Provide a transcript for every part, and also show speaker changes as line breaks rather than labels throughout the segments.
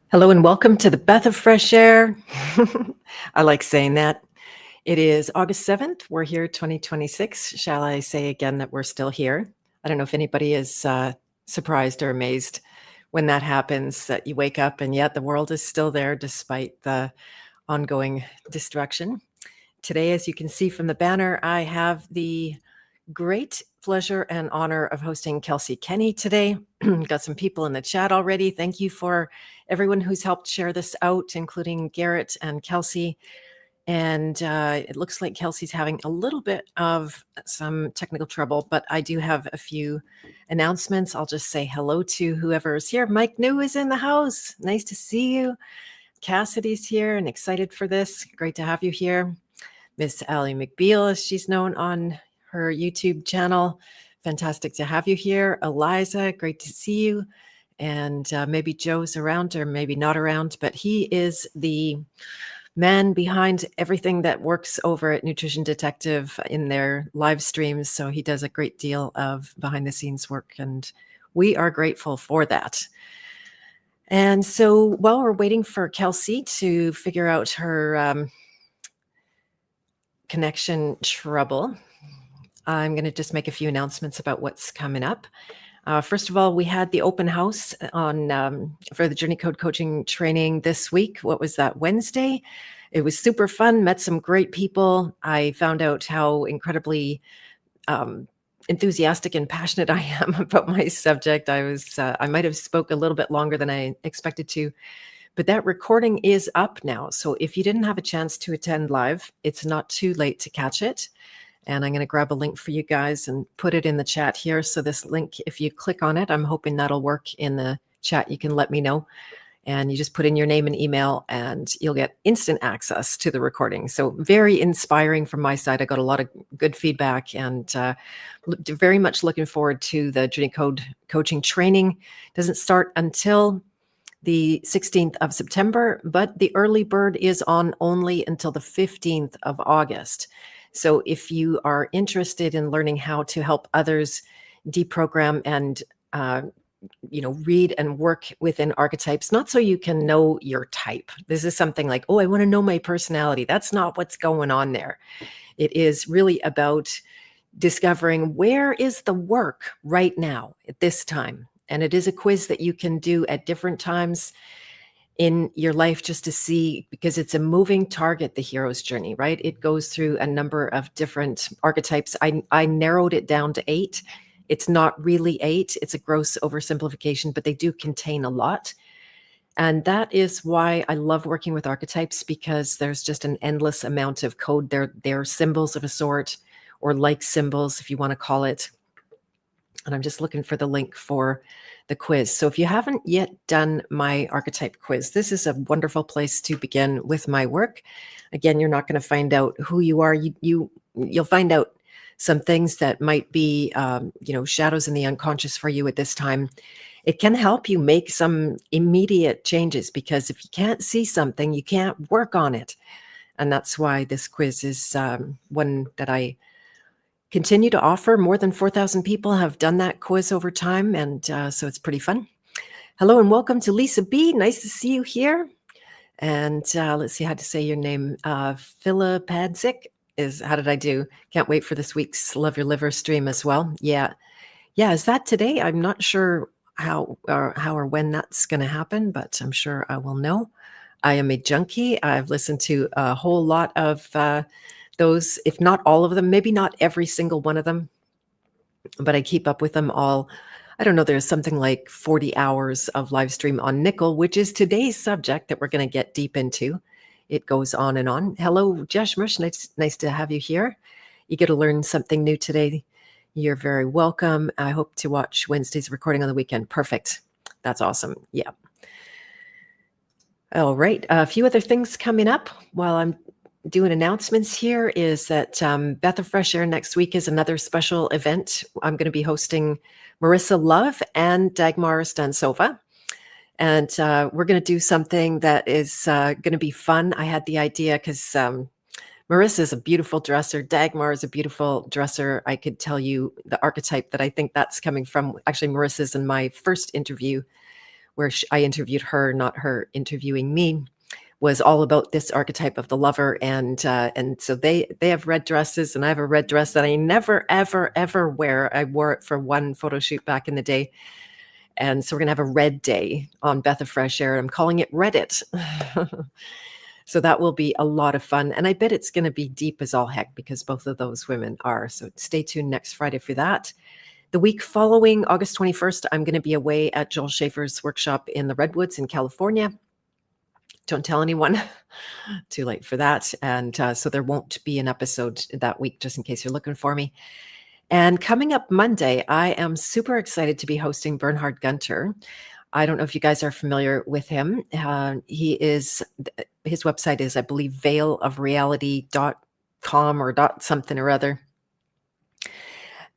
Hello and welcome to the Beth of Fresh Air. I like saying that. It is August 7th. We're here 2026. Shall I say again that we're still here? I don't know if anybody is surprised or amazed when that happens, that you wake up and yet the world is still there despite the ongoing destruction. Today, as you can see from the banner, I have the great pleasure and honor of hosting Kelsey Kenny today. Got some people in the chat already. Thank you for everyone who's helped share this out, including Garrett and Kelsey. And it looks like Kelsey's having a little bit of some technical trouble, but I do have a few announcements. I'll just say hello to whoever is here. Mike New is in the house. Nice to see you. Cassidy's here and excited for this. Great to have you here. Miss Allie McBeal, as she's known on her YouTube channel. Fantastic to have you here. Eliza, great to see you. And maybe Joe's around or maybe not around, but he is the man behind everything that works over at Nutrition Detective in their live streams. So he does a great deal of behind the scenes work, and we are grateful for that. And so while we're waiting for Kelsey to figure out her connection trouble, I'm going to just make a few announcements about what's coming up. First of all, we had the open house on for the Journey Code coaching training this week. What was that, Wednesday? It was super fun, met some great people. I found out how incredibly enthusiastic and passionate I am about my subject. I might have spoke a little bit longer than I expected to, but that recording is up now. So if you didn't have a chance to attend live, it's not too late to catch it. And I'm going to grab a link for you guys and put it in the chat here. So this link, if you click on it, I'm hoping that'll work in the chat. You can let me know. And you just put in your name and email and you'll get instant access to the recording. So very inspiring from my side. I got a lot of good feedback and very much looking forward to the Journey Code coaching training. Doesn't start until the 16th of September, but the early bird is on only until the 15th of August. So if you are interested in learning how to help others deprogram and read and work within archetypes, not so you can know your type. This is something like, oh, I want to know my personality. That's not what's going on there. It is really about discovering where is the work right now at this time. And it is a quiz that you can do at different times in your life just to see, because it's a moving target, the hero's journey, right? It goes through a number of different archetypes. I narrowed it down to 8. It's not really 8. It's a gross oversimplification, but they do contain a lot. And that is why I love working with archetypes, because there's just an endless amount of code. They're symbols of a sort, or like symbols, if you want to call it. And I'm just looking for the link for the quiz. So if you haven't yet done my archetype quiz, this is a wonderful place to begin with my work. Again, you're not going to find out who you are. You'll find out some things that might be, shadows in the unconscious for you at this time. It can help you make some immediate changes, because if you can't see something, you can't work on it. And that's why this quiz is one that I continue to offer. More than 4,000 people have done that quiz over time, and so it's pretty fun. Hello and welcome to Lisa B. Nice to see you here. And let's see how to say your name. Philippadzik is, how did I do? Can't wait for this week's Love Your Liver stream as well. Yeah. Is that today? I'm not sure how or when that's going to happen, but I'm sure I will know. I am a junkie. I've listened to a whole lot of those, if not all of them, maybe not every single one of them, but I keep up with them all. I don't know, there's something like 40 hours of live stream on nickel, which is today's subject that we're going to get deep into. It goes on and on. Hello, Jeshmush, nice to have you here. You get to learn something new today. You're very welcome. I hope to watch Wednesday's recording on the weekend. Perfect. That's awesome. Yeah. All right. A few other things coming up while I'm doing announcements here is that Beth of Fresh Air next week is another special event. I'm going to be hosting Marissa Love and Dagmar Stansova. And we're going to do something that is going to be fun. I had the idea because Marissa is a beautiful dresser. Dagmar is a beautiful dresser. I could tell you the archetype that I think that's coming from. Actually, Marissa's in my first interview where I interviewed her, not her interviewing me, was all about this archetype of the lover. And so they have red dresses, and I have a red dress that I never, ever, ever wear. I wore it for one photo shoot back in the day. And so we're going to have a red day on Beth of Fresh Air. I'm calling it Reddit. So that will be a lot of fun. And I bet it's going to be deep as all heck, because both of those women are. So stay tuned next Friday for that. The week following, August 21st, I'm going to be away at Joel Schaefer's workshop in the Redwoods in California. Don't tell anyone. Too late for that. And so there won't be an episode that week, just in case you're looking for me. And coming up Monday, I am super excited to be hosting Bernhard Gunter. I don't know if you guys are familiar with him. His website is, I believe, veilofreality.com or dot something or other.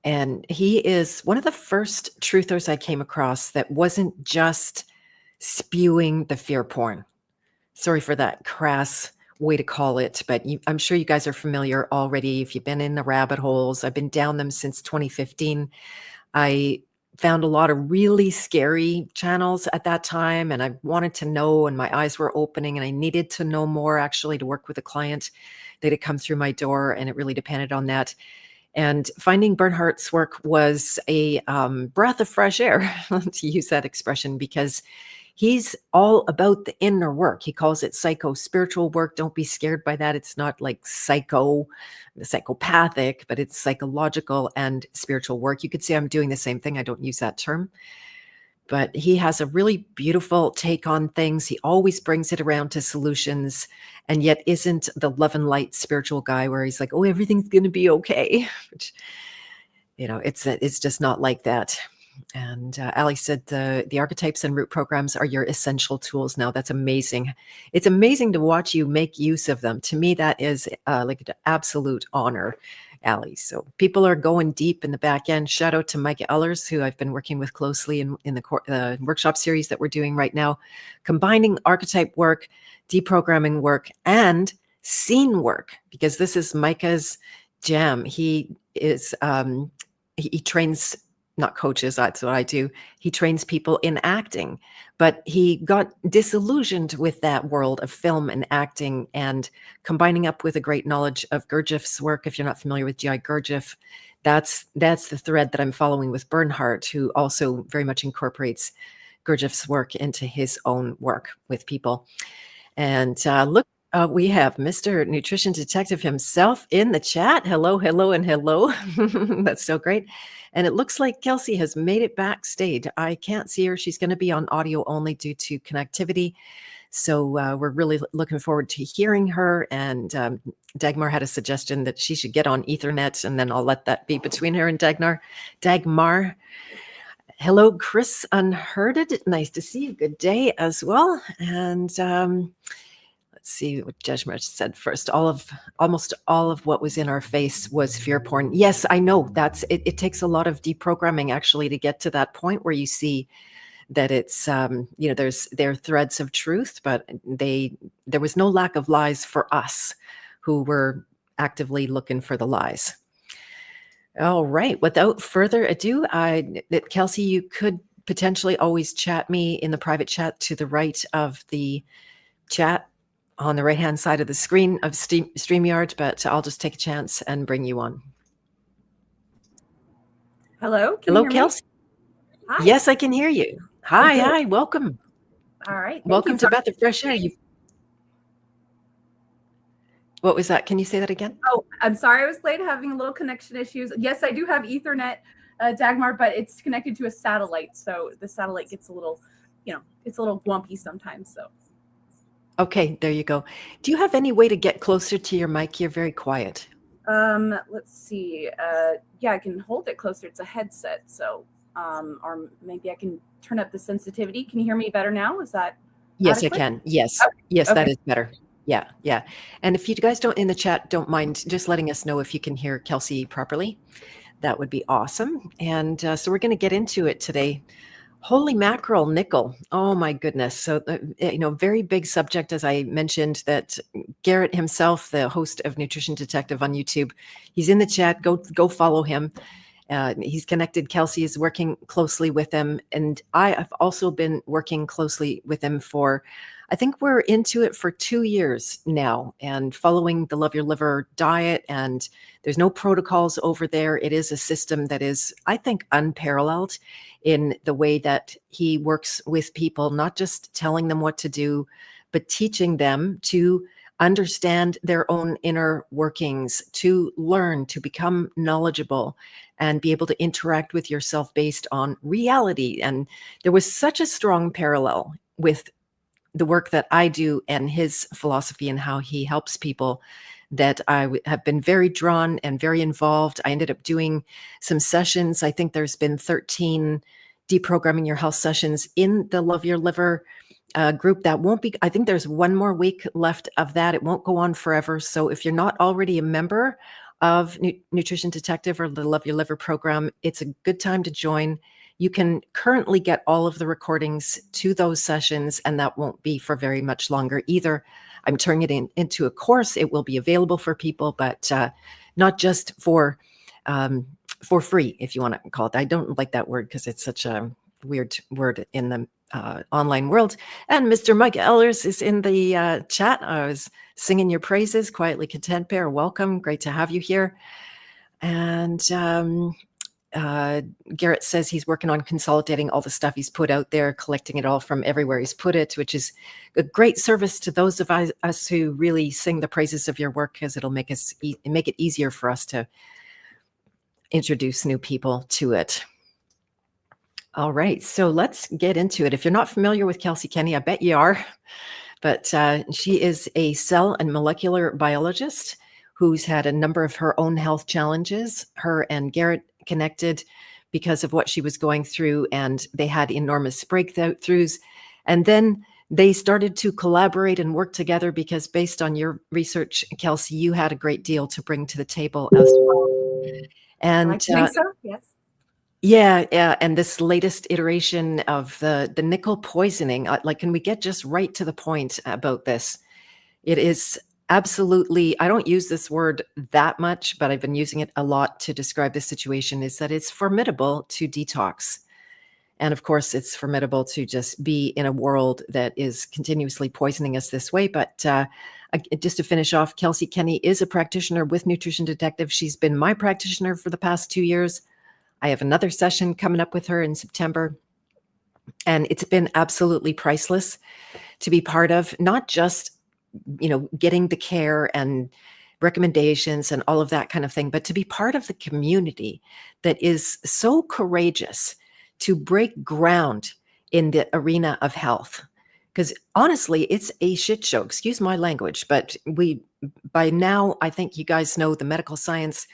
And he is one of the first truthers I came across that wasn't just spewing the fear porn. Sorry for that crass way to call it, but I'm sure you guys are familiar already if you've been in the rabbit holes. I've been down them since 2015. I found a lot of really scary channels at that time, and I wanted to know, and my eyes were opening, and I needed to know more actually to work with a client that had come through my door, and it really depended on that. And finding Bernhardt's work was a breath of fresh air, to use that expression, because he's all about the inner work. He calls it psycho-spiritual work. Don't be scared by that. It's not like psychopathic, but it's psychological and spiritual work. You could say I'm doing the same thing. I don't use that term. But he has a really beautiful take on things. He always brings it around to solutions, and yet isn't the love and light spiritual guy where he's like, oh, everything's going to be okay. Which, it's just not like that. And Ali said the archetypes and root programs are your essential tools now. That's amazing. It's amazing to watch you make use of them. To me, that is like an absolute honor, Ali. So people are going deep in the back end. Shout out to Micah Ellers, who I've been working with closely in the workshop series that we're doing right now, combining archetype work, deprogramming work, and scene work, because this is Micah's jam. He is he trains, not coaches, that's what I do. He trains people in acting, but he got disillusioned with that world of film and acting, and combining up with a great knowledge of Gurdjieff's work. If you're not familiar with G.I. Gurdjieff, that's the thread that I'm following with Bernhardt, who also very much incorporates Gurdjieff's work into his own work with people. And look, we have Mr. Nutrition Detective himself in the chat. Hello, hello, and hello. That's so great. And it looks like Kelsey has made it backstage. I can't see her. She's going to be on audio only due to connectivity. So we're really looking forward to hearing her. And Dagmar had a suggestion that she should get on Ethernet, and then I'll let that be between her and Dagmar. Hello, Chris Unherded. Nice to see you. Good day as well. And let's see what Judgment said first. Almost all of what was in our face was fear porn. Yes, I know it takes a lot of deprogramming actually to get to that point where you see that it's there are threads of truth, but there was no lack of lies for us who were actively looking for the lies. All right. Without further ado, Kelsey, you could potentially always chat me in the private chat to the right of the chat on the right-hand side of the screen of StreamYard, but I'll just take a chance and bring you on.
Hello?
Hello, Kelsey.
Hi.
Yes, I can hear you. Hi, welcome.
All right.
Welcome to Beth of Fresh Air. What was that? Can you say that again?
Oh, I'm sorry I was late, having a little connection issues. Yes, I do have Ethernet, Dagmar, but it's connected to a satellite, so the satellite gets a little, it's a little wumpy sometimes, so.
Okay, there you go. Do you have any way to get closer to your mic? You're very quiet.
Let's see. Yeah, I can hold it closer. It's a headset, so, or maybe I can turn up the sensitivity. Can you hear me better now? Is that
Yes,
adequate?
I can. Yes.
Okay.
Yes,
Okay.
That is better. Yeah. And if you guys don't in the chat, don't mind just letting us know if you can hear Kelsey properly. That would be awesome. And so we're going to get into it today. Holy mackerel, nickel. Oh my goodness. So, very big subject, as I mentioned, that Garrett himself, the host of Nutrition Detective on YouTube, he's in the chat. Go follow him. He's connected. Kelsey is working closely with him. And I have also been working closely with him for, I think we're into it for 2 years now, and following the Love Your Liver diet. And there's no protocols over there. It is a system that is, I think, unparalleled in the way that he works with people, not just telling them what to do, but teaching them to understand their own inner workings, to learn, to become knowledgeable, and be able to interact with yourself based on reality. And there was such a strong parallel with the work that I do and his philosophy and how he helps people that I have been very drawn and very involved. I ended up doing some sessions. I think there's been 13 deprogramming your health sessions in the Love Your Liver group. That won't be, I think there's one more week left of that. It won't go on forever. So if you're not already a member of Nutrition Detective or the Love Your Liver program, it's a good time to join. You can currently get all of the recordings to those sessions, and that won't be for very much longer either. I'm turning it into a course. It will be available for people, but not just for free, if you want to call it. I don't like that word because it's such a weird word in the online world. And Mr. Mike Ellers is in the chat. I was singing your praises. Quietly Content Bear, welcome. Great to have you here. And Garrett says he's working on consolidating all the stuff he's put out there, collecting it all from everywhere he's put it, which is a great service to those of us who really sing the praises of your work, because it'll make us make it easier for us to introduce new people to it. All right, so let's get into it. If you're not familiar with Kelsey Kenny, I bet you are, but she is a cell and molecular biologist who's had a number of her own health challenges. Her and Garrett connected because of what she was going through, and they had enormous breakthroughs. And then they started to collaborate and work together because, based on your research, Kelsey, you had a great deal to bring to the table as well. And
I think so, yes.
Yeah, and this latest iteration of the nickel poisoning, like, can we get just right to the point about this? It is absolutely, I don't use this word that much, but I've been using it a lot to describe this situation, is that it's formidable to detox. And of course, it's formidable to just be in a world that is continuously poisoning us this way. But just to finish off, Kelsey Kenny is a practitioner with Nutrition Detective. She's been my practitioner for the past 2 years. I have another session coming up with her in September. And it's been absolutely priceless to be part of, not just, getting the care and recommendations and all of that kind of thing, but to be part of the community that is so courageous to break ground in the arena of health. Because honestly, it's a shit show, excuse my language, but by now, I think you guys know the medical science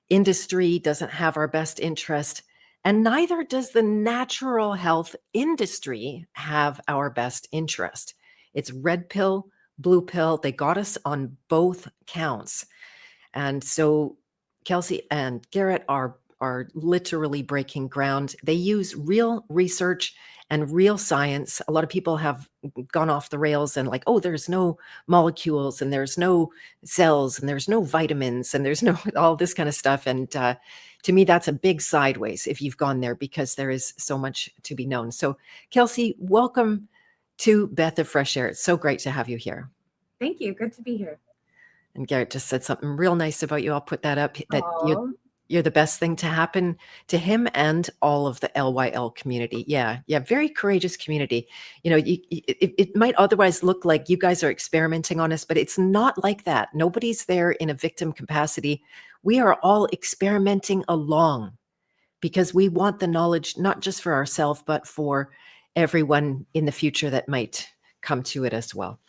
industry doesn't have our best interest, and neither does the natural health industry have our best interest. It's red pill, blue pill. They got us on both counts. And so Kelsey and Garrett are literally breaking ground. They use real research and real science. A lot of people have gone off the rails and like, oh, there's no molecules and there's no cells and there's no vitamins and there's no all this kind of stuff. And to me, that's a big sideways if you've gone there, because there is so much to be known. So Kelsey, welcome to Beth of Fresh Air. It's so great to have you here.
Thank you. Good to be here.
And Garrett just said something real nice about you. I'll put that up, that you're the best thing to happen to him and all of the LYL community. Yeah, very courageous community. It might otherwise look like you guys are experimenting on us, but it's not like that. Nobody's there in a victim capacity. We are all experimenting along because we want the knowledge, not just for ourselves, but for everyone in the future that might come to it as well.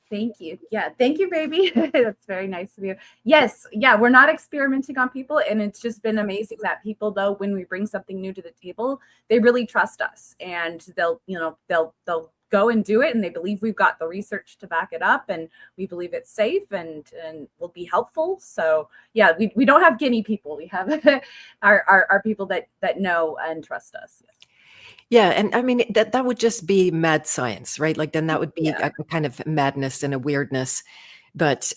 Thank you. Yeah. Thank you, baby. That's very nice of you. Yes. Yeah. We're not experimenting on people. And it's just been amazing that people, though, when we bring something new to the table, they really trust us, and they'll go and do it. And they believe we've got the research to back it up, and we believe it's safe and will be helpful. So yeah, we don't have guinea people. We have our people that know and trust us.
Yeah, and I mean, that would just be mad science, right? Like, then that would be a kind of madness and a weirdness. But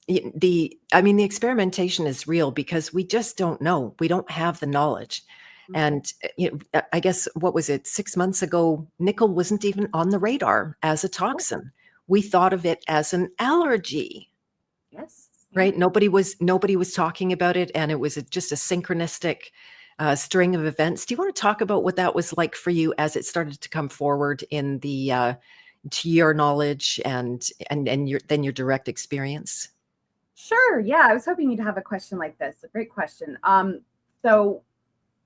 the experimentation is real because we just don't know. We don't have the knowledge. And I guess, what was it, 6 months ago, nickel wasn't even on the radar as a toxin. We thought of it as an allergy,
Yes.
right? Nobody was talking about it, and it was just a synchronistic string of events. Do you want to talk about what that was like for you as it started to come forward in the to your knowledge and your direct experience?
Sure. Yeah, I was hoping you'd have a question like this. A great question. So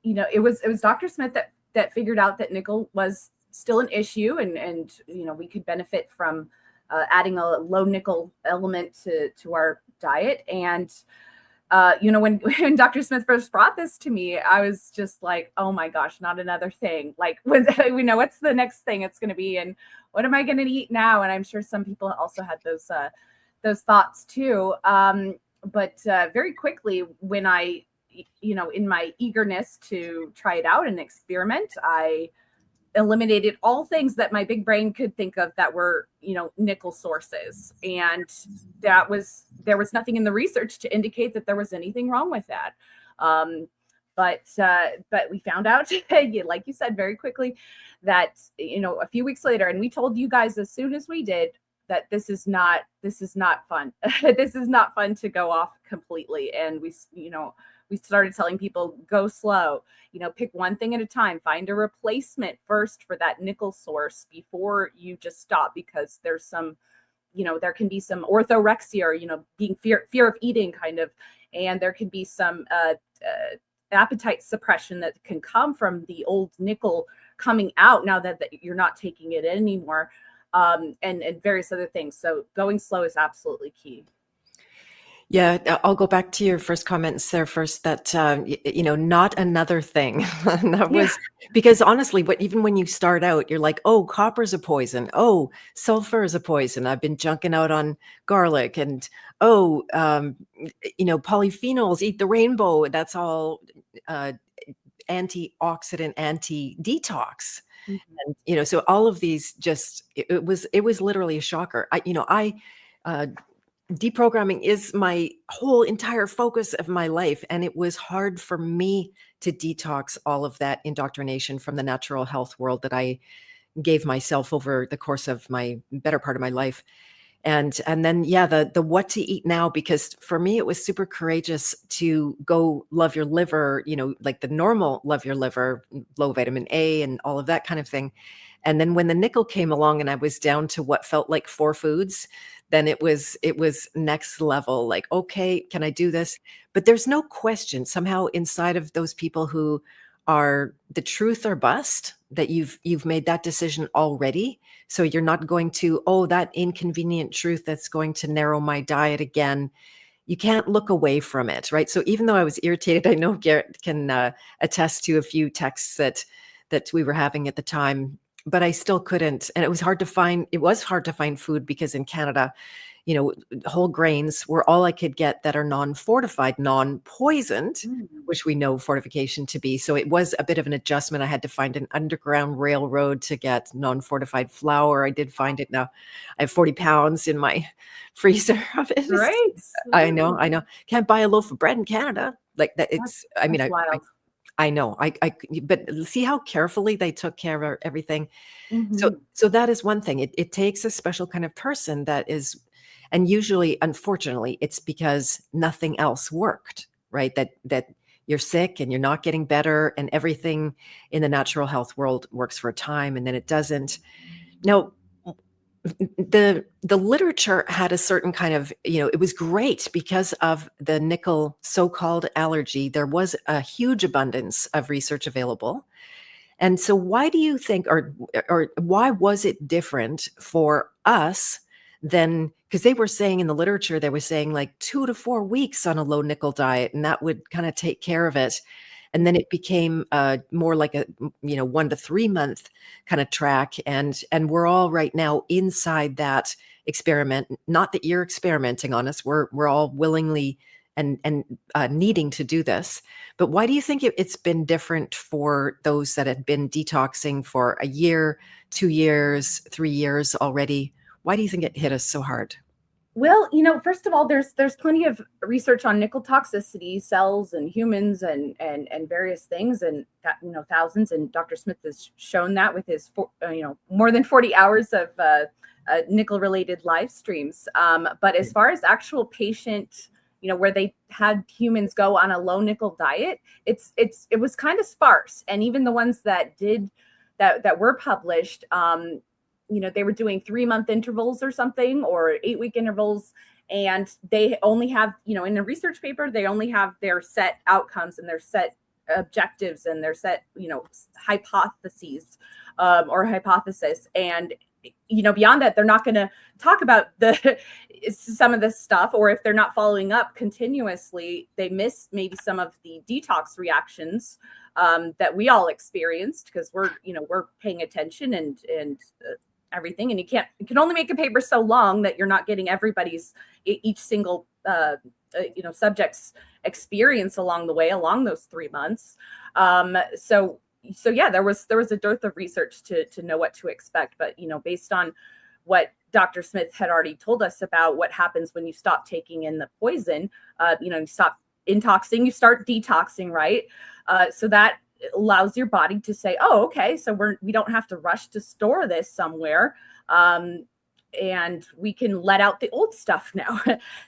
it was Dr. Smith that figured out that nickel was still an issue, and we could benefit from adding a low nickel element to our diet. And when Dr. Smith first brought this to me, I was just like, oh my gosh, not another thing. Like, what's the next thing it's going to be, and what am I going to eat now? And I'm sure some people also had those thoughts too. But very quickly, when I, in my eagerness to try it out and experiment, I eliminated all things that my big brain could think of that were, nickel sources. And there was nothing in the research to indicate that there was anything wrong with that. But we found out, like you said, very quickly that, a few weeks later, and we told you guys as soon as we did, that this is not fun. This is not fun to go off completely. And we started telling people, go slow, pick one thing at a time, find a replacement first for that nickel source before you just stop, because there's some, there can be some orthorexia, or, being fear of eating kind of, and there can be some appetite suppression that can come from the old nickel coming out now that you're not taking it anymore. And various other things. So going slow is absolutely key.
Yeah, I'll go back to your first comments there first, that, not another thing. That
Yeah.
was because, honestly, even when you start out, you're like, oh, copper's a poison. Oh, sulfur is a poison. I've been junking out on garlic, and oh, polyphenols, eat the rainbow. That's all antioxidant, anti-detox.
Mhm.
And so all of these, it was literally a shocker. Deprogramming is my whole entire focus of my life, and it was hard for me to detox all of that indoctrination from the natural health world that I gave myself over the course of my better part of my life. And then, yeah, the what to eat now, because for me it was super courageous to go love your liver, like the normal love your liver, low vitamin A and all of that kind of thing. And then when the nickel came along and I was down to what felt like 4 foods, then it was next level. Like, okay, can I do this? But there's no question, somehow inside of those people who are the truth or bust, that you've made that decision already. So you're not going to, oh, that inconvenient truth that's going to narrow my diet again. You can't look away from it, right? So even though I was irritated, I know Garrett can attest to a few texts that we were having at the time, but I still couldn't. And it was hard to find food, because in Canada, whole grains were all I could get that are non-fortified, non-poisoned,
Mm.
which we know fortification to be. So it was a bit of an adjustment. I had to find an underground railroad to get non-fortified flour. I did find it now. I have 40 pounds in my freezer of it.
Great.
I know. Can't buy a loaf of bread in Canada like that.
That's,
I mean,
that's wild.
I know. But see how carefully they took care of everything. So,
Hmm.
so that is one thing. It takes a special kind of person that is, and usually, unfortunately, it's because nothing else worked, right? That you're sick and you're not getting better, and everything in the natural health world works for a time, and then it doesn't. Now, the literature had a certain kind of, it was great because of the nickel so-called allergy. There was a huge abundance of research available. And so why do you think, or why was it different for us than, because they were saying in the literature, they were saying like 2 to 4 weeks on a low nickel diet, and that would kind of take care of it. And then it became more like a 1 to 3 month kind of track, and we're all right now inside that experiment. Not that you're experimenting on us; we're all willingly and needing to do this. But why do you think it's been different for those that had been detoxing for a year, 2 years, 3 years already? Why do you think it hit us so hard?
Well, first of all, there's plenty of research on nickel toxicity, cells and humans and various things, and thousands. And Dr. Smith has shown that with his more than 40 hours of nickel related live streams. But as far as actual patient, where they had humans go on a low nickel diet, it was kind of sparse. And even the ones that did that were published, they were doing 3-month intervals or something, or 8-week intervals. And they only have, in a research paper, they only have their set outcomes and their set objectives and their set, hypotheses or hypothesis. And, beyond that, they're not going to talk about some of this stuff, or if they're not following up continuously, they miss maybe some of the detox reactions that we all experienced, because we're paying attention and everything. And you can only make a paper so long that you're not getting each single subject's experience along the way, along those 3 months. So yeah, there was a dearth of research to know what to expect. But based on what Dr. Smith had already told us about what happens when you stop taking in the poison, you stop intoxing, you start detoxing, right? So that allows your body to say, oh, okay, so we don't have to rush to store this somewhere. And we can let out the old stuff now.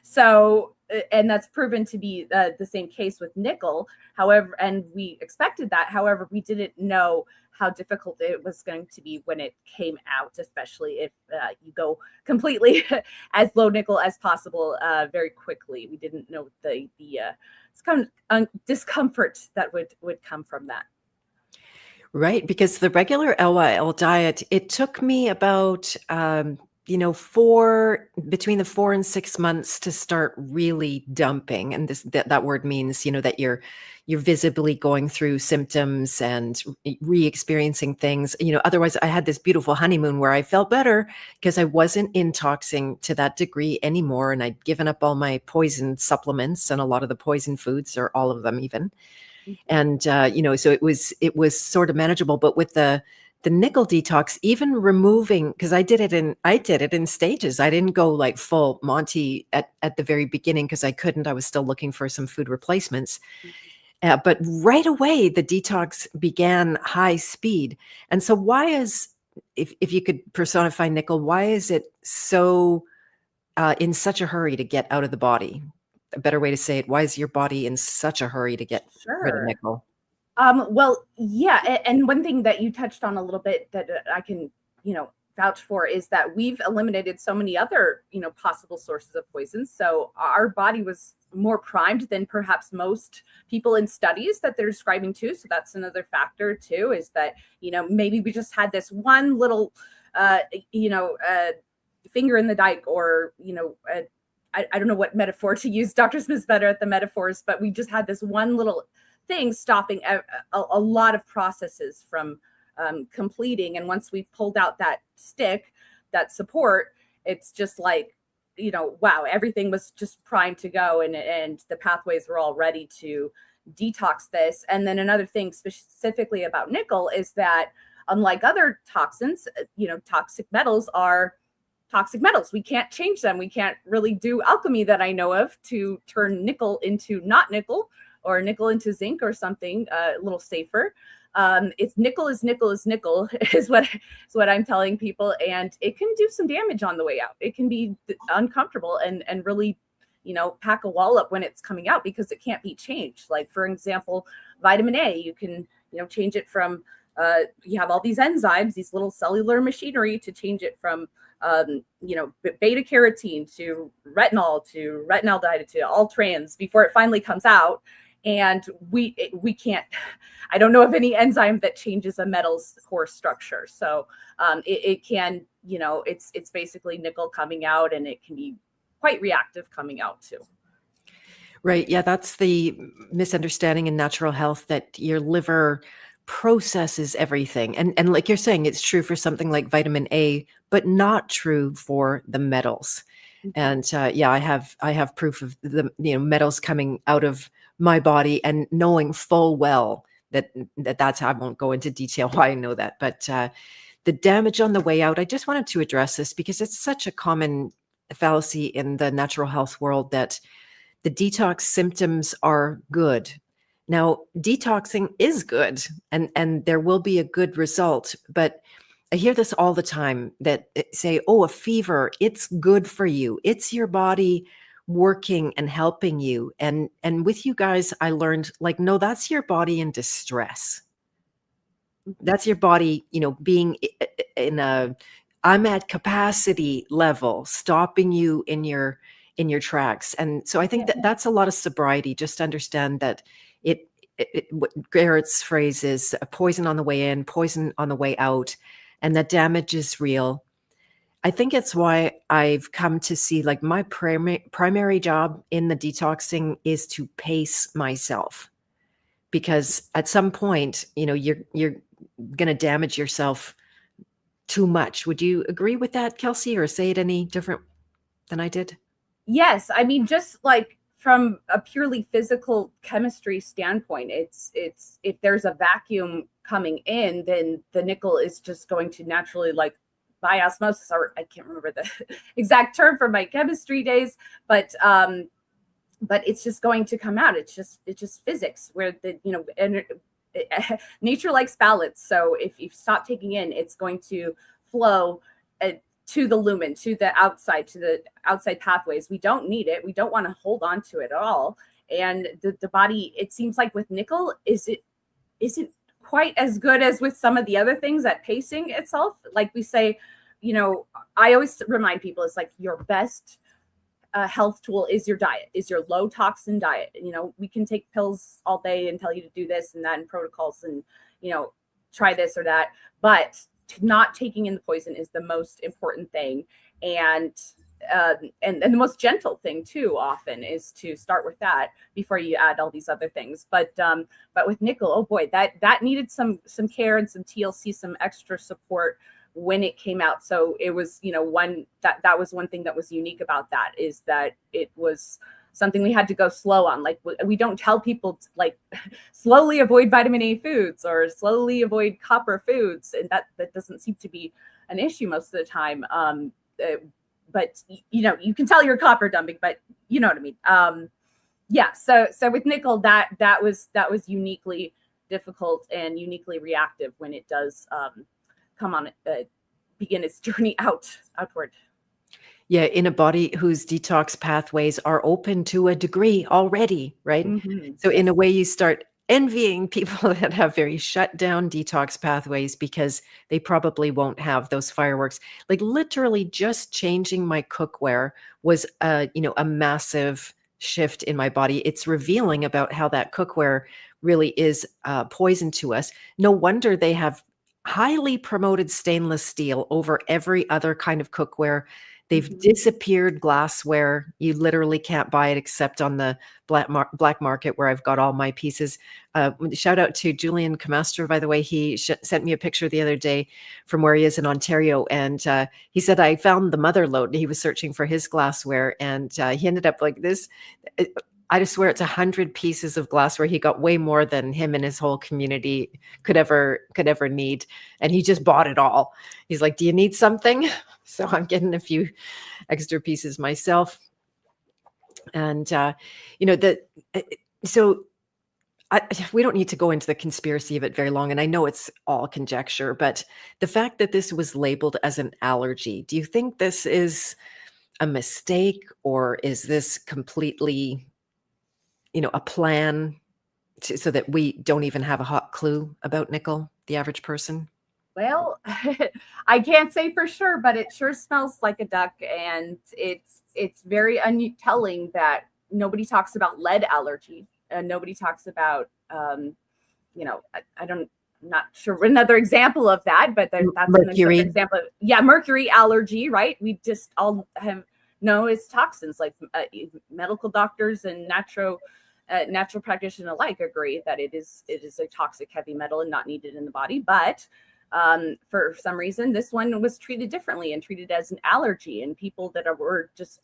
So, and that's proven to be the same case with nickel. However, and we expected that. However, we didn't know how difficult it was going to be when it came out, especially if you go completely as low nickel as possible very quickly. We didn't know the kind of discomfort that would come from that.
Right, because the regular LYL diet, it took me about between the 4 and 6 months to start really dumping. And that word means, that you're visibly going through symptoms and re-experiencing things. Otherwise I had this beautiful honeymoon where I felt better because I wasn't intoxing to that degree anymore. And I'd given up all my poison supplements and a lot of the poison foods, or all of them even. And, so it was sort of manageable. But with the nickel detox, even removing, because I did it in stages. I didn't go like full Monty at the very beginning, because I couldn't. I was still looking for some food replacements. But right away, the detox began high speed. And so if you could personify nickel, why is it so in such a hurry to get out of the body? A better way to say it, why is your body in such a hurry to get rid of nickel?
Well, yeah. And one thing that you touched on a little bit that I can, vouch for is that we've eliminated so many other, possible sources of poison. So our body was more primed than perhaps most people in studies that they're describing too. So that's another factor too, is that, maybe we just had this one little, finger in the dike, or, I don't know what metaphor to use. Dr. Smith's better at the metaphors, but we just had this one little thing stopping a lot of processes from completing. And once we pulled out that stick, that support, it's just like, wow, everything was just primed to go, and the pathways were all ready to detox this. And then another thing specifically about nickel is that, unlike other toxins, toxic metals are toxic metals. We can't change them. We can't really do alchemy that I know of to turn nickel into not nickel, or nickel into zinc, or something a little safer. It's nickel is nickel is nickel is what I'm telling people. And it can do some damage on the way out. It can be uncomfortable and really, pack a wall up when it's coming out, because it can't be changed. Like, for example, vitamin A, you can, change it from, you have all these enzymes, these little cellular machinery to change it from, beta carotene to retinaldehyde to all trans before it finally comes out. And we can't, I don't know of any enzyme that changes a metal's core structure. So it can, it's basically nickel coming out, and it can be quite reactive coming out too.
Right. Yeah, that's the misunderstanding in natural health, that your liver processes everything. And like you're saying, it's true for something like vitamin A, but not true for the metals. And I have proof of the metals coming out of my body, and knowing full well that's how. I won't go into detail why I know that, but the damage on the way out, I just wanted to address this because it's such a common fallacy in the natural health world that the detox symptoms are good. Now, detoxing is good, and there will be a good result, but I hear this all the time that say, oh, a fever, it's good for you. It's your body working and helping you. And with you guys, I learned, like, no, that's your body in distress. That's your body, being in a I'm at capacity level, stopping you in your tracks. And so I think that that's a lot of sobriety. Just understand that what Garrett's phrase is a poison on the way in, poison on the way out, and that damage is real. I think it's why I've come to see, like, my primary job in the detoxing is to pace myself, because at some point, you're going to damage yourself too much. Would you agree with that, Kelsey, or say it any different than I did?
Yes, I mean, just like from a purely physical chemistry standpoint, it's if there's a vacuum coming in, then the nickel is just going to naturally, like, by osmosis, or I can't remember the exact term from my chemistry days, but it's just going to come out. It's just physics, where nature likes balance. So if you stop taking in, it's going to flow to the lumen, to the outside pathways. We don't need it. We don't want to hold on to it at all. And the body, it seems like with nickel, isn't quite as good as with some of the other things at pacing itself. Like we say, I always remind people, it's like your best health tool is your diet, is your low toxin diet. We can take pills all day and tell you to do this and that and protocols and, try this or that, but not taking in the poison is the most important thing. And the most gentle thing too, often, is to start with that before you add all these other things. But with nickel, oh boy, that needed some care and some TLC, some extra support when it came out. So it was, that was one thing that was unique about that, is that it was something we had to go slow on. Like, we don't tell people to, like, slowly avoid vitamin A foods or slowly avoid copper foods. And that doesn't seem to be an issue most of the time. But you can tell you're copper dumping, but you know what I mean? Yeah. So with nickel, that was uniquely difficult and uniquely reactive when it does come on, begin its journey outward.
Yeah, in a body whose detox pathways are open to a degree already, right?
Mm-hmm.
So in a way, you start envying people that have very shut down detox pathways, because they probably won't have those fireworks. Like, literally just changing my cookware was a massive shift in my body. It's revealing about how that cookware really is poison to us. No wonder they have highly promoted stainless steel over every other kind of cookware. They've disappeared glassware. You literally can't buy it except on the black market, where I've got all my pieces. Shout out to Julian Camastro, by the way. He sent me a picture the other day from where he is in Ontario. And he said, I found the mother lode. He was searching for his glassware. And he ended up like this. I just swear it's 100 pieces of glassware. He got way more than him and his whole community could ever need. And he just bought it all. He's like, do you need something? So I'm getting a few extra pieces myself. And, we don't need to go into the conspiracy of it very long. And I know it's all conjecture, but the fact that this was labeled as an allergy, do you think this is a mistake, or is this completely, a plan so that we don't even have a hot clue about nickel, the average person?
Well, I can't say for sure, but it sure smells like a duck, and it's very telling that nobody talks about lead allergy, and nobody talks about I'm not sure another example of that, but that's
mercury.
An example. Yeah, mercury allergy, right? We just all know it's toxins. Like medical doctors and natural practitioners alike agree that it is a toxic heavy metal and not needed in the body, but for some reason, this one was treated differently and treated as an allergy. And people that were just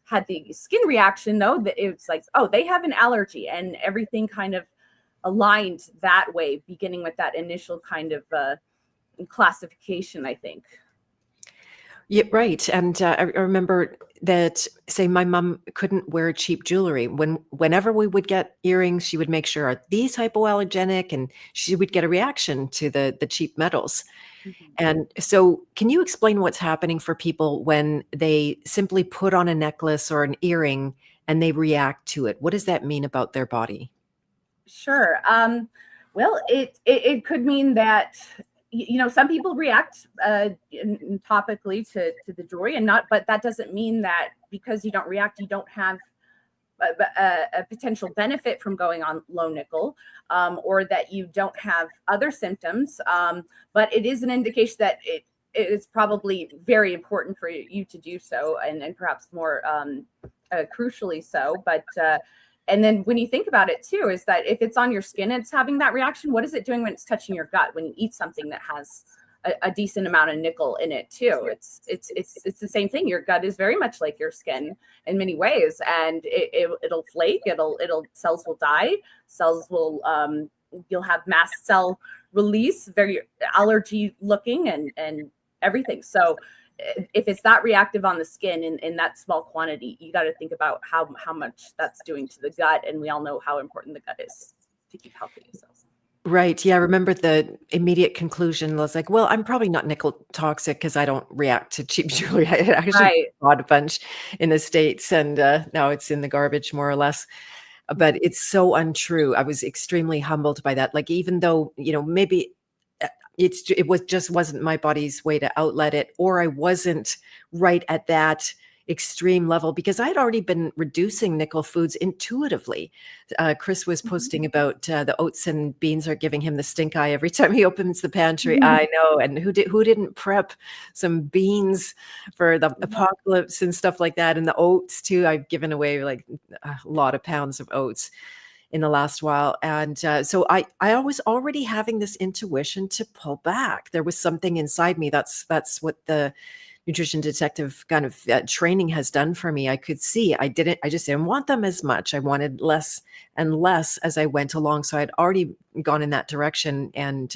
had the skin reaction, though, that it's like, oh, they have an allergy, and everything kind of aligned that way, beginning with that initial kind of classification, I think.
Yeah, right. And I remember that, say, my mom couldn't wear cheap jewelry. Whenever we would get earrings, she would make sure, are these hypoallergenic? And she would get a reaction to the cheap metals.
Mhm.
And so, can you explain what's happening for people when they simply put on a necklace or an earring and they react to it? What does that mean about their body?
Sure. Well, it could mean that some people react topically to the jewelry, and not, but that doesn't mean that because you don't react, you don't have a potential benefit from going on low nickel, or that you don't have other symptoms. But it is an indication that it is probably very important for you to do so, and perhaps more crucially so. But and then when you think about it too, is that if it's on your skin, it's having that reaction. What is it doing when it's touching your gut? When you eat something that has a decent amount of nickel in it too, it's the same thing. Your gut is very much like your skin in many ways, and it'll flake. It'll cells will die. Cells will you'll have mast cell release, very allergy looking, and everything. So if it's that reactive on the skin in that small quantity, you got to think about how much that's doing to the gut. And we all know how important the gut is to keep healthy. So.
Right. Yeah. I remember the immediate conclusion was like, well, I'm probably not nickel toxic because I don't react to cheap jewelry. I had actually
Right.
bought a bunch in the States, and now it's in the garbage, more or less. But it's so untrue. I was extremely humbled by that. Like, even though, maybe it was just wasn't my body's way to outlet it, or I wasn't right at that extreme level, because I had already been reducing nickel foods intuitively. Chris was posting about the oats and beans are giving him the stink eye every time he opens the pantry. I know, and who didn't prep some beans for the apocalypse and stuff like that, and the oats too. I've given away like a lot of pounds of oats in the last while. And so I was already having this intuition to pull back. There was something inside me. That's what the nutrition detective kind of training has done for me. I could see I just didn't want them as much. I wanted less and less as I went along. So I'd already gone in that direction. And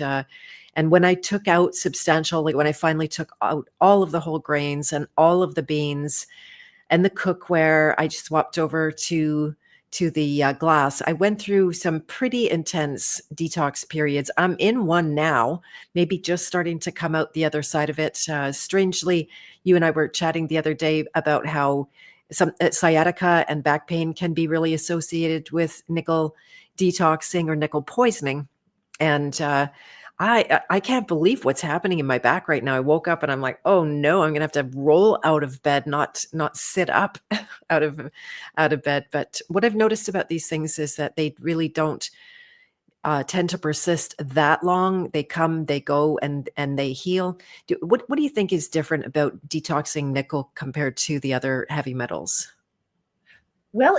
when I took out substantial, like when I finally took out all of the whole grains and all of the beans and the cookware, I just swapped over to the glass. I went through some pretty intense detox periods. I'm in one now, maybe just starting to come out the other side of it. Strangely, you and I were chatting the other day about how some sciatica and back pain can be really associated with nickel detoxing or nickel poisoning. And I can't believe what's happening in my back right now. I woke up and I'm like, oh no, I'm gonna have to roll out of bed, not sit up out of bed. But what I've noticed about these things is that they really don't tend to persist that long. They come, they go, and they heal. What do you think is different about detoxing nickel compared to the other heavy metals?
Well,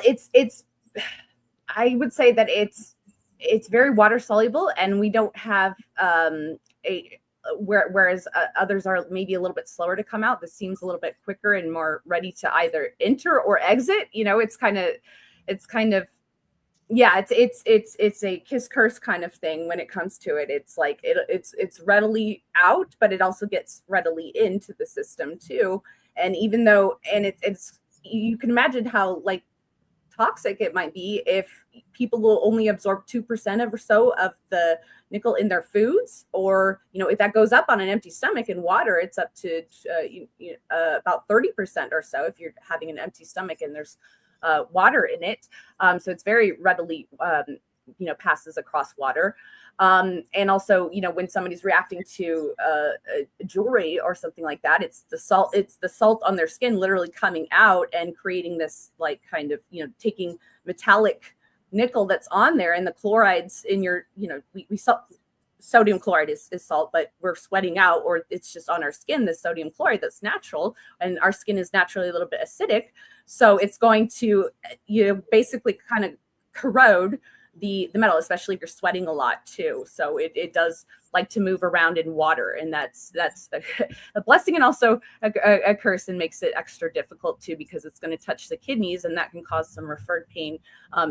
I would say that it's very water soluble, and we don't have a whereas others are maybe a little bit slower to come out. This seems a little bit quicker and more ready to either enter or exit. It's kind of yeah, it's a kiss curse kind of thing when it comes to it. It's like it's readily out, but it also gets readily into the system too. And even though it's you can imagine how like toxic it might be if people will only absorb 2% or so of the nickel in their foods, or if that goes up on an empty stomach in water, it's up to about 30% or so if you're having an empty stomach and there's water in it. So it's very readily passes across water. And also, when somebody's reacting to jewelry or something like that, it's the salt on their skin literally coming out and creating this like kind of, taking metallic nickel that's on there, and the chlorides in your, we sodium chloride is salt, but we're sweating out, or it's just on our skin, the sodium chloride that's natural, and our skin is naturally a little bit acidic. So it's going to, basically kind of corrode the metal, especially if you're sweating a lot too. So it does like to move around in water, and that's a blessing and also a curse, and makes it extra difficult too, because it's going to touch the kidneys, and that can cause some referred pain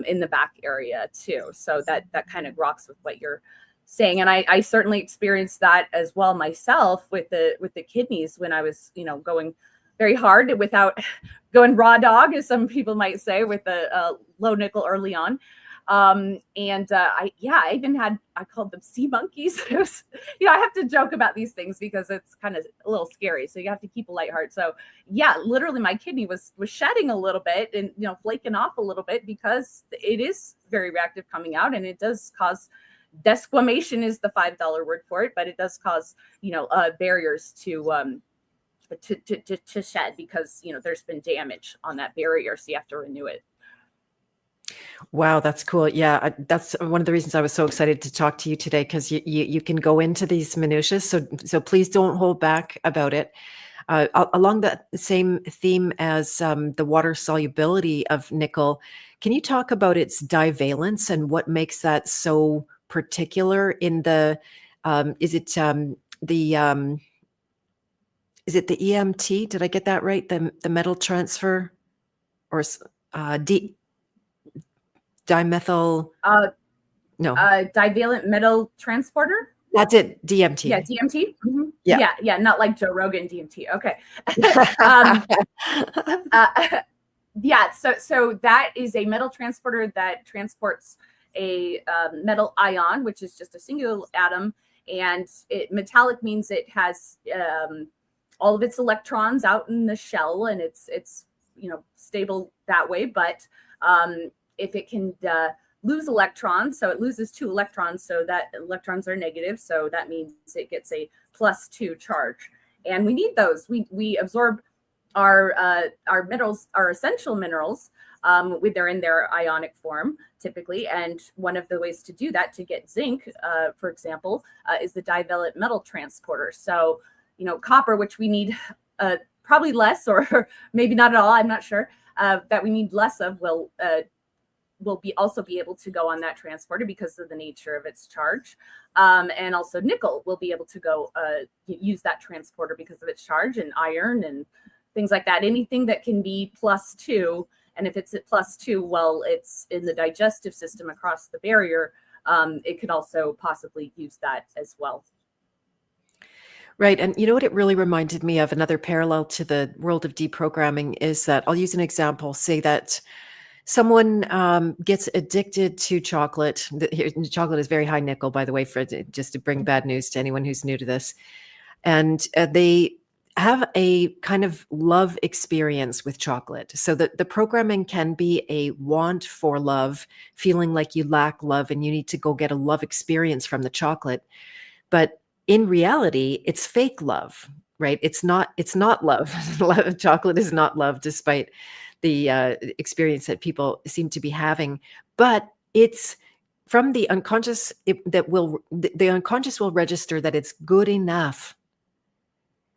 in the back area too. So that kind of rocks with what you're saying. And I certainly experienced that as well myself with the kidneys when I was, going very hard without going raw dog, as some people might say, with a low nickel early on. I even I called them sea monkeys. It was, I have to joke about these things because it's kind of a little scary. So you have to keep a light heart. So yeah, literally my kidney was shedding a little bit and, flaking off a little bit because it is very reactive coming out, and it does cause desquamation is the $5 word for it, but it does cause, barriers to shed because, there's been damage on that barrier. So you have to renew it.
Wow, that's cool. Yeah, that's one of the reasons I was so excited to talk to you today, because you can go into these minutiae. So please don't hold back about it. Along that same theme as the water solubility of nickel, can you talk about its divalence and what makes that so particular in the? Is it the EMT? Did I get that right? The metal transfer, or dimethyl? No,
Divalent metal transporter.
that's it. DMT.
Yeah, DMT. Mm-hmm.
Yeah.
Yeah, not like Joe Rogan DMT. Okay. So that is a metal transporter that transports a metal ion, which is just a single atom, and metallic means it has all of its electrons out in the shell, and it's stable that way. But if it can lose electrons, so it loses 2 electrons, so that electrons are negative, so that means it gets a +2 charge, and we need those. We absorb our minerals, our essential minerals, they're in their ionic form typically, and one of the ways to do that, to get zinc, for example, is the divalent metal transporter. So copper, which we need probably less, or maybe not at all, I'm not sure, that we need less of, will also be able to go on that transporter because of the nature of its charge. And also nickel will be able to go use that transporter because of its charge, and iron and things like that. Anything that can be +2, and if it's at +2, well, it's in the digestive system across the barrier. It could also possibly use that as well.
Right. And you know what it really reminded me of, another parallel to the world of deprogramming, is that I'll use an example. Say that someone gets addicted to chocolate. Chocolate is very high nickel, by the way, just to bring bad news to anyone who's new to this. And they have a kind of love experience with chocolate. So the programming can be a want for love, feeling like you lack love and you need to go get a love experience from the chocolate. But in reality, it's fake love, right? It's not love. Chocolate is not love, despite the experience that people seem to be having. But it's from the unconscious, the unconscious will register that it's good enough,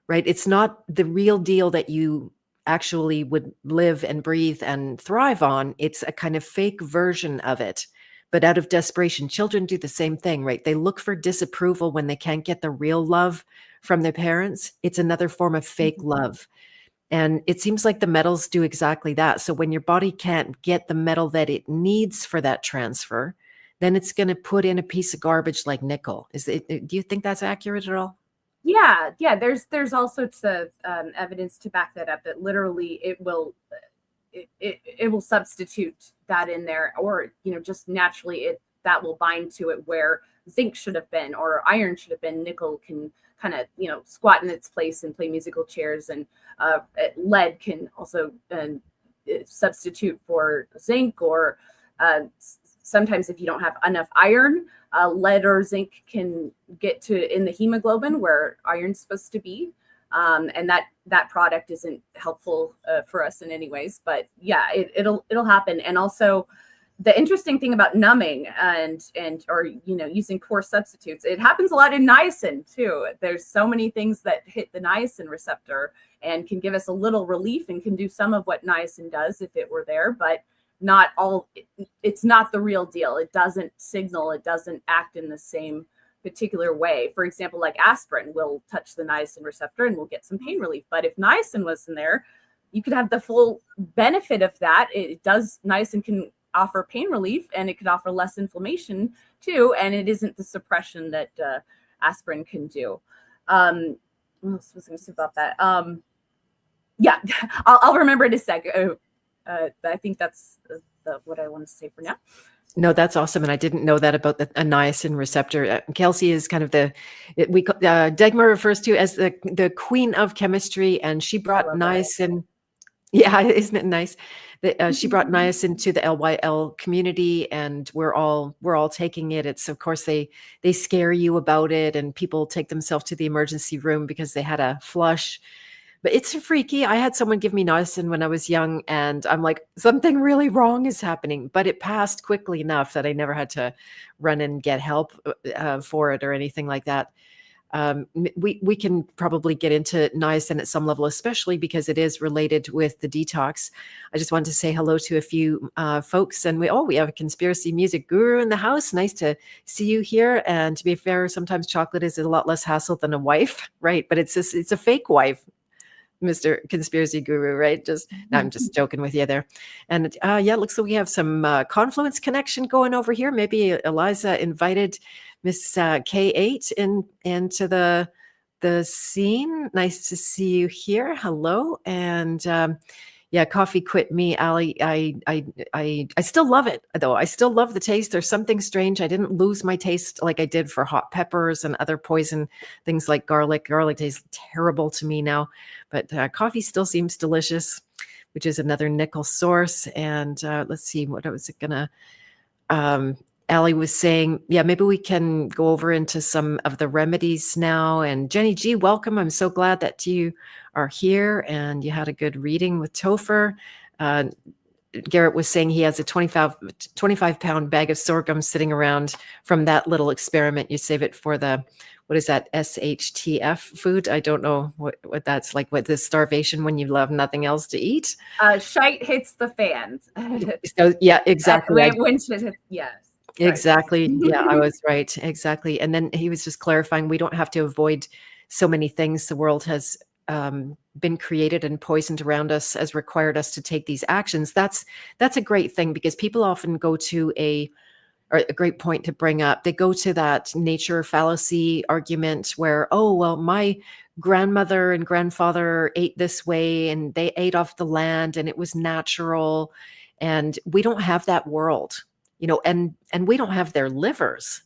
right? It's not the real deal that you actually would live and breathe and thrive on. It's a kind of fake version of it, but out of desperation. Children do the same thing, right? They look for disapproval when they can't get the real love from their parents. It's another form of fake love. And it seems like the metals do exactly that. So when your body can't get the metal that it needs for that transfer, then it's going to put in a piece of garbage like nickel. Do you think that's accurate at all?
Yeah. There's all sorts of evidence to back that up. That literally it will substitute that in there, or just naturally that will bind to it where zinc should have been or iron should have been. Nickel can kind of squat in its place and play musical chairs, and lead can also substitute for zinc, or sometimes if you don't have enough iron, lead or zinc can get to in the hemoglobin where iron's supposed to be. And that product isn't helpful for us in any ways, but yeah, it'll happen. And also the interesting thing about numbing or using core substitutes, it happens a lot in niacin too. There's so many things that hit the niacin receptor and can give us a little relief and can do some of what niacin does if it were there, but not all. It's not the real deal. It doesn't signal, it doesn't act in the same particular way. For example, like aspirin will touch the niacin receptor and we'll get some pain relief. But if niacin was in there, you could have the full benefit of that. Niacin can offer pain relief, and it could offer less inflammation too. And it isn't the suppression that aspirin can do. What else was I going to say about that? Yeah, I'll remember in a second. I think that's what I want to say for now.
No, that's awesome. And I didn't know that about the a niacin receptor. Kelsey is kind of Dagmar refers to as the queen of chemistry, and she brought niacin. Yeah, isn't it nice that she brought niacin to the LYL community, and we're all taking it. It's, of course, they scare you about it, and people take themselves to the emergency room because they had a flush. But it's freaky. I had someone give me niacin when I was young, and I'm like, something really wrong is happening. But it passed quickly enough that I never had to run and get help for it or anything like that. We can probably get into niacin at some level, especially because it is related with the detox. I just wanted to say hello to a few folks, and we have a conspiracy music guru in the house. Nice to see you here. And to be fair, sometimes chocolate is a lot less hassle than a wife, right? But it's a fake wife, Mr. Conspiracy Guru, right? I'm just joking with you there. And it looks like we have some Confluence connection going over here. Maybe Eliza invited Miss K8 into the scene. Nice to see you here. Hello. And coffee quit me, Ali. I still love it though. I still love the taste. There's something strange. I didn't lose my taste like I did for hot peppers and other poison things like garlic. Garlic tastes terrible to me now, but coffee still seems delicious, which is another nickel source. And let's see, what I was gonna. Ali was saying, maybe we can go over into some of the remedies now. And Jenny G, welcome. I'm so glad that you are here and you had a good reading with Topher. Garrett was saying he has a 25-pound bag of sorghum sitting around from that little experiment. You save it for what is that, SHTF food? I don't know what that's like, what the starvation when you love nothing else to eat.
Shite hits the fan.
So, yeah, exactly.
Yes.
Exactly. Right. Yeah, I was right. Exactly. And then he was just clarifying, we don't have to avoid so many things. The world has been created and poisoned around us as required us to take these actions. That's a great thing, because people often go to a great point to bring up. They go to that nature fallacy argument where, oh, well, my grandmother and grandfather ate this way and they ate off the land and it was natural. And we don't have that world. And we don't have their livers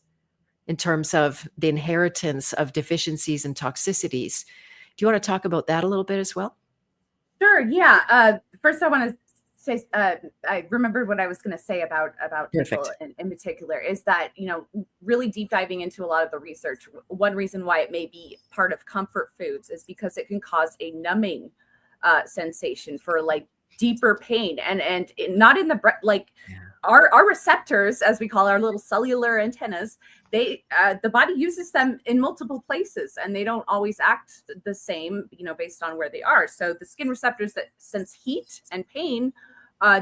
in terms of the inheritance of deficiencies and toxicities. Do you want to talk about that a little bit as well?
Sure. Yeah. First, I want to say, I remembered what I was going to say about people in particular, is that, really deep diving into a lot of the research. One reason why it may be part of comfort foods is because it can cause a numbing sensation for like deeper pain, and not in the our receptors, as we call our little cellular antennas, the body uses them in multiple places, and they don't always act the same, based on where they are. So the skin receptors that sense heat and pain,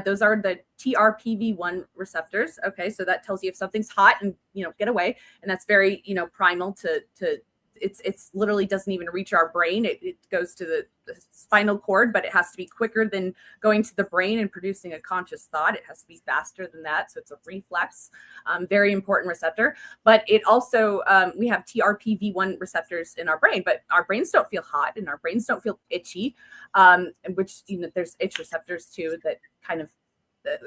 those are the TRPV1 receptors. Okay, so that tells you if something's hot and get away, and that's very primal to it's literally doesn't even reach our brain. It goes to the spinal cord, but it has to be quicker than going to the brain and producing a conscious thought. It has to be faster than that. So it's a reflex, very important receptor. But it also, we have TRPV1 receptors in our brain, but our brains don't feel hot and our brains don't feel itchy, which, there's itch receptors too that kind of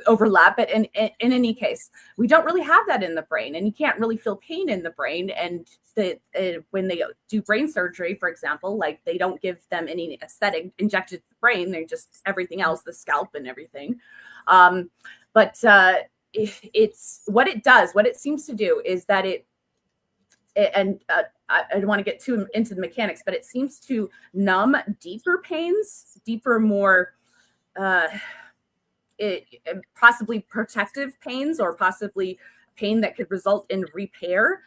overlap. But in any case, we don't really have that in the brain, and you can't really feel pain in the brain. And when they do brain surgery, for example, like they don't give them any anesthetic injected to the brain. They're just everything else, the scalp and everything. But it's what it does. What it seems to do is that I don't want to get too into the mechanics, but it seems to numb deeper pains, more possibly protective pains, or possibly pain that could result in repair.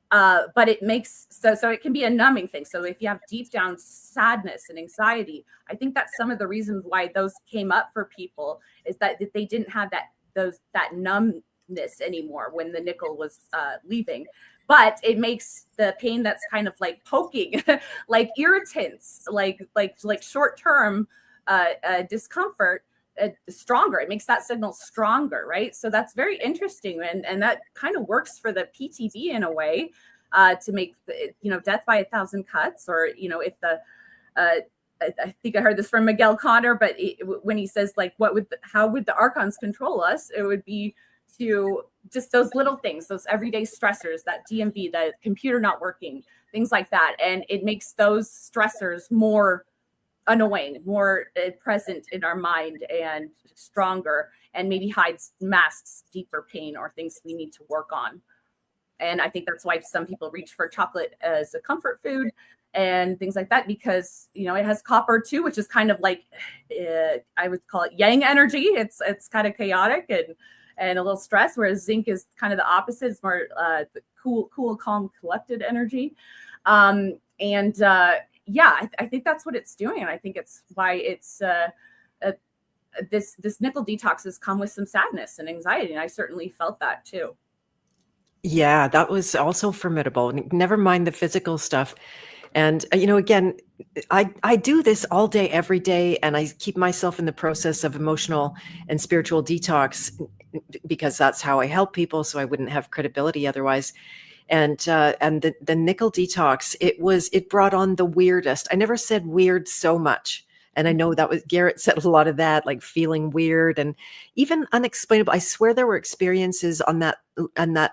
But it makes so it can be a numbing thing. So if you have deep down sadness and anxiety, I think that's some of the reasons why those came up for people, is that they didn't have that numbness anymore when the nickel was leaving. But it makes the pain that's kind of like poking, like irritants, like short-term discomfort, stronger. It makes that signal stronger, right? So that's very interesting, and that kind of works for the PTB in a way, to make death by 1,000 cuts, or if the I think I heard this from Miguel Connor, but when he says like, how would the archons control us? It would be to just those little things, those everyday stressors, that DMV, the computer not working, things like that, and it makes those stressors more annoying, more present in our mind, and stronger, and maybe masks deeper pain or things we need to work on. And I think that's why some people reach for chocolate as a comfort food and things like that, because it has copper too, which is kind of like I would call it yang energy. It's kind of chaotic and a little stress, whereas zinc is kind of the opposite. It's more the cool, calm, collected energy. I think that's what it's doing, and I think it's why it's this nickel detox has come with some sadness and anxiety, and I certainly felt that too.
Yeah, that was also formidable. Never mind the physical stuff. And again, I do this all day, every day, and I keep myself in the process of emotional and spiritual detox because that's how I help people. So I wouldn't have credibility otherwise. And the nickel detox, it brought on the weirdest. I never said weird so much. And I know that was Garrett said a lot of that, like feeling weird and even unexplainable. I swear there were experiences on that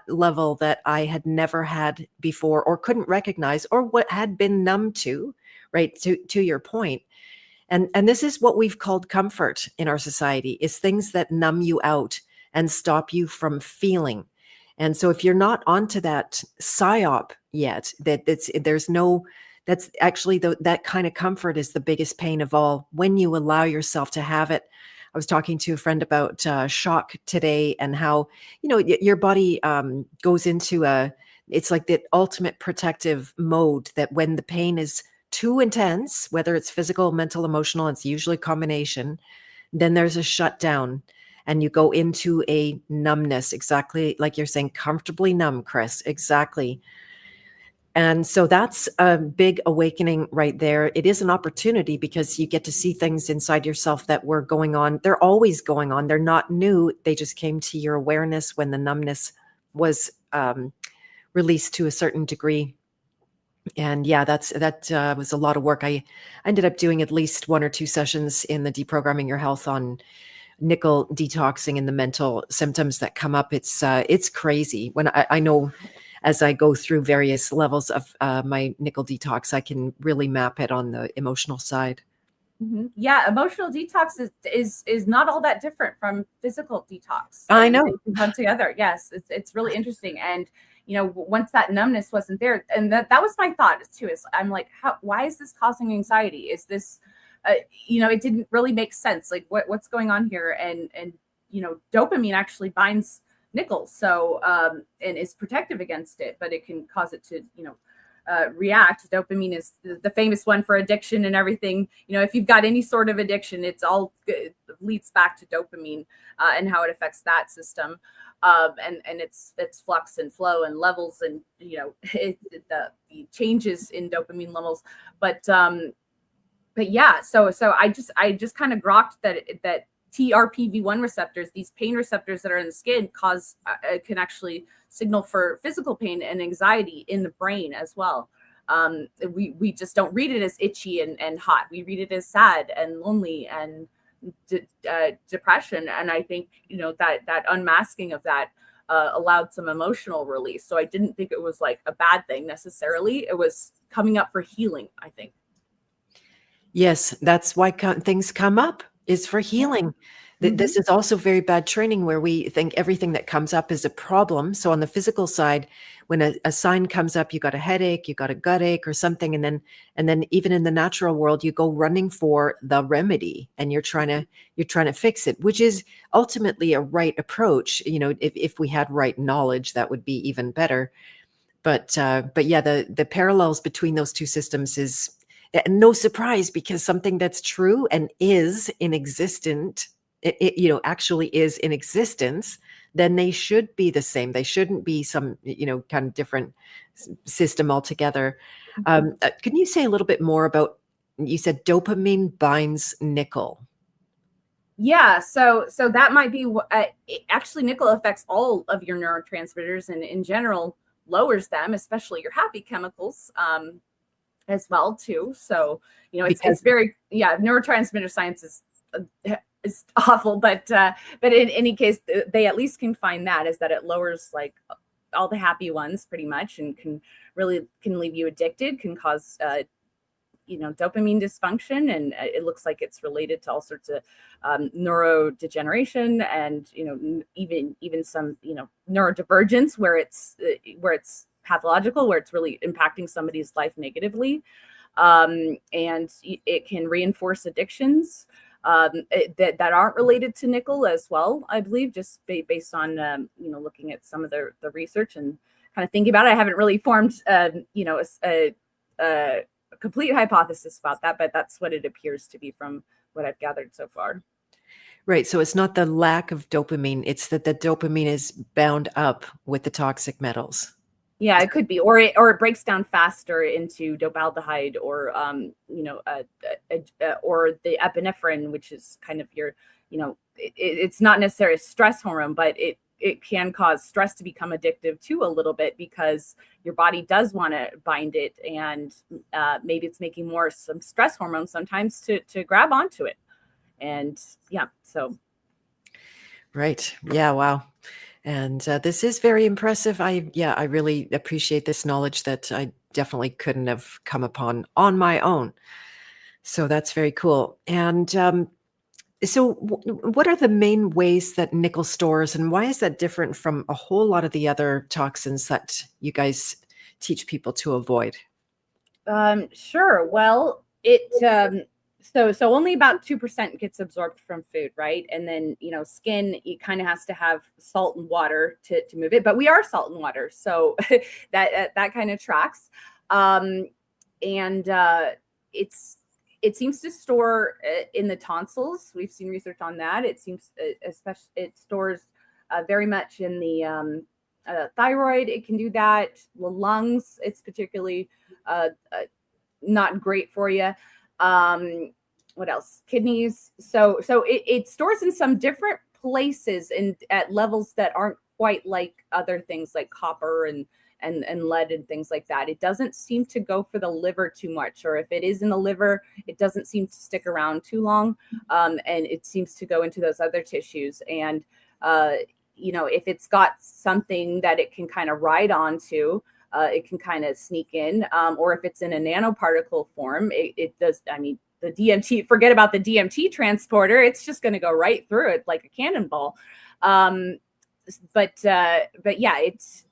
level that I had never had before or couldn't recognize or what had been numb to, right? To your point. And this is what we've called comfort in our society, is things that numb you out and stop you from feeling. And so if you're not onto that psyop yet, that's actually that kind of comfort is the biggest pain of all when you allow yourself to have it. I was talking to a friend about shock today and how, your body goes into it's like the ultimate protective mode, that when the pain is too intense, whether it's physical, mental, emotional, it's usually a combination, then there's a shutdown. And you go into a numbness, exactly like you're saying, comfortably numb, Chris, exactly. And so that's a big awakening right there. It is an opportunity because you get to see things inside yourself that were going on. They're always going on. They're not new. They just came to your awareness when the numbness was released to a certain degree. And yeah, that was a lot of work. I ended up doing at least 1 or 2 sessions in the Deprogramming Your Health on nickel detoxing and the mental symptoms that come up. It's crazy. When I know as I go through various levels of my nickel detox, I can really map it on the emotional side.
Mm-hmm. Yeah, emotional detox is not all that different from physical detox.
I know.
They can come together. Yes, it's really interesting. And once that numbness wasn't there, and that was my thought too. Is I'm like, why is this causing anxiety? Is this it didn't really make sense. Like what's going on here? And dopamine actually binds nickel, so and is protective against it, but it can cause it to react. Dopamine is the famous one for addiction and everything. If you've got any sort of addiction, it leads back to dopamine and how it affects that system, and its flux and flow and levels, and the changes in dopamine levels, but yeah, so I just kind of grokked that TRPV1 receptors, these pain receptors that are in the skin, can actually signal for physical pain and anxiety in the brain as well. We just don't read it as itchy and hot. We read it as sad and lonely and depression. And I think that unmasking of that allowed some emotional release. So I didn't think it was like a bad thing necessarily. It was coming up for healing, I think.
Yes, that's why things come up, is for healing. Mm-hmm. This is also very bad training where we think everything that comes up is a problem. So on the physical side, when a sign comes up, you got a headache, you got a gut ache or something, and then even in the natural world, you go running for the remedy and you're trying to fix it, which is ultimately a right approach. If we had right knowledge, that would be even better. But yeah, the parallels between those two systems is no surprise, because something that's true and is in existence, actually is in existence, then they should be the same. They shouldn't be some, kind of different system altogether. Can you say a little bit more about, you said dopamine binds nickel?
Yeah, so that might be what actually nickel affects all of your neurotransmitters, and in general lowers them, especially your happy chemicals, as well too. So it's
Because
very, yeah, neurotransmitter science is awful, but in any case, they at least can find that is that it lowers like all the happy ones pretty much, and can leave you addicted, can cause dopamine dysfunction, and it looks like it's related to all sorts of neurodegeneration, and even some neurodivergence where it's pathological, where it's really impacting somebody's life negatively, and it can reinforce addictions that aren't related to nickel as well, I believe, just based on looking at some of the research and kind of thinking about it. I haven't really formed a complete hypothesis about that, but that's what it appears to be from what I've gathered so far.
right. So it's not the lack of dopamine, it's that the dopamine is bound up with the toxic metals.
Yeah, it could be, or it breaks down faster into dopaldehyde, or or the epinephrine, which is kind of your, it's not necessarily a stress hormone, but it can cause stress to become addictive too a little bit, because your body does want to bind it, and maybe it's making more some stress hormones sometimes to grab onto it, and yeah, so.
Right. Yeah. Wow. And this is very impressive. I really appreciate this knowledge that I definitely couldn't have come upon on my own. So that's very cool. And so, what are the main ways that nickel stores, and why is that different from a whole lot of the other toxins that you guys teach people to avoid?
Sure. Well, so only about 2% gets absorbed from food, right? And then skin, it kind of has to have salt and water to move it. But we are salt and water, so that kind of tracks. And it seems to store in the tonsils. We've seen research on that. It seems, especially, it stores very much in the thyroid. It can do that. The lungs, it's particularly not great for you. What else? Kidneys. So it stores in some different places and at levels that aren't quite like other things like copper and lead and things like that. It doesn't seem to go for the liver too much, or if it is in the liver, it doesn't seem to stick around too long, and it seems to go into those other tissues. And if it's got something that it can kind of ride onto, it can kind of sneak in, or if it's in a nanoparticle form, it does. I mean, the DMT, forget about the DMT transporter. It's just going to go right through it like a cannonball. But yeah, it's,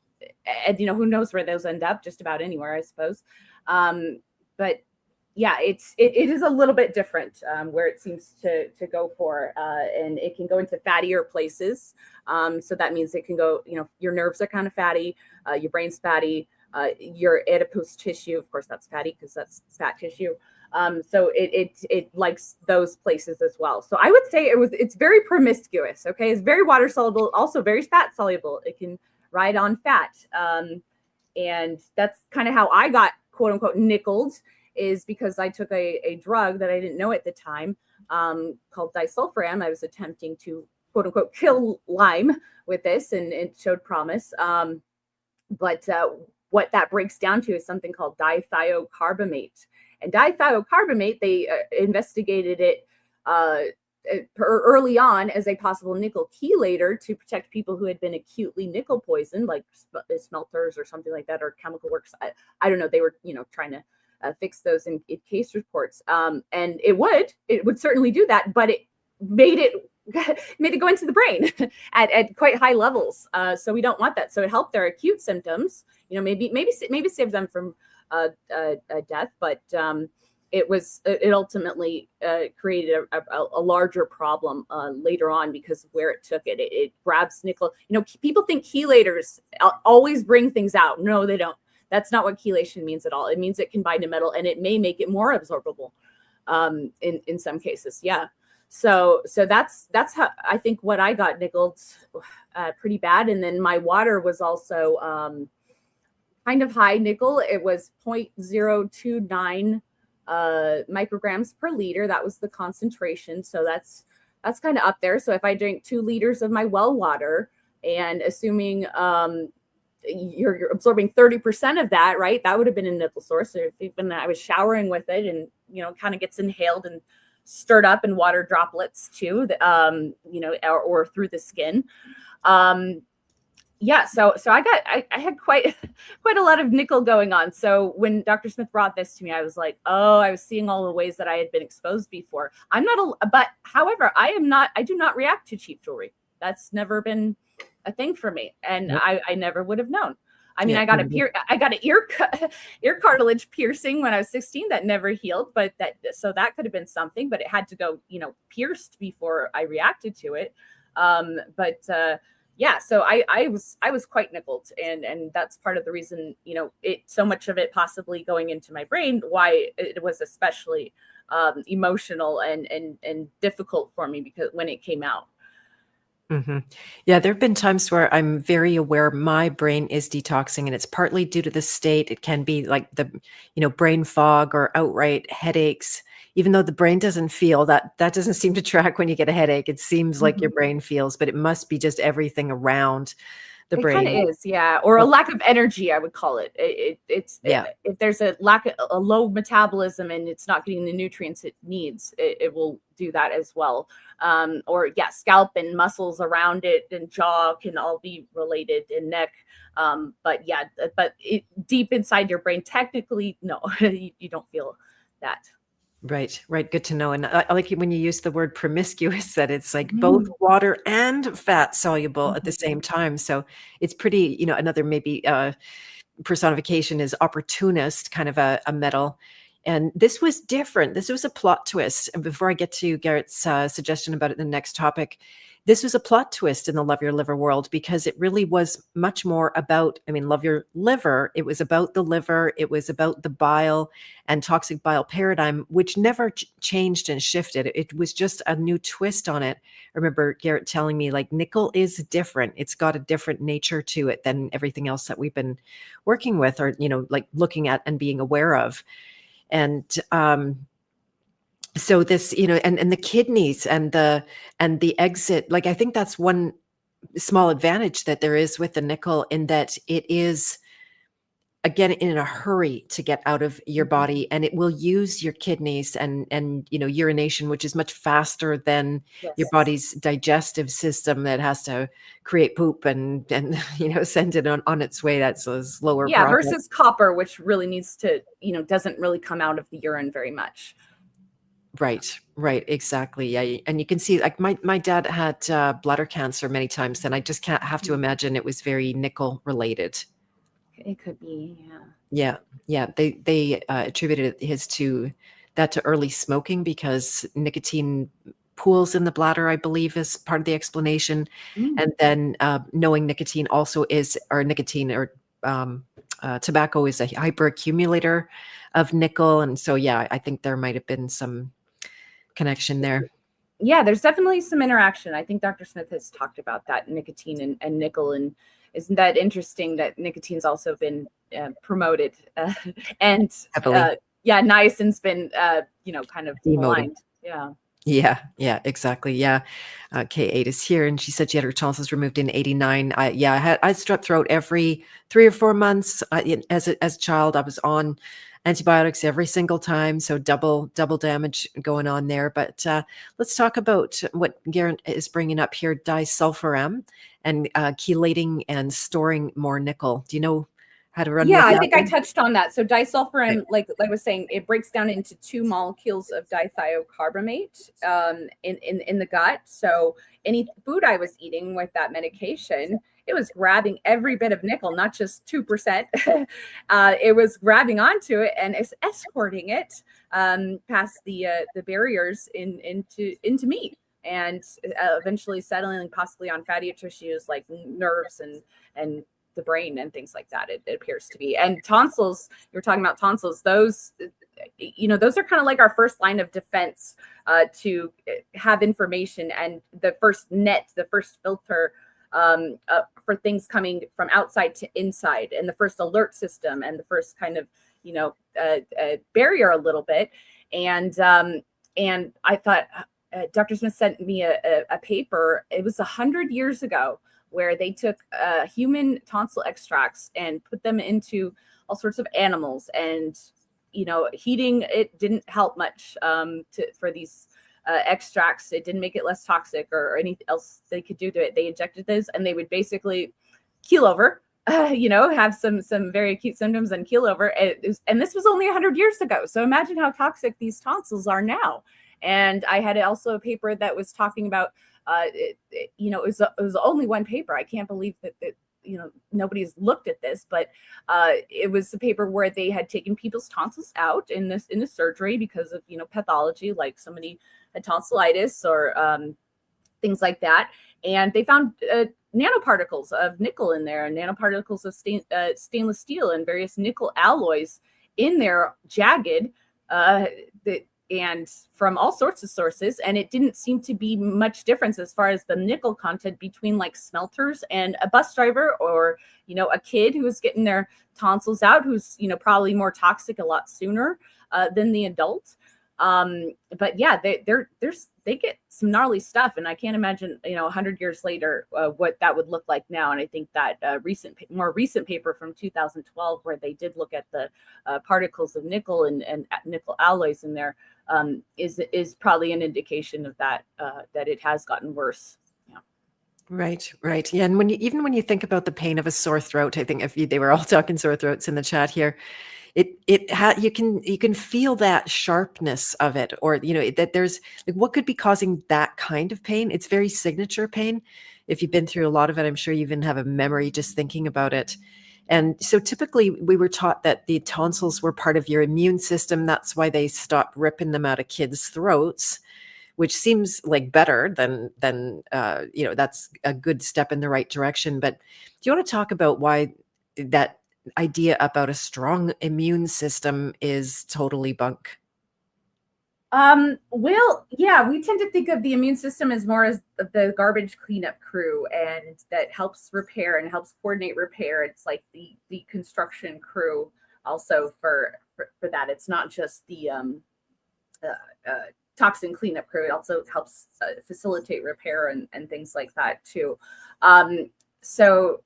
and who knows where those end up, just about anywhere, I suppose. But yeah, it is a little bit different, where it seems to go for, and it can go into fattier places. So that means it can go, your nerves are kind of fatty, your brain's fatty, your adipose tissue, of course, that's fatty because that's fat tissue. So it likes those places as well. So I would say it's very promiscuous. Okay, it's very water soluble, also very fat soluble. It can ride on fat, and that's kind of how I got quote unquote nickeled, is because I took a drug that I didn't know at the time, called disulfiram. I was attempting to quote unquote kill Lyme with this, and it showed promise. But what that breaks down to is something called dithiocarbamate. And dithiocarbamate, they investigated it early on as a possible nickel chelator to protect people who had been acutely nickel poisoned, like smelters or something like that, or chemical works. I don't know. They were, trying to fix those in case reports. And it would certainly do that, but it made it go into the brain at quite high levels. So we don't want that. So it helped their acute symptoms, maybe save them from death, but it ultimately created a larger problem later on, because of where it took it. It grabs nickel. People think chelators always bring things out. No, they don't. That's not what chelation means at all. It means it can bind to metal, and it may make it more absorbable in some cases. Yeah. So that's how I think what I got nickeled pretty bad. And then my water was also kind of high nickel. It was 0.029 micrograms per liter. That was the concentration. So that's that's kind of up there. So if I drink 2 liters of my well water, and assuming you're absorbing 30% of that, right? That would have been a nickel source. So if even I was showering with it, and kind of gets inhaled and stirred up in water droplets too, or through the skin. Yeah, so I had quite a lot of nickel going on. So when Dr. Smith brought this to me, I was like, oh, I was seeing all the ways that I had been exposed before. But however, I do not react to cheap jewelry. That's never been a thing for me, and
Yep.
I never would have known. I mean,
Yeah.
I got an ear cartilage piercing when I was 16 that never healed, but that could have been something, but it had to go, pierced before I reacted to it. Yeah, so I was quite nickeled, and that's part of the reason, so much of it possibly going into my brain, why it was especially emotional and difficult for me, because when it came out.
Mm-hmm. Yeah, there have been times where I'm very aware my brain is detoxing, and it's partly due to the state. It can be like the, brain fog or outright headaches. Even though the brain doesn't feel that doesn't seem to track when you get a headache. It seems like your brain feels, but it must be just everything around the
It kind
brain.
of is, yeah, or a lack of energy, I would call it.
Yeah.
If there's a low metabolism and it's not getting the nutrients it needs, it will do that as well. Or yeah, scalp and muscles around it and jaw can all be related, and neck. But yeah, deep inside your brain, technically, no, you don't feel that.
Right. Good to know. And I like it when you use the word promiscuous, that it's like both water and fat soluble at the same time. So it's pretty, another maybe personification is opportunist, kind of a metal. And this was different. This was a plot twist. And before I get to Garrett's suggestion about it in the next topic, this was a plot twist in the Love Your Liver world, because it really was much more about, Love Your Liver. It was about the liver. It was about the bile and toxic bile paradigm, which never changed and shifted. It was just a new twist on it. I remember Garrett telling me, like, nickel is different. It's got a different nature to it than everything else that we've been working with, or, like looking at and being aware of. And so this, and the kidneys and the exit, like, I think that's one small advantage that there is with the nickel, in that it is, again, in a hurry to get out of your body, and it will use your kidneys and urination, which is much faster than your body's digestive system that has to create poop and send it on its way. That's a slower process.
Versus copper, which really needs to, doesn't really come out of the urine very much.
Right, exactly. Yeah, and you can see, like, my dad had bladder cancer many times, and I just can't have to imagine it was very nickel related.
It could be, yeah.
Yeah. They attributed to early smoking, because nicotine pools in the bladder, I believe, is part of the explanation. And then knowing nicotine also is, or nicotine or tobacco is a hyperaccumulator of nickel, and so yeah, I think there might have been some connection there.
Yeah, there's definitely some interaction. I think Dr. Smith has talked about that, nicotine and nickel, and isn't that interesting that nicotine's also been promoted and niacin's been kind of maligned.
Yeah, exactly. Yeah. K8 is here, and she said she had her tonsils removed in 89. I had strep throat every 3 or 4 months. As a child, I was on antibiotics every single time, so double damage going on there. But let's talk about what Garrett is bringing up here: disulfiram and chelating and storing more nickel. Do you know how to run with that?
I think I touched on that. So disulfiram, like I was saying, it breaks down into 2 molecules of dithiocarbamate in the gut. So any food I was eating with that medication, it was grabbing every bit of nickel, not just 2%. It was grabbing onto it and escorting it past the barriers into meat, and eventually settling possibly on fatty tissues like nerves and the brain and things like that. It appears to be. And tonsils, you were talking about tonsils, those are kind of like our first line of defense to have information, and the first filter for things coming from outside to inside, and the first alert system, and the first kind of barrier a little bit. And I thought, Dr. Smith sent me a paper. It was 100 years ago, where they took human tonsil extracts and put them into all sorts of animals, and heating it didn't help much for these extracts. It didn't make it less toxic or anything else they could do to it. They injected this, and they would basically keel over, have some very acute symptoms and keel over. And this was only 100 years ago. So imagine how toxic these tonsils are now. And I had also a paper that was talking about, it was only one paper. I can't believe that nobody's looked at this, but it was a paper where they had taken people's tonsils out in the surgery because of pathology, like somebody had tonsillitis or things like that, and they found nanoparticles of nickel in there, and nanoparticles of stainless steel and various nickel alloys in there, jagged, and from all sorts of sources. And it didn't seem to be much difference as far as the nickel content between like smelters and a bus driver, or a kid who was getting their tonsils out, who's probably more toxic a lot sooner than the adult. But yeah, they get some gnarly stuff, and I can't imagine 100 years later what that would look like now. And I think that more recent paper from 2012, where they did look at the particles of nickel and nickel alloys in there, is probably an indication of that it has gotten worse. Yeah.
Right. Yeah, and when you think about the pain of a sore throat, I think they were all talking sore throats in the chat here. You can feel that sharpness of it, or that there's like, what could be causing that kind of pain. It's very signature pain. If you've been through a lot of it, I'm sure you even have a memory just thinking about it. And so typically we were taught that the tonsils were part of your immune system. That's why they stopped ripping them out of kids' throats, which seems like better than that's a good step in the right direction. But do you want to talk about why that idea about a strong immune system is totally bunk?
Well, yeah, we tend to think of the immune system as more as the garbage cleanup crew, and that helps repair and helps coordinate repair. It's like the construction crew also for that. It's not just the toxin cleanup crew. It also helps facilitate repair and things like that too. So,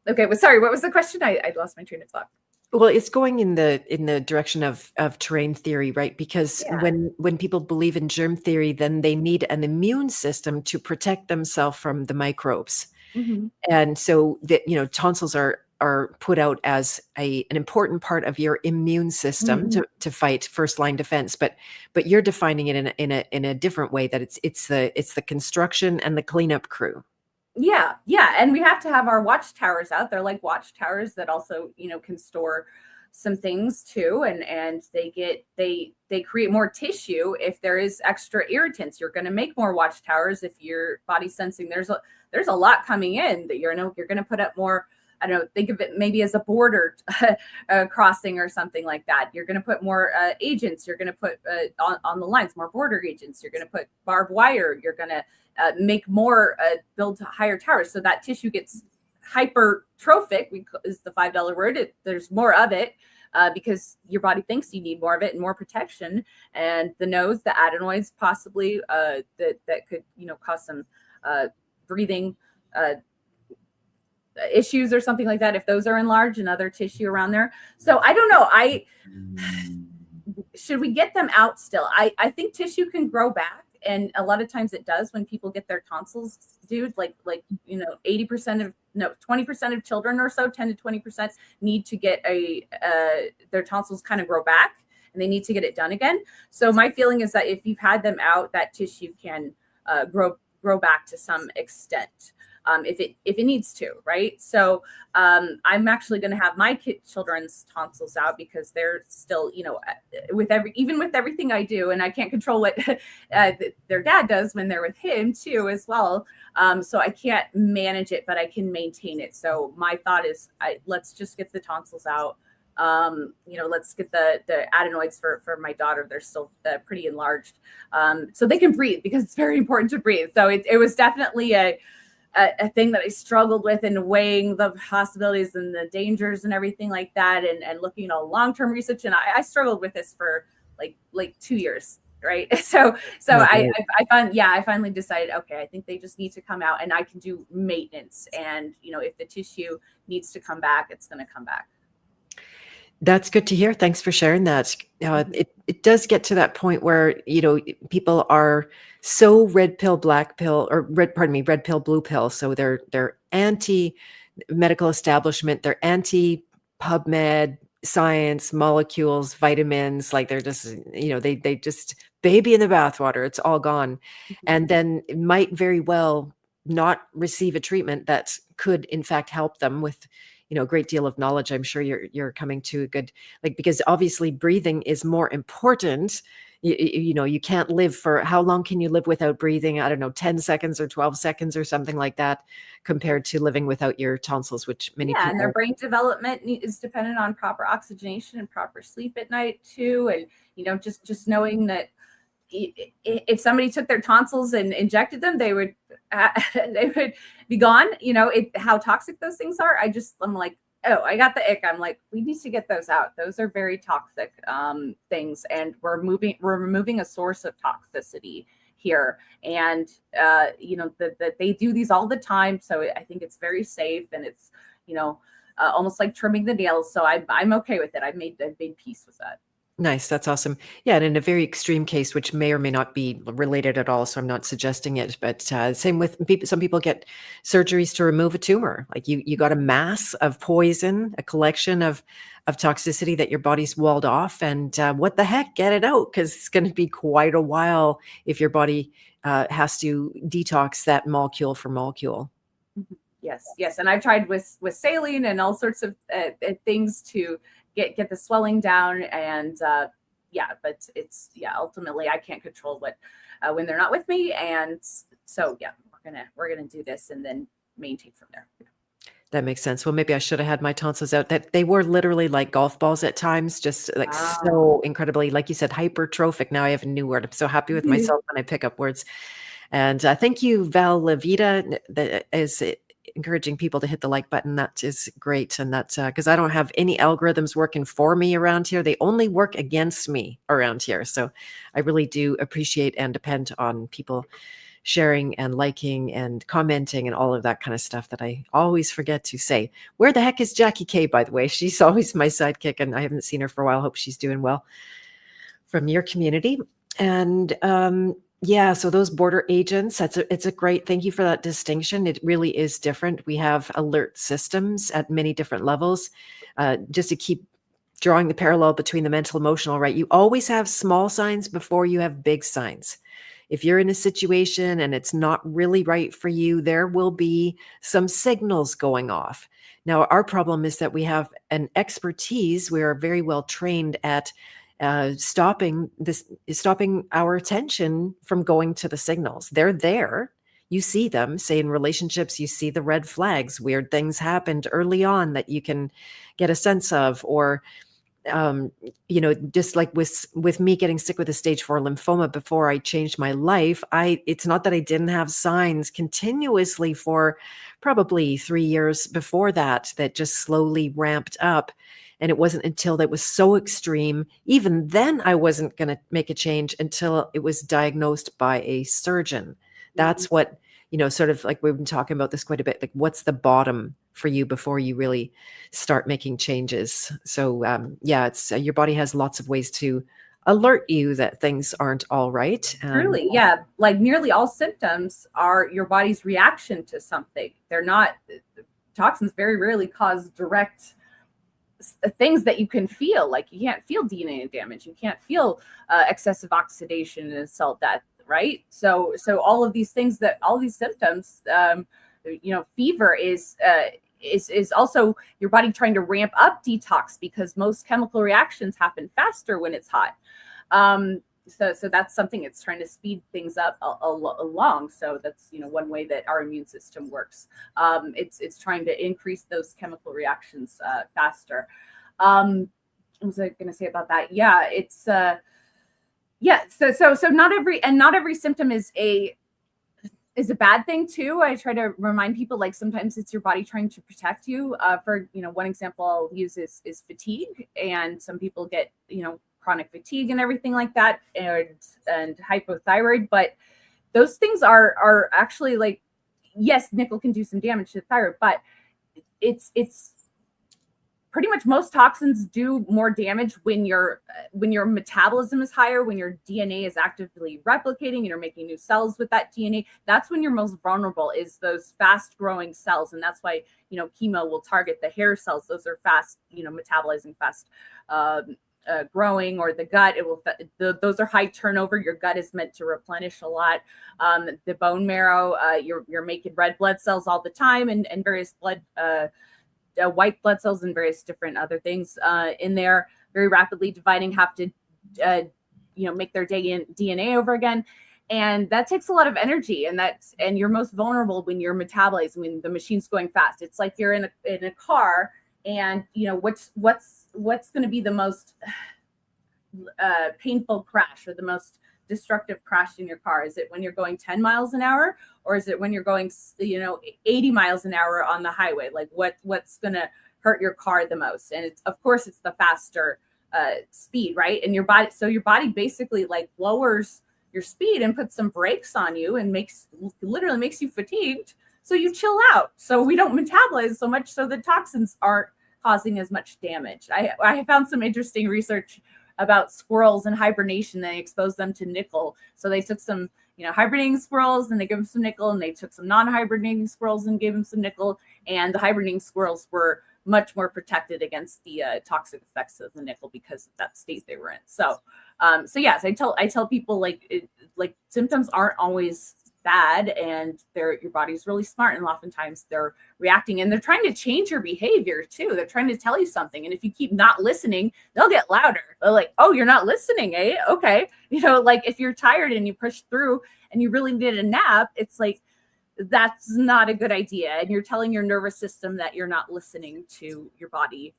okay, well, sorry, what was the question? I lost my train of thought.
Well, it's going in the direction of terrain theory, right? Because when people believe in germ theory, then they need an immune system to protect themselves from the microbes.
Mm-hmm.
And so that tonsils are put out as an important part of your immune system to fight first line defense. But you're defining it in a different way, that it's the construction and the cleanup crew.
Yeah. And we have to have our watchtowers out. They're like watchtowers that also, can store some things too. And they create more tissue. If there is extra irritants, you're going to make more watchtowers. If your body's sensing there's a lot coming in, that you're going to put up more. I don't know, think of it maybe as a border crossing or something like that. You're going to put more agents. You're going to put on the lines, more border agents. You're going to put barbed wire. You're going to make more, build higher towers. So that tissue gets hypertrophic, is the $5 word. There's more of it because your body thinks you need more of it and more protection. And the nose, the adenoids, possibly that could, cause some breathing issues or something like that, if those are enlarged, and other tissue around there. So I don't know. Should we get them out still? I think tissue can grow back. And a lot of times it does when people get their tonsils, dude, like 20% of children or so, 10 to 20% need to get their tonsils kind of grow back, and they need to get it done again. So my feeling is that if you've had them out, that tissue can grow back to some extent. If it needs to, right? So I'm actually going to have my children's tonsils out, because they're still, even with everything I do, and I can't control what their dad does when they're with him too as well. So I can't manage it, but I can maintain it. So my thought is, let's just get the tonsils out. Let's get the adenoids for my daughter. They're still pretty enlarged, so they can breathe, because it's very important to breathe. So it was definitely a thing that I struggled with, in weighing the possibilities and the dangers and everything like that, and looking at all long-term research. And I struggled with this for like 2 years. right? So
Okay.
I finally decided, okay, I think they just need to come out, and I can do maintenance. And if the tissue needs to come back, it's going to come back.
That's good to hear. Thanks for sharing that.
Mhm.
It does get to that point where, people are so red pill, black pill, or red pill, blue pill. So they're anti medical establishment, they're anti PubMed, science, molecules, vitamins. Like they're just, they just baby in the bathwater. It's all gone. And then it might very well not receive a treatment that could in fact help them with a great deal of knowledge. I'm sure you're coming to a good, like, because obviously breathing is more important. You can't live for, how long can you live without breathing? I don't know, 10 seconds or 12 seconds or something like that, compared to living without your tonsils, which many
Yeah, and their
people.
brain development is dependent on proper oxygenation and proper sleep at night too. And just knowing that if somebody took their tonsils and injected them, they would they would be gone. How toxic those things are. I'm like, oh, I got the ick. I'm like, we need to get those out. Those are very toxic things, and we're removing a source of toxicity here. And that they do these all the time. So I think it's very safe, and it's almost like trimming the nails. So I'm okay with it. I've made peace with that.
Nice, that's awesome. Yeah, and in a very extreme case, which may or may not be related at all, so I'm not suggesting it, but same with people. Some people get surgeries to remove a tumor. Like you got a mass of poison, a collection of toxicity that your body's walled off, and what the heck, get it out, because it's going to be quite a while if your body has to detox that molecule for molecule.
Yes, and I've tried with saline and all sorts of things to get the swelling down, and but it's ultimately I can't control what when they're not with me, and so we're gonna do this and then maintain from there.
That makes sense. Well, maybe I should have had my tonsils out. That they were literally like golf balls at times, just like so incredibly, like you said, hypertrophic. Now I have a new word. I'm so happy with myself when I pick up words. And thank you, Val Levita, that is encouraging people to hit the like button. That is great. And that's because I don't have any algorithms working for me around here. They only work against me around here. So I really do appreciate and depend on people sharing and liking and commenting and all of that kind of stuff that I always forget to say. Where the heck is Jackie K, by the way? She's always my sidekick, and I haven't seen her for a while. Hope she's doing well from your community. And yeah, so those border agents, it's a great, thank you for that distinction. It really is different. We have alert systems at many different levels. Just to keep drawing the parallel between the mental, emotional, right? You always have small signs before you have big signs. If you're in a situation and it's not really right for you, there will be some signals going off. Now, our problem is that we have an expertise. We are very well trained at stopping our attention from going to the signals. They're there. You see them. Say in relationships, you see the red flags. Weird things happened early on that you can get a sense of, or just like with me getting sick with a stage 4 lymphoma before I changed my life, it's not that I didn't have signs continuously for probably 3 years before that just slowly ramped up. And it wasn't until that was so extreme, even then I wasn't going to make a change until it was diagnosed by a surgeon. That's what, sort of like we've been talking about this quite a bit, like what's the bottom for you before you really start making changes. So it's your body has lots of ways to alert you that things aren't all right.
Truly, yeah. Like nearly all symptoms are your body's reaction to something. They're not, toxins very rarely cause direct things that you can feel. Like you can't feel DNA damage, you can't feel excessive oxidation and cell death, right? So all of these things, that all these symptoms, fever is also your body trying to ramp up detox, because most chemical reactions happen faster when it's hot. So that's something it's trying to speed things up along. So that's one way that our immune system works. It's trying to increase those chemical reactions faster. What was I going to say about that? Yeah, it's So not every symptom is a bad thing too. I try to remind people, like sometimes it's your body trying to protect you. For one example I'll use is fatigue, and some people get chronic fatigue and everything like that, and hypothyroid. But those things are actually like, yes, nickel can do some damage to the thyroid, but it's pretty much most toxins do more damage when your metabolism is higher, when your DNA is actively replicating and you're making new cells with that DNA. That's when you're most vulnerable, is those fast growing cells. And that's why, chemo will target the hair cells. Those are fast, metabolizing, fast growing, or the gut. Those are high turnover. Your gut is meant to replenish a lot. The bone marrow, you're making red blood cells all the time, and various white blood cells and various different other things in there, very rapidly dividing, have to make their DNA over again. And that takes a lot of energy, and you're most vulnerable when you're metabolizing, when the machine's going fast. It's like you're in a car, and what's going to be the most painful crash, or the most destructive crash in your car? Is it when you're going 10 miles an hour, or is it when you're going 80 miles an hour on the highway? Like what's going to hurt your car the most? And it's the faster speed, right? And your body basically like lowers your speed and puts some brakes on you, and literally makes you fatigued, so you chill out, so we don't metabolize so much, so the toxins aren't causing as much damage. I found some interesting research about squirrels in hibernation. They exposed them to nickel. So they took some, hibernating squirrels, and they gave them some nickel, and they took some non-hibernating squirrels and gave them some nickel. And the hibernating squirrels were much more protected against the toxic effects of the nickel because of that state they were in. So yes, I tell people like symptoms aren't always bad, and your body's really smart, and oftentimes they're reacting, and they're trying to change your behavior too. They're trying to tell you something, and if you keep not listening, they'll get louder. They're like, oh, you're not listening, eh? Okay. Like if you're tired and you push through and you really need a nap, it's like, that's not a good idea, and you're telling your nervous system that you're not listening to your body.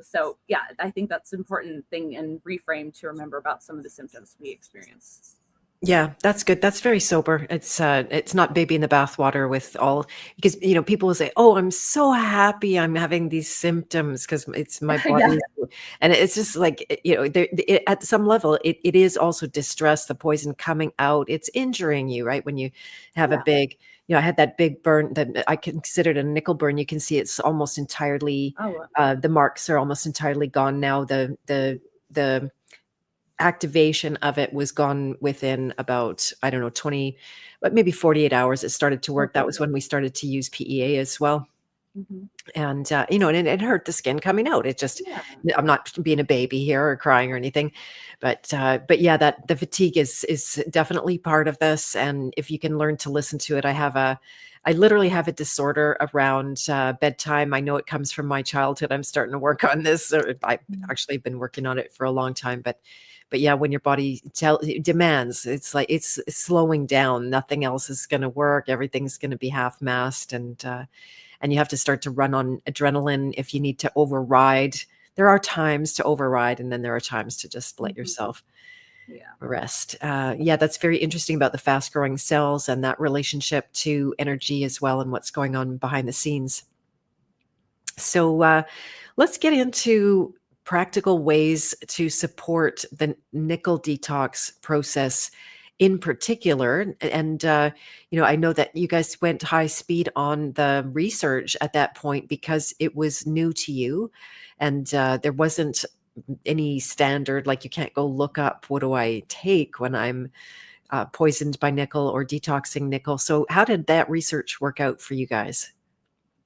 So yeah, I think that's an important thing and reframe to remember about some of the symptoms we experience.
Yeah, that's good. That's very sober. It's not baby in the bathwater with all, because people will say, "Oh, I'm so happy I'm having these symptoms because it's my body," and it's just like at some level, it is also distress, the poison coming out. It's injuring you, right? When you have a big, I had that big burn that I considered a nickel burn. You can see it's almost entirely, the marks are almost entirely gone now. The activation of it was gone within about, I don't know, 20, but maybe 48 hours. It started to work. Okay. That was when we started to use PEA as well. Mm-hmm. And, and it hurt the skin coming out. It just, I'm not being a baby here or crying or anything, but yeah, that the fatigue is definitely part of this. And if you can learn to listen to it, I literally have a disorder around bedtime. I know it comes from my childhood. I'm starting to work on this. I've actually been working on it for a long time, but yeah, when your body demands, it's like it's slowing down. Nothing else is going to work. Everything's going to be half-mast, and you have to start to run on adrenaline if you need to override. There are times to override, and then there are times to just let yourself rest. Yeah, that's very interesting about the fast-growing cells and that relationship to energy as well, and what's going on behind the scenes. So let's get into practical ways to support the nickel detox process in particular. And, I know that you guys went high speed on the research at that point because it was new to you, and there wasn't any standard, like you can't go look up, what do I take when I'm poisoned by nickel or detoxing nickel. So how did that research work out for you guys?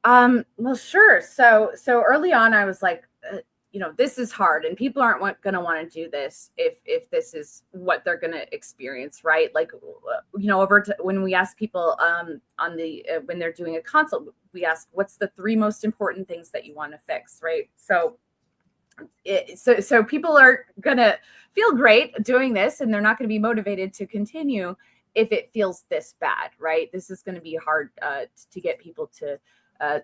Well, sure. So early on, I was like, this is hard, and people aren't going to want to do this if this is what they're going to experience, right? Like, when we ask people when they're doing a consult, we ask, what's the 3 most important things that you want to fix, right? So people are going to feel great doing this, and they're not going to be motivated to continue if it feels this bad, right? This is going to be hard to get people to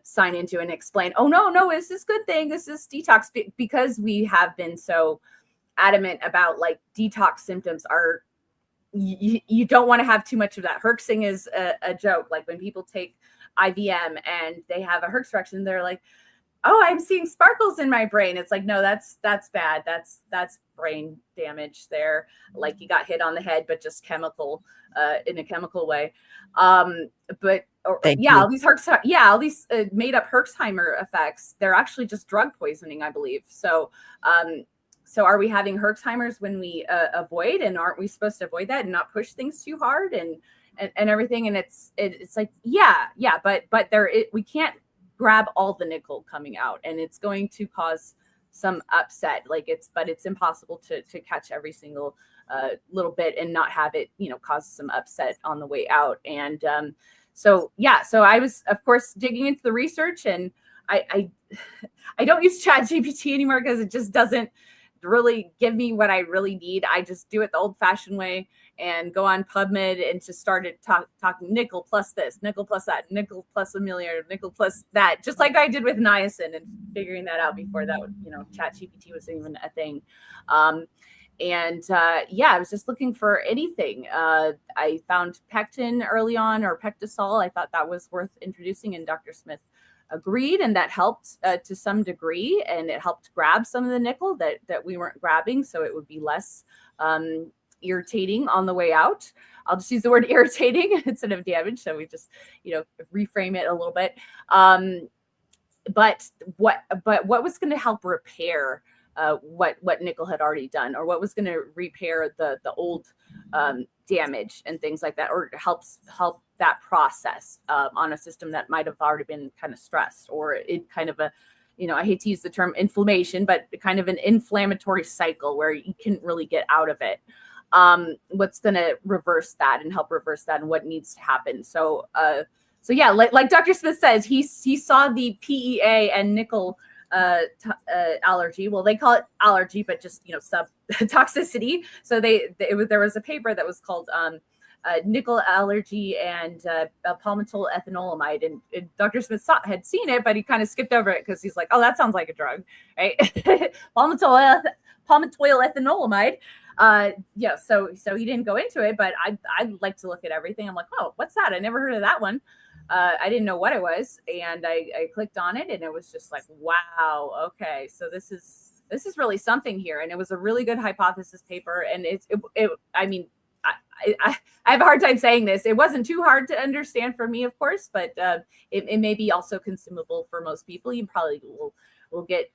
sign into and explain, oh, no, it's this good thing, this is detox, because we have been so adamant about like detox symptoms are, you don't want to have too much of that. Herxing is a joke. Like when people take IVM and they have a Herx reaction, they're like, oh, I'm seeing sparkles in my brain. It's like, no, that's bad. That's brain damage there. Like you got hit on the head, but just chemical, in a chemical way. But
Thank
yeah,
you.
all these made up Herxheimer effects, they're actually just drug poisoning, I believe. So, so are we having Herxheimer's when we avoid, and aren't we supposed to avoid that and not push things too hard and everything? And it's like, yeah, but we can't grab all the nickel coming out, and it's going to cause some upset. Like but it's impossible to catch every single little bit and not have it, cause some upset on the way out. And so I was, of course, digging into the research, and I don't use ChatGPT anymore because it just doesn't really give me what I really need. I just do it the old fashioned way and go on PubMed and just started talking nickel plus this, nickel plus that, nickel plus a million, nickel plus that, just like I did with niacin, and figuring that out before that, ChatGPT was even a thing. I was just looking for anything. I found pectin early on, or Pectisol. I thought that was worth introducing, and Dr. Smith agreed, and that helped to some degree, and it helped grab some of the nickel that we weren't grabbing, so it would be less irritating on the way out. I'll just use the word irritating instead of damage, so we just reframe it a little bit. But what was going to help repair what nickel had already done, or what was going to repair the old damage and things like that, or help that process on a system that might have already been kind of stressed, or it kind of a, I hate to use the term inflammation, but kind of an inflammatory cycle where you couldn't really get out of it. What's going to reverse that and help reverse that, and what needs to happen. So yeah, like Dr. Smith says, he saw the PEA and nickel allergy. Well, they call it allergy, but just sub toxicity. So there was a paper that was called nickel allergy and palmitoyl ethanolamide, and Dr. Smith had seen it, but he kind of skipped over it because he's like, oh, that sounds like a drug, right? palmitoyl ethanolamide. So he didn't go into it, but I like to look at everything. I'm like, oh, what's that? I never heard of that one. I didn't know what it was, and I clicked on it, and it was just like, wow, okay, so this is really something here. And it was a really good hypothesis paper, and I have a hard time saying this. It wasn't too hard to understand for me, of course, but it may be also consumable for most people. You probably will get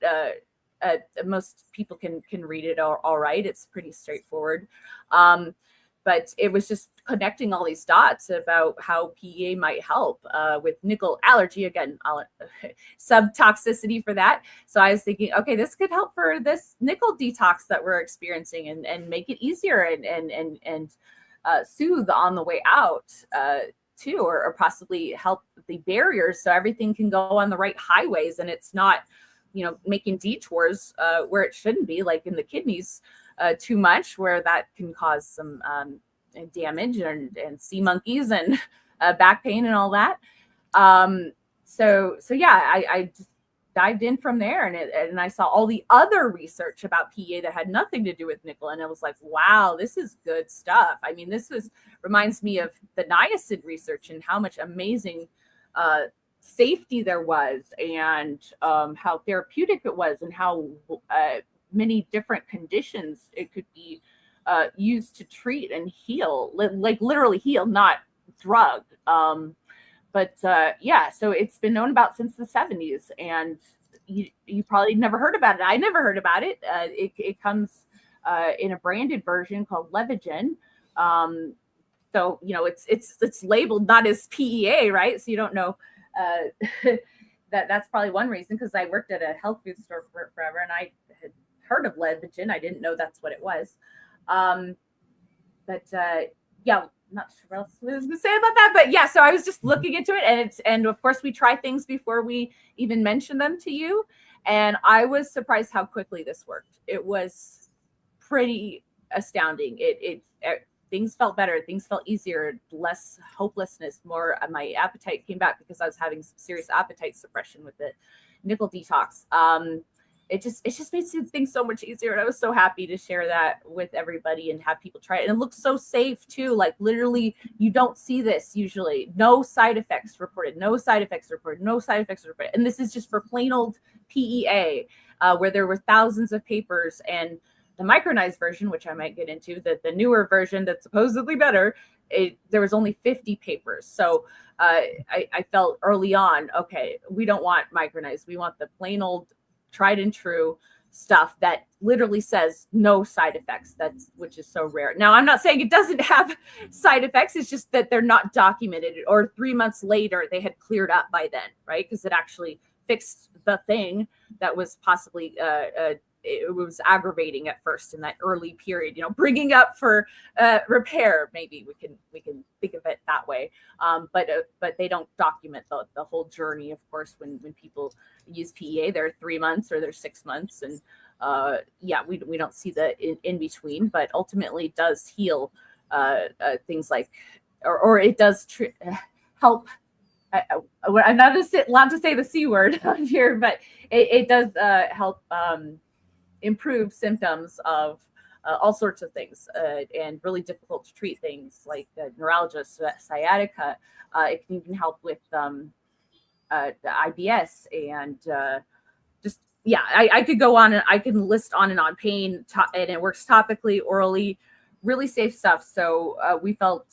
most people can read it all right. It's pretty straightforward. But it was just connecting all these dots about how PEA might help with nickel allergy. Again, sub-toxicity for that. So I was thinking, okay, this could help for this nickel detox that we're experiencing, and make it easier and soothe on the way out too, or possibly help the barriers so everything can go on the right highways, and it's not, making detours where it shouldn't be, like in the kidneys too much, where that can cause some damage and sea monkeys and back pain and all that. So yeah, I just dived in from there, and I saw all the other research about PEA that had nothing to do with nickel, and I was like, wow, this is good stuff. I mean, reminds me of the niacin research and how much amazing safety there was, and how therapeutic it was, and how many different conditions it could be used to treat and heal, like literally heal, not drug. Yeah, so it's been known about since the 70s, and you probably never heard about it. I never heard about it. It comes in a branded version called Levagen. So it's labeled not as PEA, right? So you don't know. That's probably one reason, because I worked at a health food store forever, and I had heard of Levagen. I didn't know that's what it was. Yeah, not sure what else I was gonna say about that, but yeah, so I was just looking into it, and of course we try things before we even mention them to you, and I was surprised how quickly this worked. It was pretty astounding. Things felt better, things felt easier, less hopelessness, more. My appetite came back because I was having some serious appetite suppression with the nickel detox. it just makes things so much easier. And I was so happy to share that with everybody and have people try it. And it looks so safe too. Like literally, you don't see this usually. No side effects reported. No side effects reported. No side effects reported. And this is just for plain old PEA, where there were thousands of papers. And the micronized version, which I might get into, the newer version that's supposedly better, there was only 50 papers. So I felt early on, okay, we don't want micronized. We want the plain old tried and true stuff that literally says no side effects, which is so rare. Now, I'm not saying it doesn't have side effects. It's just that they're not documented, or 3 months later they had cleared up by then, right? Because it actually fixed the thing that was possibly it was aggravating at first in that early period, bringing up for repair. Maybe we can think of it that way. But they don't document the whole journey. Of course, when people use PEA, they're 3 months or they're 6 months. And we don't see the in between, but ultimately it does heal things like, or it does help. I'm not allowed to say the C word on here, but it does help improve symptoms of all sorts of things and really difficult to treat things like neuralgia, sciatica. It can even help with the IBS and I could go on and I can list on and on pain, and it works topically, orally, really safe stuff. So we felt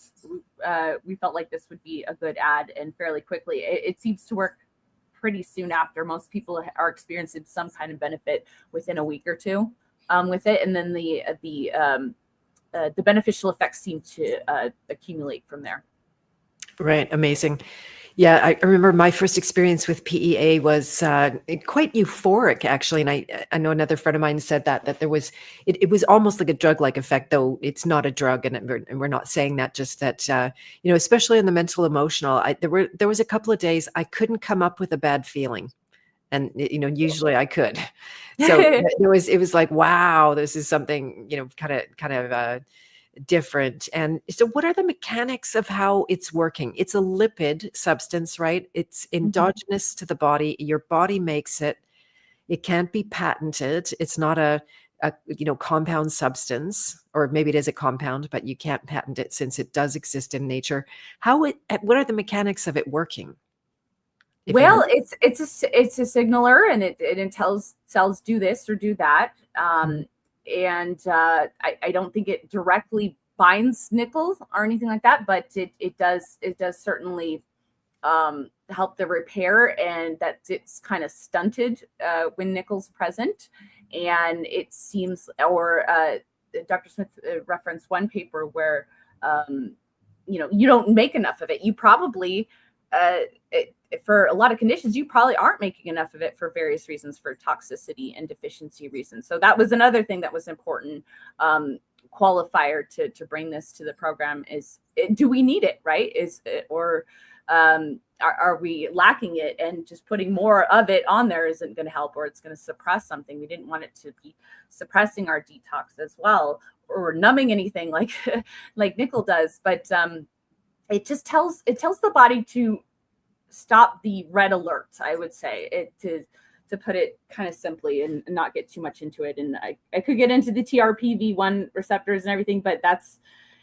like this would be a good ad, and fairly quickly. It seems to work pretty soon after. Most people are experiencing some kind of benefit within a week or two with it, and then the beneficial effects seem to accumulate from there.
Right. Amazing. Yeah, I remember my first experience with PEA was quite euphoric, actually. And I know another friend of mine said that there was, it was almost like a drug-like effect, though it's not a drug. And we're not saying that, just that, especially in the mental, emotional, there was a couple of days I couldn't come up with a bad feeling. And, usually I could. So it was like, wow, this is something, kind of different. And so what are the mechanics of how it's working? It's a lipid substance, right? It's endogenous to the body. Your body makes it. It can't be patented. It's not a compound substance, or maybe it is a compound, but you can't patent it since it does exist in nature. What are the mechanics of it working?
Well, it's a signaler, and it tells cells do this or do that. And I don't think it directly binds nickel or anything like that, but it does certainly help the repair, and that it's kind of stunted when nickel's present. And it seems, or Dr. Smith referenced one paper where you don't make enough of it. You probably for a lot of conditions, you probably aren't making enough of it for various reasons, for toxicity and deficiency reasons. So that was another thing that was important qualifier to bring this to the program is, do we need it, right? Are we lacking it, and just putting more of it on there isn't going to help, or it's going to suppress something. We didn't want it to be suppressing our detox as well, or numbing anything like nickel does. But it just tells the body to stop the red alert, I would say, to put it kind of simply and not get too much into it. And I could get into the TRPV1 receptors and everything, but that's,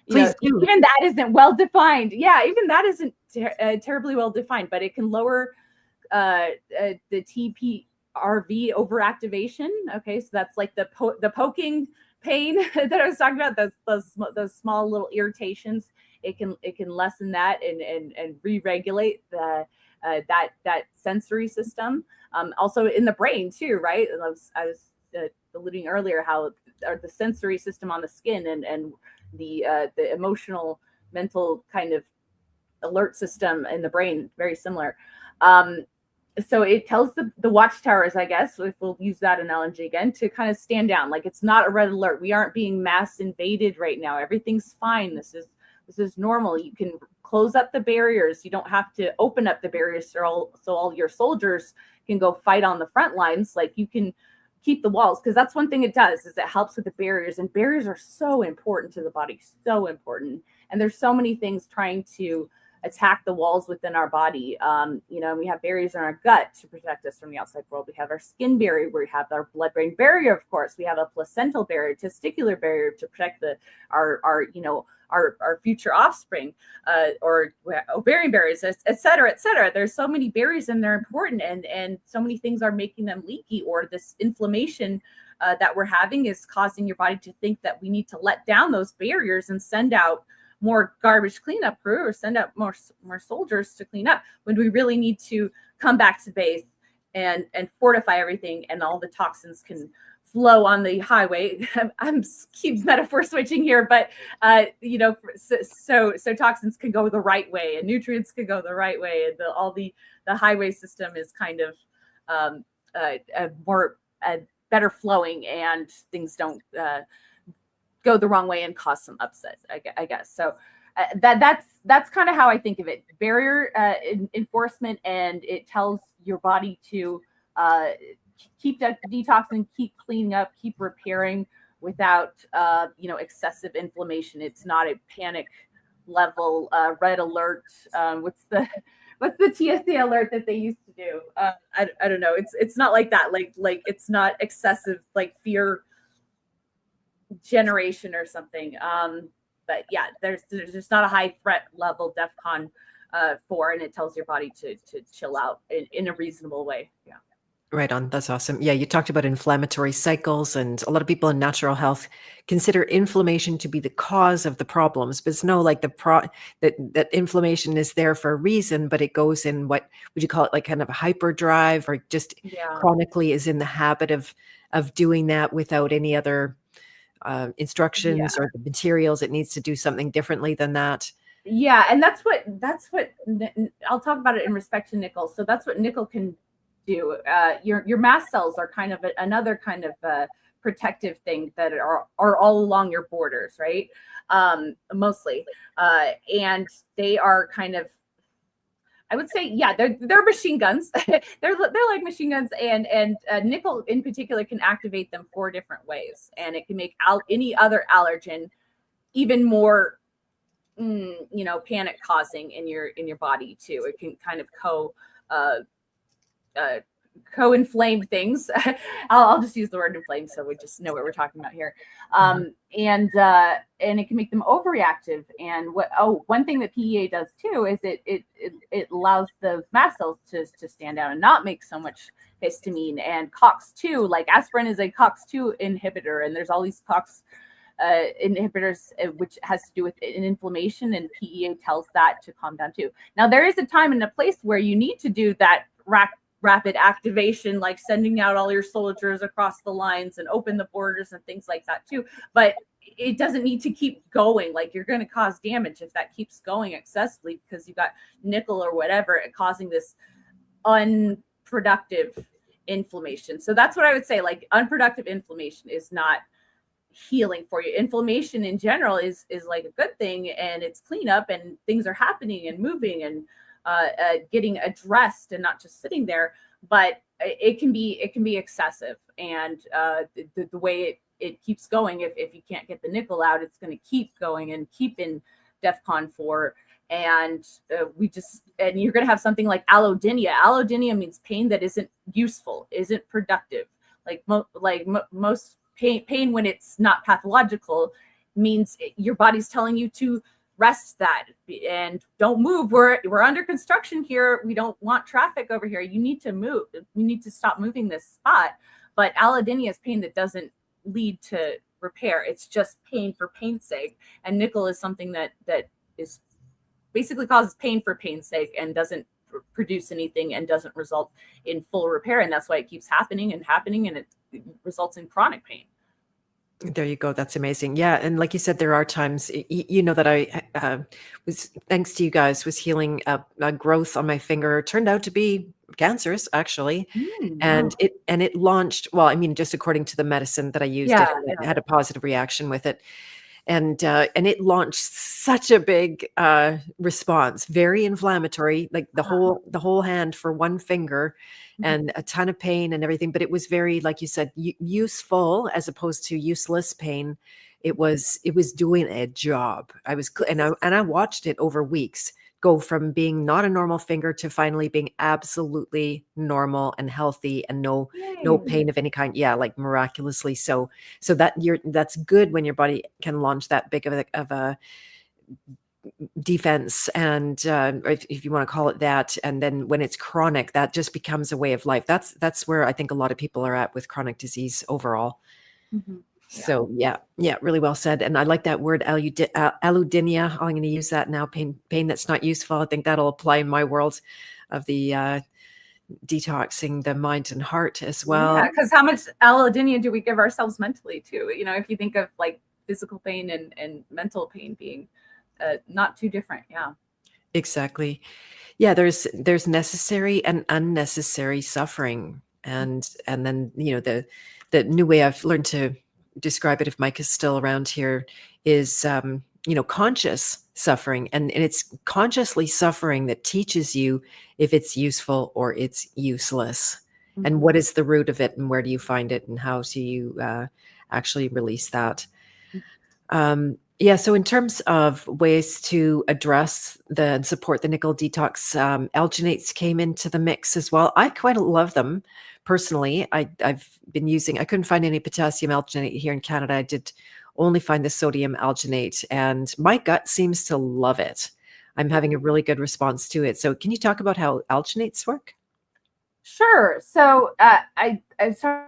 even that isn't well defined. Yeah, even that isn't terribly well defined, but it can lower the TPRV overactivation. Okay, so that's like the poking pain that I was talking about, those small little irritations. It can lessen that and re-regulate that sensory system. Also in the brain too, right? I was alluding earlier how the sensory system on the skin and the emotional, mental kind of alert system in the brain, very similar. So it tells the watchtowers, I guess, if we'll use that analogy again, to kind of stand down. Like, it's not a red alert. We aren't being mass invaded right now. Everything's fine. This is normal. You can close up the barriers. You don't have to open up the barriers so all your soldiers can go fight on the front lines. Like, you can keep the walls, because that's one thing it does, is it helps with the barriers. And barriers are so important to the body, so important. And there's so many things trying to attack the walls within our body. We have barriers in our gut to protect us from the outside world. We have our skin barrier, we have our blood-brain barrier, of course. We have a placental barrier, testicular barrier to protect our future offspring, or ovarian barriers, et cetera, et cetera. There's so many barriers and they're important, and so many things are making them leaky, or this inflammation that we're having is causing your body to think that we need to let down those barriers and send out more garbage cleanup crew, or send out more soldiers to clean up, when we really need to come back to base and fortify everything, and all the toxins can flow on the highway. I'm keep metaphor switching here, but so toxins can go the right way, and nutrients can go the right way, and the highway system is kind of more better flowing, and things don't go the wrong way and cause some upset, I guess. So that's kind of how I think of it. Barrier enforcement, and it tells your body to keep detoxing, keep cleaning up, keep repairing without excessive inflammation. It's not a panic level red alert. What's the TSA alert that they used to do? I don't know. It's not like that. Like it's not excessive like fear generation or something. But yeah, there's just not a high threat level DEFCON 4, and it tells your body to chill out in a reasonable way. Yeah.
Right on. That's awesome. Yeah, you talked about inflammatory cycles, and a lot of people in natural health consider inflammation to be the cause of the problems, but it's no, like that inflammation is there for a reason, but it goes in, what would you call it, like kind of a hyperdrive, or just chronically is in the habit of doing that without any other instructions or the materials. It needs to do something differently than that.
Yeah, and that's what I'll talk about it in respect to nickel. So that's what nickel can do. Your mast cells are kind of another kind of protective thing that are all along your borders, right? Mostly, and they are kind of, I would say, yeah, they're machine guns. they're like machine guns, and nickel in particular can activate them 4 different ways, and it can make any other allergen even more, panic causing in your body too. It can kind of co-inflame things. I'll just use the word inflame so we just know what we're talking about here. And it can make them overreactive. And one thing that PEA does too is it allows those mast cells to stand down and not make so much histamine. And COX-2, like aspirin is a COX-2 inhibitor, and there's all these COX inhibitors, which has to do with an inflammation, and PEA tells that to calm down too. Now, there is a time and a place where you need to do that rapid activation, like sending out all your soldiers across the lines and open the borders and things like that too. But it doesn't need to keep going. Like, you're going to cause damage if that keeps going excessively, because you've got nickel or whatever causing this unproductive inflammation. So that's what I would say. Like, unproductive inflammation is not healing for you. Inflammation in general is like a good thing, and it's cleanup, and things are happening and moving and getting addressed and not just sitting there. But it can be excessive, and the way it keeps going, if you can't get the nickel out, it's going to keep going and keep in DEFCON 4. And you're going to have something like allodynia. Allodynia means pain that isn't useful, isn't productive. Most pain, when it's not pathological, means your body's telling you to rest that and don't move. We're under construction here. We don't want traffic over here. You need to move. You need to stop moving this spot. But allodynia is pain that doesn't lead to repair. It's just pain for pain's sake. And nickel is something that is basically causes pain for pain's sake and doesn't produce anything and doesn't result in full repair. And that's why it keeps happening, and it results in chronic pain.
There you go. That's amazing. Yeah. And like you said, there are times, that I was, thanks to you guys, was healing a growth on my finger. It turned out to be cancerous, actually. And it launched, well, I mean, just according to the medicine that I used, I had a positive reaction with it. And it launched such a big response, very inflammatory, like the whole hand for one finger, and a ton of pain and everything. But it was very, like you said, useful as opposed to useless pain. it was doing a job. And I watched it over weeks go from being not a normal finger to finally being absolutely normal and healthy and no
Yay.
pain of any kind. Yeah, like miraculously. So that's good when your body can launch that big of a defense, and if you want to call it that. And then when it's chronic, that just becomes a way of life. That's where I think a lot of people are at with chronic disease overall.
Mhm. Yeah.
So yeah, really well said. And I like that word allodynia. I'm going to use that now. Pain that's not useful. I think that'll apply in my world of the detoxing the mind and heart as well.
Yeah, because how much allodynia do we give ourselves mentally too? You know, if you think of like physical pain and mental pain being not too different. Yeah.
Exactly. Yeah, there's necessary and unnecessary suffering. And then, the new way I've learned to describe it, if Mike is still around here, is conscious suffering. And it's consciously suffering that teaches you if it's useful or it's useless. And what is the root of it, and where do you find it, and how do you actually release that? Yeah, so in terms of ways to address and support the nickel detox, alginates came into the mix as well. I quite love them personally. I've been using, I couldn't find any potassium alginate here in Canada. I did only find the sodium alginate, and my gut seems to love it. I'm having a really good response to it. So can you talk about how alginates work?
Sure. So I started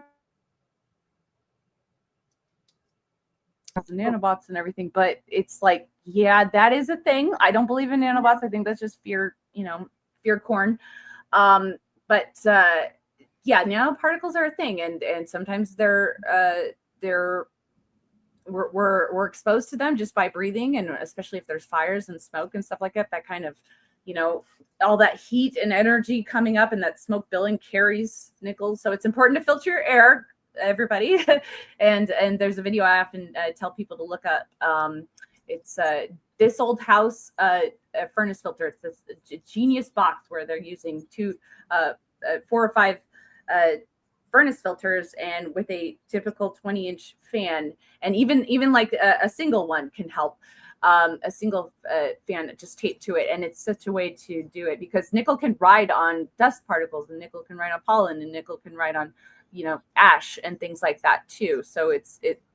nanobots and everything, but it's like, yeah, that is a thing. I don't believe in nanobots. I think that's just fear, fear corn. But yeah, nanoparticles are a thing, and sometimes we're exposed to them just by breathing, and especially if there's fires and smoke and stuff like that. That kind of, all that heat and energy coming up, and that smoke billowing carries nickels. So it's important to filter your air, everybody. and there's a video I often tell people to look up. It's This Old House a furnace filter. It's this genius box where they're using 4 or 5 furnace filters, and with a typical 20-inch fan, and even like a single one can help. A single fan just taped to it, and it's such a way to do it, because nickel can ride on dust particles, and nickel can ride on pollen, and nickel can ride on ash and things like that too. So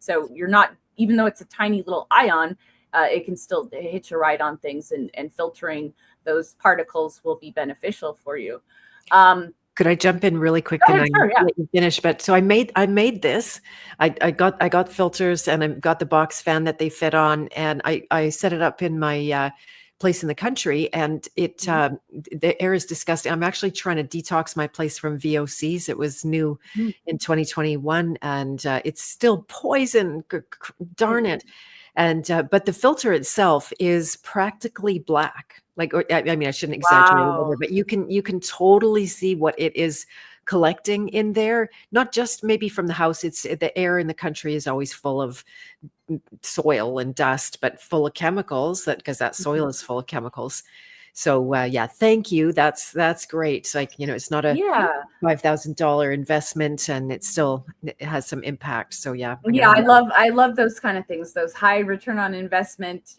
so you're not, even though it's a tiny little ion, it can still hitch a ride on things, and filtering those particles will be beneficial for you.
Could I jump in really quick?
Go ahead,
And
sure, yeah.
let you finish? But so I made this. I got filters, and I got the box fan that they fit on, and I set it up in my place in the country, and the air is disgusting. I'm actually trying to detox my place from VOCs. It was new in 2021, and it's still poison. Darn it. And but the filter itself is practically black. Like, I mean, I shouldn't exaggerate,
Wow.
but you can totally see what it is collecting in there. Not just maybe from the house. It's the air in the country is always full of soil and dust, but full of chemicals, because that soil is full of chemicals. So yeah, thank you. That's great. It's like, it's not a
Yeah.
$5,000 investment, and it has some impact. So yeah.
Yeah, I love those kind of things, those high return on investment,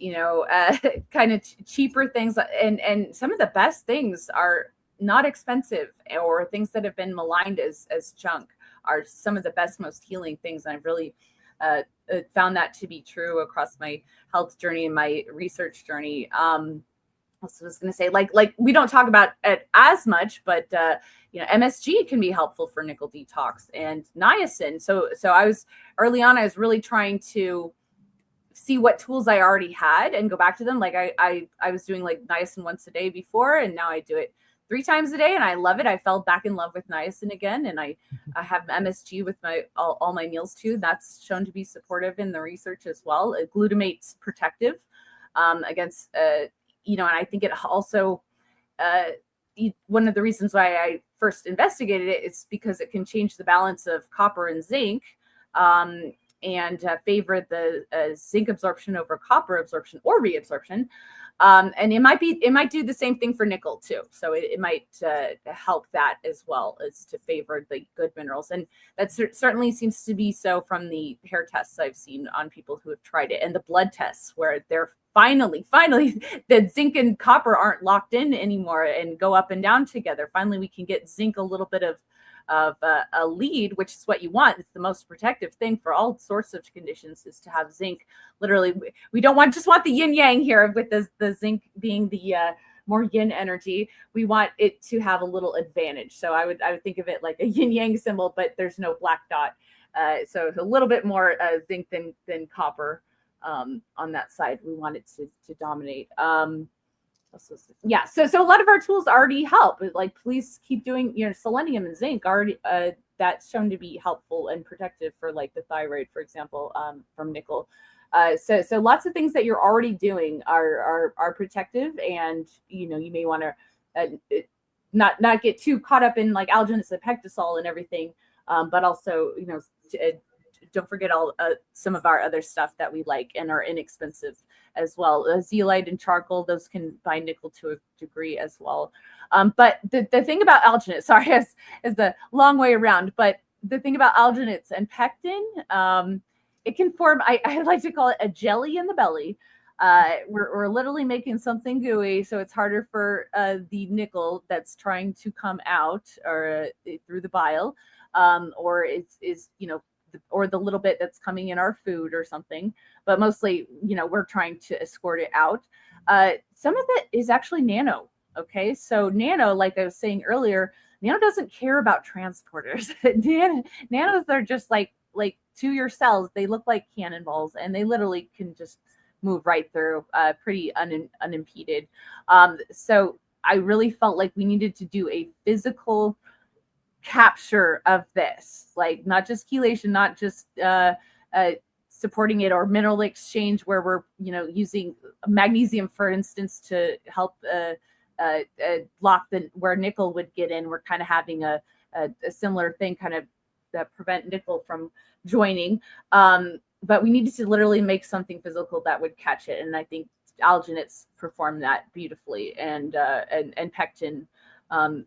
kind of cheaper things, and some of the best things are not expensive, or things that have been maligned as junk are some of the best, most healing things. And I've really found that to be true across my health journey and my research journey. I was going to say, like we don't talk about it as much, but MSG can be helpful for nickel detox, and niacin. So I was really trying to see what tools I already had and go back to them. Like I was doing like niacin once a day before, and now I do it 3 times a day, and I love it. I fell back in love with niacin again, and I have MSG with all my meals too. That's shown to be supportive in the research as well. Glutamate's protective against and I think it also, one of the reasons why I first investigated it is because it can change the balance of copper and zinc and favor the zinc absorption over copper absorption or reabsorption. And it might do the same thing for nickel too. So it might help that as well, as to favor the good minerals. And that certainly seems to be so from the hair tests I've seen on people who have tried it, and the blood tests where they're finally the zinc and copper aren't locked in anymore and go up and down together. Finally, we can get zinc a little bit of a lead, which is what you want. It's the most protective thing for all sorts of conditions, is to have zinc. Literally, we don't just want the yin yang here with the zinc being the more yin energy. We want it to have a little advantage. So I would think of it like a yin yang symbol, but there's no black dot. So it's a little bit more zinc than copper on that side. We want it to dominate. Yeah, so a lot of our tools already help. Like, please keep doing, selenium and zinc already, that's shown to be helpful and protective for like the thyroid, for example, from nickel. So lots of things that you're already doing are protective, and you may want to not get too caught up in like alginate and pectosol and everything, but also don't forget all some of our other stuff that we like and are inexpensive as well. Zeolite and charcoal, those can bind nickel to a degree as well. But the thing about alginate, sorry, is the long way around, but the thing about alginates and pectin, it can form, I like to call it a jelly in the belly. We're literally making something gooey, so it's harder for the nickel that's trying to come out or through the bile, or is or the little bit that's coming in our food or something, but mostly, we're trying to escort it out. Some of it is actually nano. Okay. So nano, like I was saying earlier, nano doesn't care about transporters. Nanos are just like to your cells. They look like cannonballs, and they literally can just move right through pretty unimpeded. So I really felt like we needed to do a physical capture of this, like not just chelation, not just supporting it, or mineral exchange where we're using magnesium, for instance, to help block where nickel would get in. We're kind of having a similar thing, kind of that prevent nickel from joining, but we needed to literally make something physical that would catch it, and I think alginates perform that beautifully, and pectin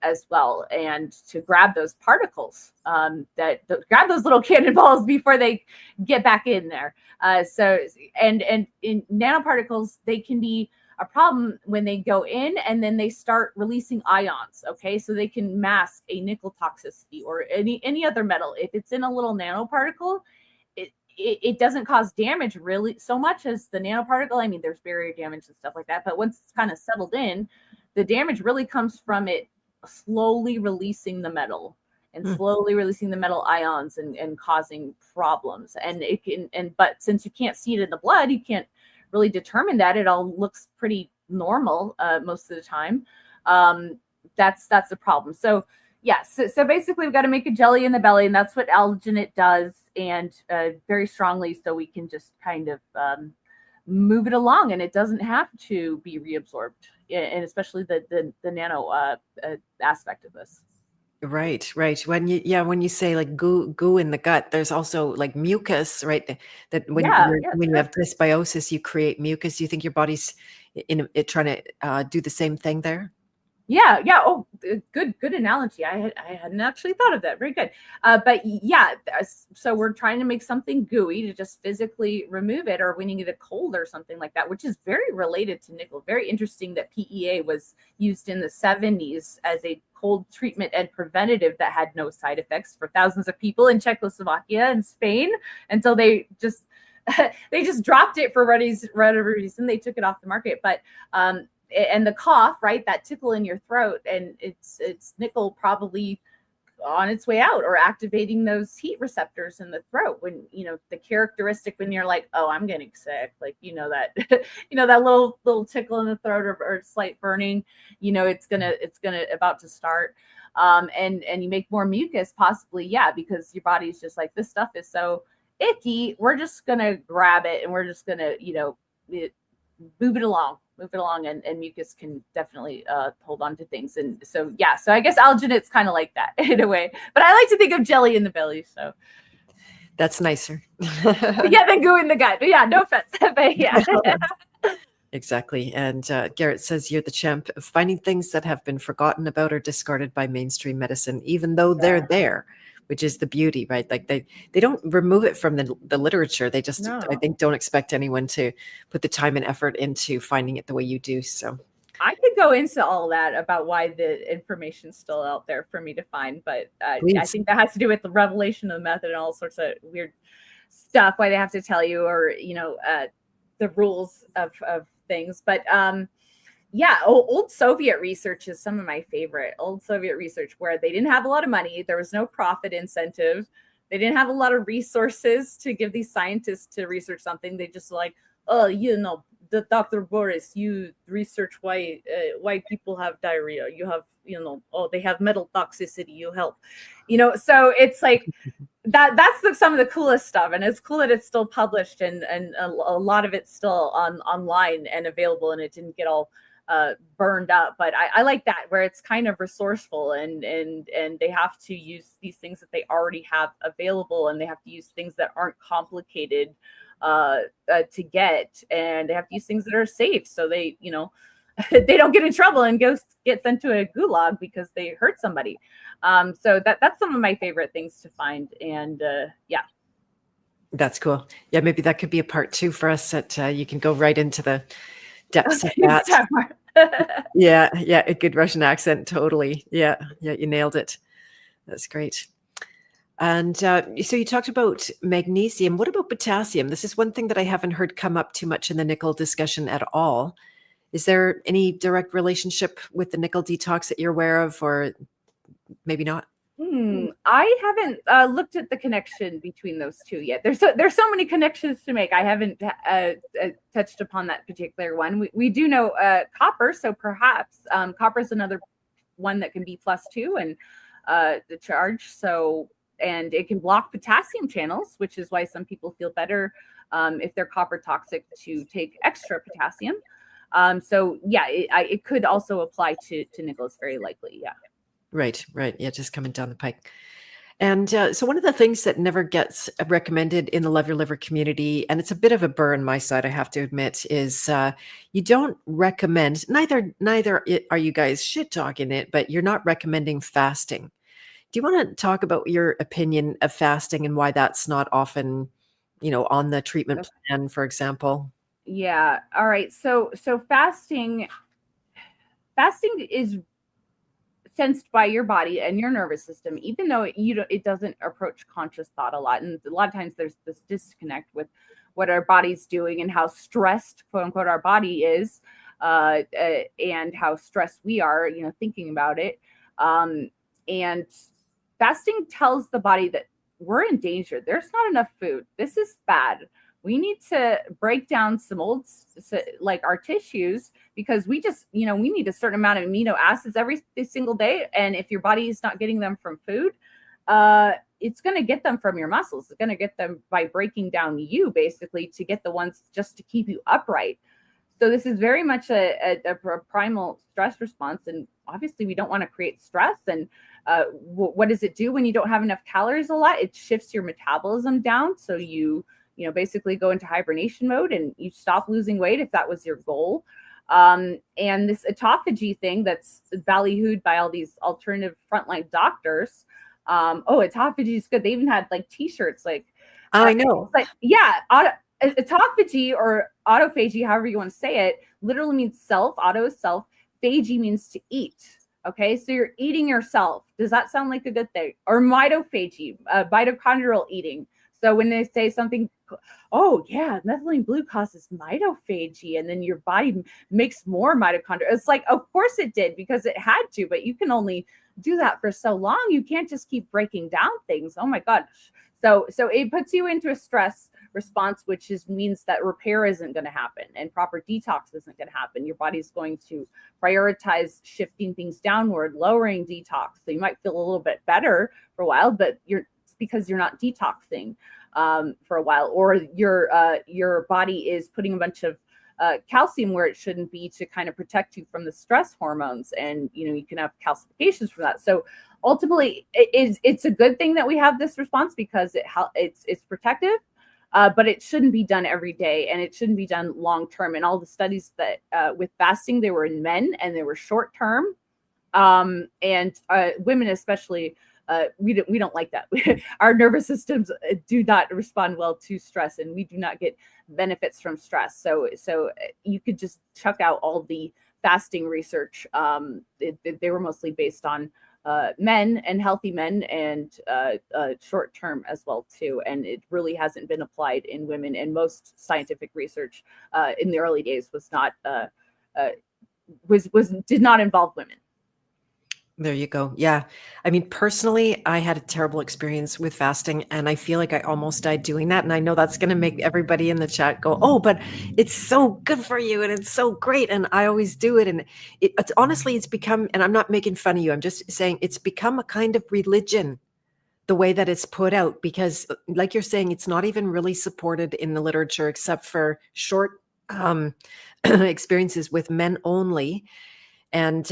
as well, and to grab those particles, grab those little cannonballs before they get back in there. So in nanoparticles, they can be a problem when they go in and then they start releasing ions. Okay, so they can mask a nickel toxicity or any other metal. If it's in a little nanoparticle, it doesn't cause damage really so much as the nanoparticle. I mean, there's barrier damage and stuff like that, but once it's kind of settled in, the damage really comes from it slowly releasing the metal and slowly releasing the metal ions and causing problems. And it can, but since you can't see it in the blood, you can't really determine that. It all looks pretty normal most of the time. That's the problem. So yeah, so basically we've got to make a jelly in the belly, and that's what alginate does, and very strongly, so we can just kind of move it along, and it doesn't have to be reabsorbed, and especially the nano aspect of this.
Right. When you say like goo in the gut, there's also like mucus, right? That when you have dysbiosis, you create mucus. You think your body's in it trying to do the same thing there?
Yeah. Oh, good analogy. I hadn't actually thought of that. Very good. But yeah, so we're trying to make something gooey to just physically remove it, or when you get a cold or something like that, which is very related to nickel. Very interesting that PEA was used in the 70s as a cold treatment and preventative that had no side effects for thousands of people in Czechoslovakia and Spain until they just dropped it for whatever reason. They took it off the market. But and the cough, right, that tickle in your throat, and it's nickel probably on its way out or activating those heat receptors in the throat. When the characteristic when you're like, oh, I'm getting sick, like that that little tickle in the throat or slight burning, it's gonna about to start, and you make more mucus possibly, because your body's just like, this stuff is so icky, we're just gonna grab it and we're just gonna move it along, and mucus can definitely hold on to things. And so I guess alginate's kind of like that in a way, but I like to think of jelly in the belly. So
That's nicer.
Yeah, than goo in the gut. But yeah, no offense. But yeah.
Exactly. And Garrett says you're the champ of finding things that have been forgotten about or discarded by mainstream medicine, even though they're there, which is the beauty, right? Like they don't remove it from the literature. They just,
No.
I think, don't expect anyone to put the time and effort into finding it the way you do. So
I could go into all that about why the information's still out there for me to find, but I think that has to do with the revelation of the method and all sorts of weird stuff, why they have to tell you, or, the rules of things. But yeah, old Soviet research is some of my favorite. Old Soviet research where they didn't have a lot of money. There was no profit incentive. They didn't have a lot of resources to give these scientists to research something. They just like, oh, the Dr. Boris, you research why people have diarrhea. You have, they have metal toxicity. You help, so it's like that's some of the coolest stuff. And it's cool that it's still published and a lot of it's still online and available, and it didn't get all burned up. But I like that, where it's kind of resourceful and they have to use these things that they already have available, and they have to use things that aren't complicated to get, and they have to use things that are safe, so they they don't get in trouble and get sent to a gulag because they hurt somebody. So that's some of my favorite things to find. And yeah,
that's cool. Yeah, maybe that could be a part 2 for us that you can go right into the depths of that. Yeah, a good Russian accent, totally. Yeah, you nailed it. That's great. And so you talked about magnesium. What about potassium? This is one thing that I haven't heard come up too much in the nickel discussion at all. Is there any direct relationship with the nickel detox that you're aware of, or maybe not?
I haven't looked at the connection between those two yet. There's so many connections to make. I haven't touched upon that particular one. We do know copper, so perhaps copper is another one that can be +2 and the charge. So, and it can block potassium channels, which is why some people feel better if they're copper toxic to take extra potassium. So yeah, it could also apply to nickel. It's very likely. Yeah.
Right. Yeah, just coming down the pike. And so one of the things that never gets recommended in the Love Your Liver community, and it's a bit of a burr on my side, I have to admit, is you don't recommend, neither are you guys shit talking it, but you're not recommending fasting. Do you want to talk about your opinion of fasting and why that's not often, on the treatment plan, for example?
Yeah. All right. So fasting is sensed by your body and your nervous system, even though it doesn't approach conscious thought a lot. And a lot of times there's this disconnect with what our body's doing and how stressed, quote unquote, our body is, and how stressed we are, thinking about it. And fasting tells the body that we're in danger. There's not enough food. This is bad. We need to break down some like our tissues, because we just, we need a certain amount of amino acids every single day. And if your body is not getting them from food, it's going to get them from your muscles. It's going to get them by breaking down you, basically, to get the ones just to keep you upright. So this is very much a primal stress response. And obviously we don't want to create stress. And what does it do when you don't have enough calories a lot? It shifts your metabolism down. So you basically go into hibernation mode and you stop losing weight if that was your goal. And this autophagy thing that's ballyhooed by all these alternative frontline doctors. Autophagy is good. They even had like t-shirts like,
I know.
Like, yeah, autophagy or autophagy, however you want to say it, literally means self. Auto is self. Phagy means to eat. Okay, so you're eating yourself. Does that sound like a good thing? Or mitophagy, mitochondrial eating. So when they say something, oh yeah, methylene blue causes mitophagy, and then your body makes more mitochondria. It's like, of course it did, because it had to, but you can only do that for so long. You can't just keep breaking down things. Oh my gosh. So it puts you into a stress response, which means that repair isn't going to happen and proper detox isn't going to happen. Your body's going to prioritize shifting things downward, lowering detox. So you might feel a little bit better for a while, but because you're not detoxing for a while, or your body is putting a bunch of calcium where it shouldn't be to kind of protect you from the stress hormones, and you can have calcifications from that. So ultimately, it's a good thing that we have this response because it's protective. But it shouldn't be done every day, and it shouldn't be done long term. And all the studies that with fasting, they were in men and they were short term, and women especially. We don't like that. Our nervous systems do not respond well to stress, and we do not get benefits from stress. So you could just chuck out all the fasting research. They were mostly based on men and healthy men, and short term as well too. And it really hasn't been applied in women. And most scientific research in the early days was not did not involve women.
There you go. Yeah. I mean, personally, I had a terrible experience with fasting, and I feel like I almost died doing that. And I know that's going to make everybody in the chat go, oh, but it's so good for you and it's so great. And I always do it. And it's honestly, it's become, and I'm not making fun of you, I'm just saying it's become a kind of religion, the way that it's put out, because like you're saying, it's not even really supported in the literature except for short experiences with men only. And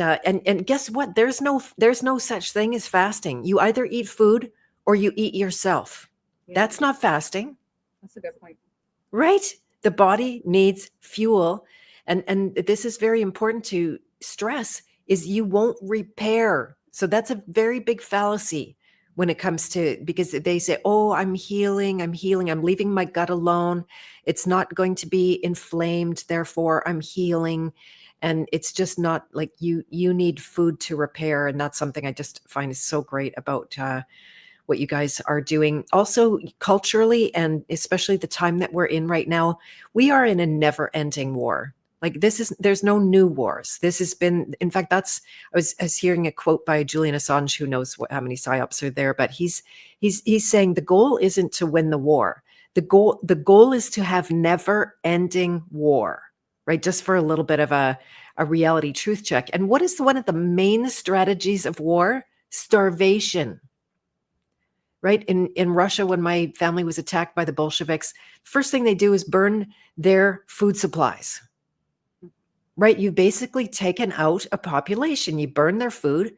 guess what? There's no such thing as fasting. You either eat food or you eat yourself.
Yeah.
That's not fasting.
That's a good point.
Right? The body needs fuel. And this is very important to stress, is you won't repair. So that's a very big fallacy when it comes to, because they say, oh, I'm healing, I'm leaving my gut alone. It's not going to be inflamed, therefore I'm healing. And it's just not like you need food to repair. And that's something I just find is so great about what you guys are doing. Also culturally, and especially the time that we're in right now, we are in a never ending war. Like there's no new wars. This has been, in fact, I was hearing a quote by Julian Assange, who knows how many psyops are there, but he's saying the goal isn't to win the war. The goal is to have never ending war. Right? Just for a little bit of a reality truth check. And what is one of the main strategies of war? Starvation. Right? In Russia, when my family was attacked by the Bolsheviks, first thing they do is burn their food supplies. Right? You've basically taken out a population. You burn their food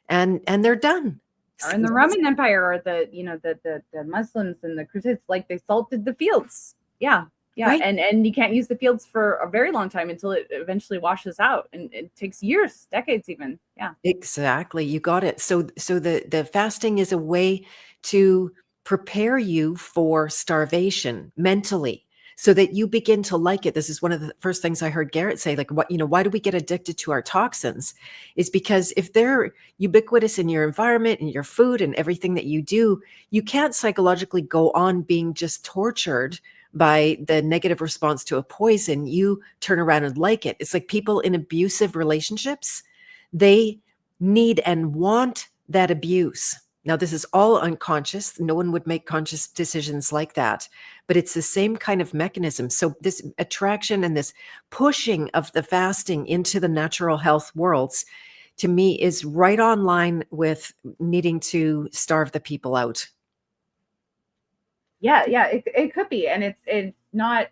and they're done.
Or in the Roman Empire, or the Muslims and the Crusades, like they salted the fields. Yeah. Yeah, right? And you can't use the fields for a very long time until it eventually washes out, and it takes years, decades even. Yeah,
exactly. You got it. So the fasting is a way to prepare you for starvation mentally, so that you begin to like it. This is one of the first things I heard Garrett say, like, why do we get addicted to our toxins? Is because if they're ubiquitous in your environment and your food and everything that you do, you can't psychologically go on being just tortured by the negative response to a poison. You turn around and like it. It's like people in abusive relationships, they need and want that abuse. Now, this is all unconscious. No one would make conscious decisions like that, but it's the same kind of mechanism. So this attraction and this pushing of the fasting into the natural health worlds, to me, is right on line with needing to starve the people out.
Yeah, it could be, and it's not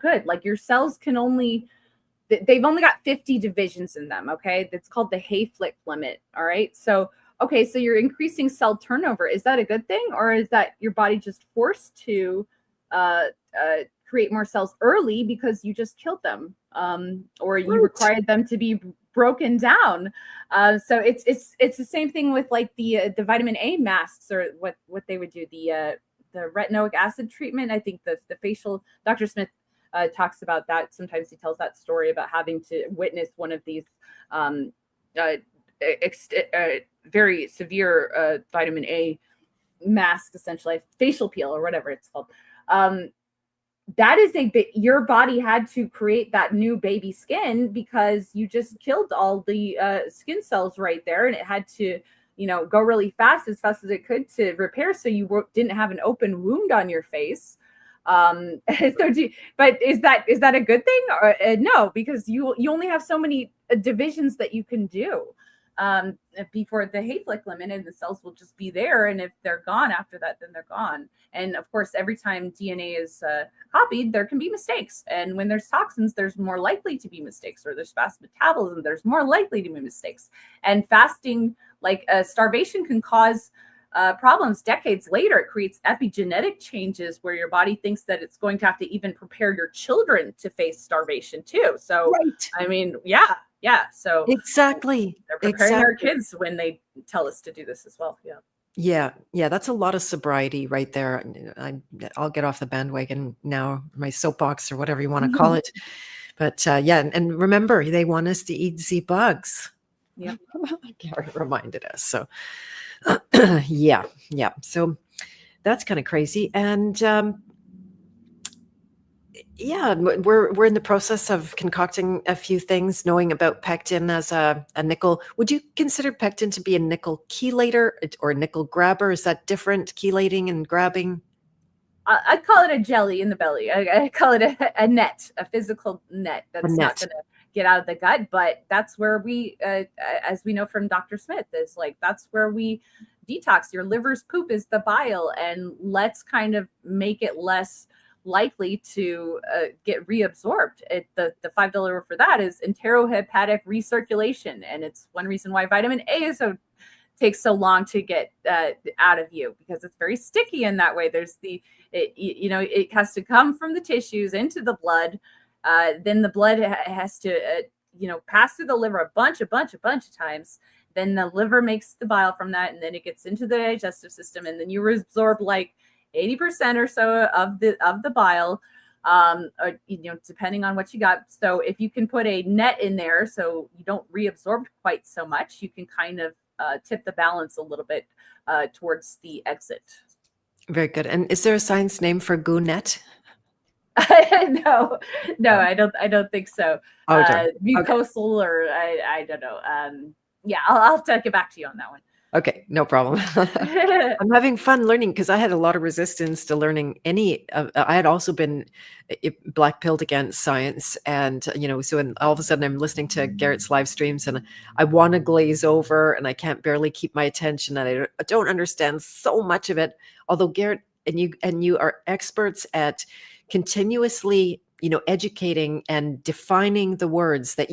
good. Like your cells they've only got 50 divisions in them. Okay, that's called the Hayflick limit. All right, so you're increasing cell turnover. Is that a good thing, or is that your body just forced to create more cells early because you just killed them, or you required them to be broken down? So it's the same thing with like the vitamin A masks, or what they would do, the retinoic acid treatment. I think the facial, Dr. Smith talks about that. Sometimes he tells that story about having to witness one of these very severe vitamin A masks, essentially facial peel or whatever it's called. That is your body had to create that new baby skin because you just killed all the skin cells right there, and it had to go really fast as it could to repair, so you didn't have an open wound on your face. But is that a good thing? Or no, because you only have so many divisions that you can do. before the Hayflick limit, and the cells will just be there. And if they're gone after that, then they're gone. And of course, every time DNA is copied, there can be mistakes. And when there's toxins, there's more likely to be mistakes, or there's fast metabolism, there's more likely to be mistakes. And fasting, like starvation, can cause problems decades later. It creates epigenetic changes where your body thinks that it's going to have to even prepare your children to face starvation too. So,
Right.
I mean, yeah. So
Exactly.
they're preparing our
Exactly.
kids when they tell us to do this as well.
Yeah. Yeah. That's a lot of sobriety right there. I'll get off the bandwagon now, my soapbox or whatever you want to call it. But yeah. And remember, they want us to eat the bugs.
Yeah.
Gary reminded us. So yeah. So that's kind of crazy. And yeah, we're in the process of concocting a few things, knowing about pectin as a nickel. Would you consider pectin to be a nickel chelator or a nickel grabber? Is that different, chelating and grabbing?
I'd call it a jelly in the belly. I call it a net, a physical net that's not
net.
going to get out of the gut. But that's where we, as we know from Dr. Smith, is like that's where we detox. Your liver's poop is the bile, and let's kind of make it less likely to get reabsorbed. The $5 word for that is enterohepatic recirculation, and it's one reason why vitamin A is so takes so long to get out of you, because it's very sticky in that way. There's it has to come from the tissues into the blood. Then the blood has to pass through the liver a bunch of times. Then the liver makes the bile from that, and then it gets into the digestive system, and then you reabsorb like 80% or so of the bile, or, depending on what you got. So if you can put a net in there so you don't reabsorb quite so much, you can kind of tip the balance a little bit towards the exit.
Very good. And is there a science name for goonet?
No, I don't think so. Mucosal, or I don't know. Yeah, I'll have to get back to you on that one.
Okay, no problem. I'm having fun learning, because I had a lot of resistance to learning I had also been black pilled against science. And, so all of a sudden I'm listening to Garrett's live streams and I want to glaze over and I can't barely keep my attention, and I don't understand so much of it. Although Garrett and you are experts at continuously educating and defining the words that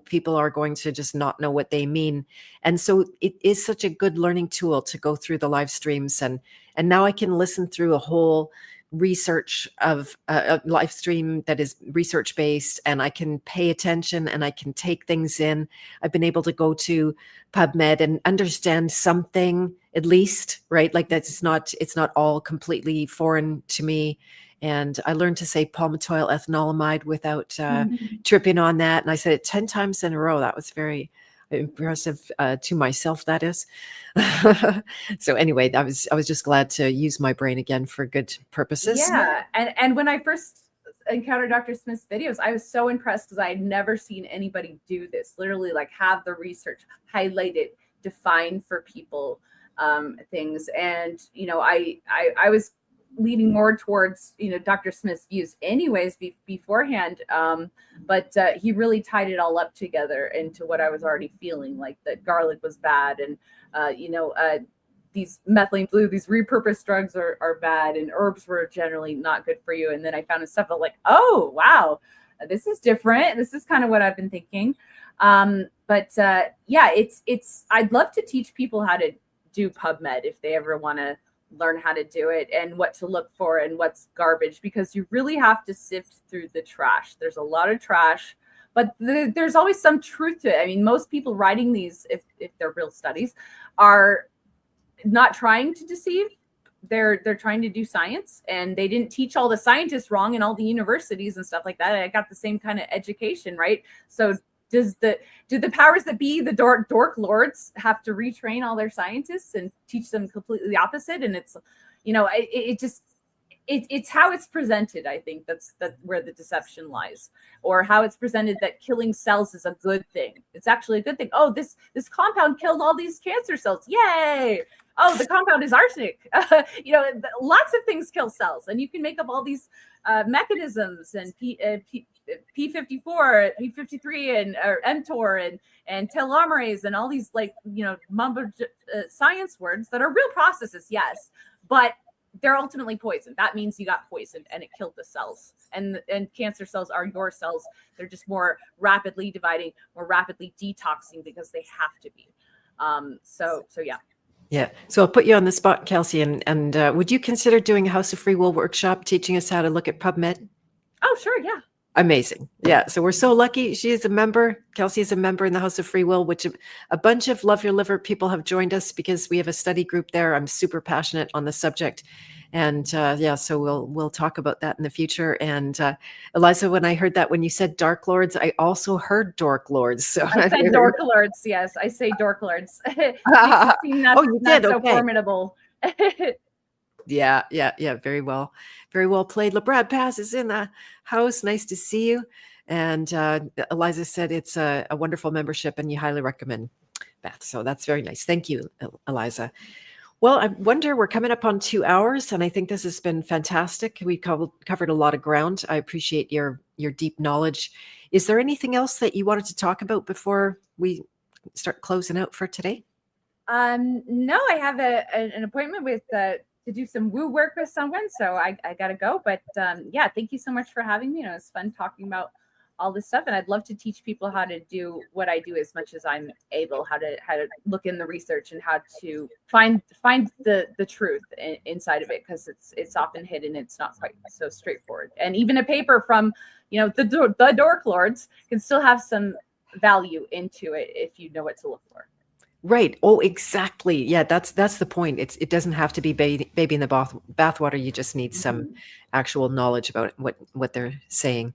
people are going to just not know what they mean. And so it is such a good learning tool to go through the live streams. And now I can listen through a whole research of a live stream that is research based, and I can pay attention and I can take things in. I've been able to go to PubMed and understand something, at least, right? Like it's not all completely foreign to me. And I learned to say palmitoyl ethanolamide without tripping on that. And I said it 10 times in a row. That was very impressive to myself, that is. So anyway, I was just glad to use my brain again for good purposes.
Yeah. And when I first encountered Dr. Smith's videos, I was so impressed, because I had never seen anybody do this, literally like have the research highlighted, define for people things. And, I was leaning more towards Dr. Smith's views anyways beforehand, but he really tied it all up together into what I was already feeling, like that garlic was bad, and these methylene blue, these repurposed drugs are bad, and herbs were generally not good for you. And then I found stuff like, oh wow, this is different, this is kind of what I've been thinking. But yeah, it's I'd love to teach people how to do PubMed if they ever want to learn how to do it, and what to look for and what's garbage, because you really have to sift through the trash. There's a lot of trash, but there's always some truth to it. I mean, most people writing these, if they're real studies, are not trying to deceive. They're trying to do science, and they didn't teach all the scientists wrong in all the universities and stuff like that. I got the same kind of education, right? So do the powers that be, the dork lords, have to retrain all their scientists and teach them completely the opposite? And it's, it's how it's presented. I think that's where the deception lies, or how it's presented that killing cells is a good thing. It's actually a good thing. Oh, this compound killed all these cancer cells. Yay. Oh, the compound is arsenic. Lots of things kill cells, and you can make up all these mechanisms and P54, P53, and or mTOR and telomerase and all these mumbo science words that are real processes, yes, but they're ultimately poison. That means you got poisoned and it killed the cells. And cancer cells are your cells. They're just more rapidly dividing, more rapidly detoxing because they have to be. So yeah.
Yeah. So I'll put you on the spot, Kelsey. And would you consider doing a House of Free Will workshop teaching us how to look at PubMed?
Oh, sure. Yeah.
Amazing. Yeah. So we're so lucky. She is a member. Kelsey is a member in the House of Free Will, which a bunch of Love Your Liver people have joined us because we have a study group there. I'm super passionate on the subject. And so we'll talk about that in the future. And Eliza, when I heard that, when you said Dark Lords, I also heard Dork Lords. So
I said Dork Lords. Yes, I say Dork Lords.
Oh, you did?
So
okay.
formidable.
Yeah. Very well played. LeBrad Pass is in the house. Nice to see you. And Eliza said it's a wonderful membership and you highly recommend Beth. So that's very nice. Thank you, Eliza. Well, I wonder, we're coming up on 2 hours, and I think this has been fantastic. We've covered a lot of ground. I appreciate your deep knowledge. Is there anything else that you wanted to talk about before we start closing out for today?
No, I have an appointment with to do some woo work with someone, so I gotta go. But yeah, thank you so much for having me. It was fun talking about all this stuff, and I'd love to teach people how to do what I do as much as I'm able, how to look in the research and how to find the truth inside of it, because it's often hidden. It's not quite so straightforward. And even a paper from the Dork Lords can still have some value into it if you know what to look for.
Right. Oh, exactly. Yeah, that's the point. It doesn't have to be baby in the bathwater. You just need some actual knowledge about what they're saying.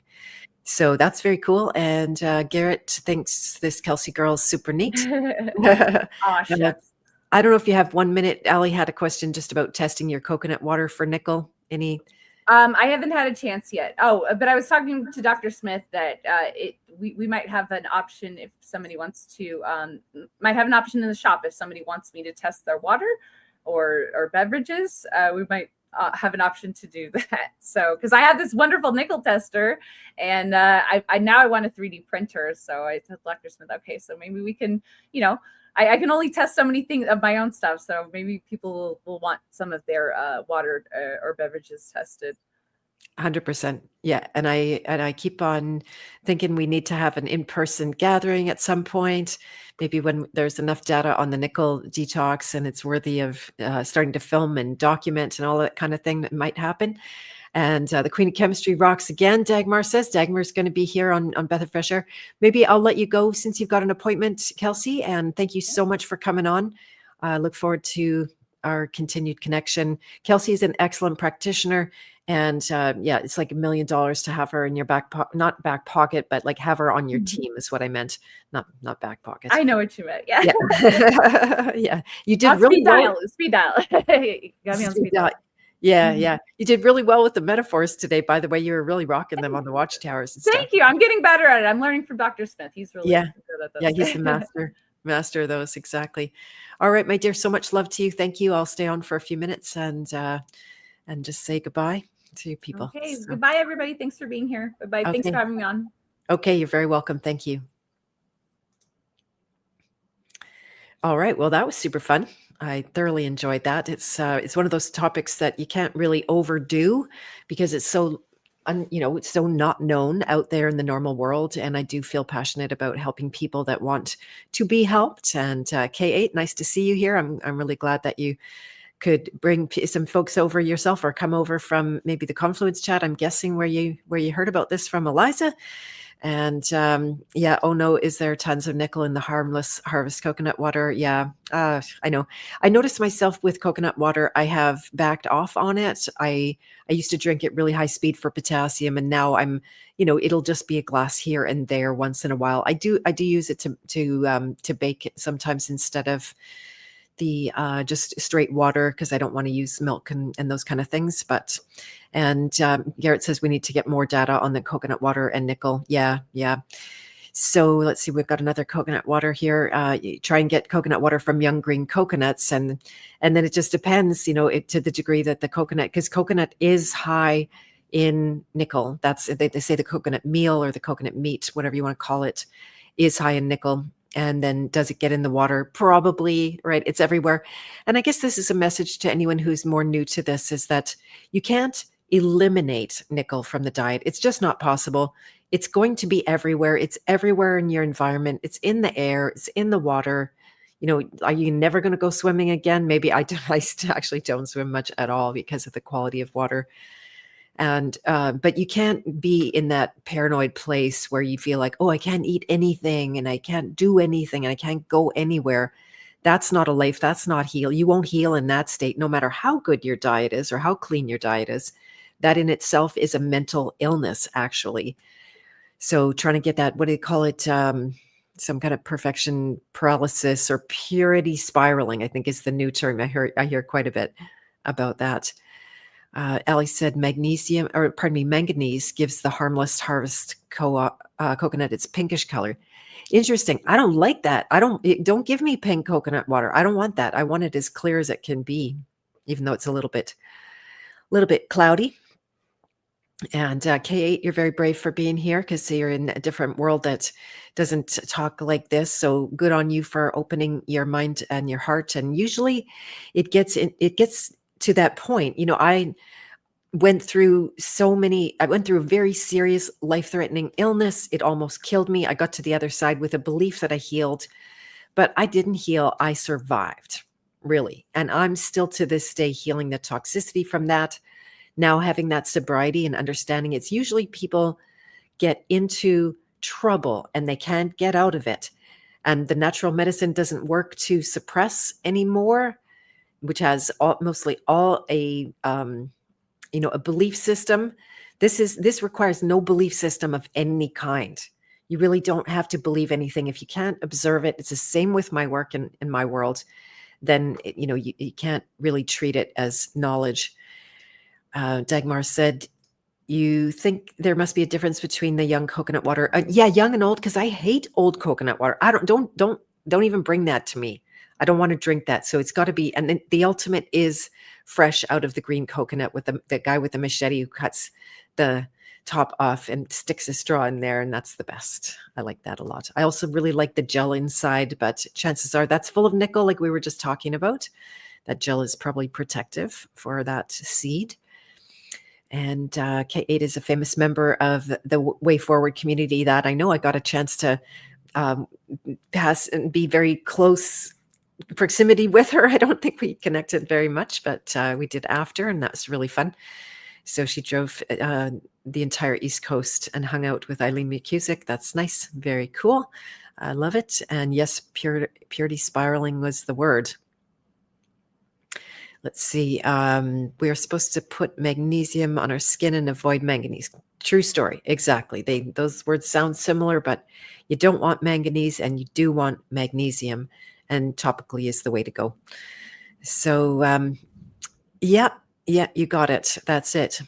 So that's very cool. And Garrett thinks this Kelsey girl is super neat.
Oh, shucks.
I don't know if you have 1 minute. Allie had a question just about testing your coconut water for nickel. Any?
I haven't had a chance yet. Oh, but I was talking to Dr. Smith that we might have an option if somebody wants to, might have an option in the shop if somebody wants me to test their water or beverages. We might have an option to do that. So, because I have this wonderful nickel tester, and I want a 3D printer. So I told Dr. Smith, okay, so maybe we can, I can only test so many things of my own stuff. So maybe people will want some of their water or beverages tested.
100%. Yeah. And I keep on thinking we need to have an in-person gathering at some point, maybe when there's enough data on the nickel detox and it's worthy of starting to film and document and all that kind of thing that might happen. And the Queen of Chemistry rocks again. Dagmar says Dagmar's going to be here on Beth of Fresh Air. Maybe I'll let you go since you've got an appointment, Kelsey. And thank you so much for coming on. I look forward to our continued connection. Kelsey is an excellent practitioner. And yeah, it's like $1 million to have her in your not back pocket, but like have her on your team is what I meant. Not back pocket.
I know what you meant. Yeah.
Yeah. You did really well.
Speed dial. Got me on speed dial.
Yeah. You did really well with the metaphors today, by the way. You were really rocking them on the watchtowers and stuff.
Thank you. I'm getting better at it. I'm learning from Dr. Smith. He's really good at those.
Yeah, he's the master of those. Exactly. All right, my dear. So much love to you. Thank you. I'll stay on for a few minutes and just say goodbye to people.
Okay. So. Goodbye, everybody. Thanks for being here. Bye-bye. Okay. Thanks for having me on.
Okay. You're very welcome. Thank you. All right. Well, that was super fun. I thoroughly enjoyed that. It's one of those topics that you can't really overdo because it's so, it's so not known out there in the normal world. And I do feel passionate about helping people that want to be helped. And K8, nice to see you here. I'm really glad that you could bring some folks over yourself or come over from maybe the Confluence chat. I'm guessing where you heard about this from Eliza. And yeah, oh no, is there tons of nickel in the harmless harvest coconut water? Yeah, I know. I noticed myself with coconut water, I have backed off on it. I used to drink it really high speed for potassium, and now I'm, it'll just be a glass here and there once in a while. I do use it to bake it sometimes instead of the just straight water because I don't want to use milk and those kind of things. And Garrett says we need to get more data on the coconut water and nickel. Yeah. So let's see, we've got another coconut water here. You try and get coconut water from young green coconuts. And then it just depends, to the degree that the coconut, because coconut is high in nickel. That's they say the coconut meal or the coconut meat, whatever you want to call it, is high in nickel. And then does it get in the water? Probably, right? It's everywhere. And I guess this is a message to anyone who's more new to this, is that you can't eliminate nickel from the diet. It's just not possible. It's going to be everywhere. It's everywhere in your environment. It's in the air. It's in the water. You know, are you never going to go swimming again? Maybe I actually don't swim much at all because of the quality of water. And but you can't be in that paranoid place where you feel like, oh, I can't eat anything and I can't do anything and I can't go anywhere. That's not a life. That's not heal. You won't heal in that state, no matter how good your diet is or how clean your diet is. That in itself is a mental illness, actually. So trying to get that, what do you call it? Some kind of perfection paralysis or purity spiraling, I think is the new term. I hear quite a bit about that. Ali said manganese gives the harmless harvest coconut its pinkish color. Interesting. I don't like that. Don't give me pink coconut water. I don't want that. I want it as clear as it can be, even though it's a little bit cloudy. And K8, you're very brave for being here because you're in a different world that doesn't talk like this. So good on you for opening your mind and your heart. And usually it gets to that point. You know, I went through a very serious life-threatening illness. It almost killed me. I got to the other side with a belief that I healed, but I didn't heal. I survived, really. And I'm still to this day healing the toxicity from that. Now having that sobriety and understanding, it's usually people get into trouble and they can't get out of it. And the natural medicine doesn't work to suppress anymore, which has mostly all a belief system. This requires no belief system of any kind. You really don't have to believe anything. If you can't observe it, it's the same with my work in my world, then you can't really treat it as knowledge. Dagmar said, you think there must be a difference between the young coconut water? Yeah, young and old, because I hate old coconut water. I don't even bring that to me. I don't want to drink that. So it's got to be, and then the ultimate is fresh out of the green coconut with the guy with the machete who cuts the top off and sticks a straw in there. And that's the best. I like that a lot. I also really like the gel inside, but chances are that's full of nickel, like we were just talking about. That gel is probably protective for that seed. And K8 is a famous member of the Way Forward community that I know. I got a chance to pass and be very close proximity with her. I don't think we connected very much, but we did after, and that was really fun. So she drove the entire East Coast and hung out with Eileen McCusick. That's nice. Very cool. I love it. And yes, purity spiraling was the word. Let's see. We are supposed to put magnesium on our skin and avoid manganese. True story. Exactly. Those words sound similar, but you don't want manganese and you do want magnesium, and topically is the way to go. So, yeah, you got it. That's it.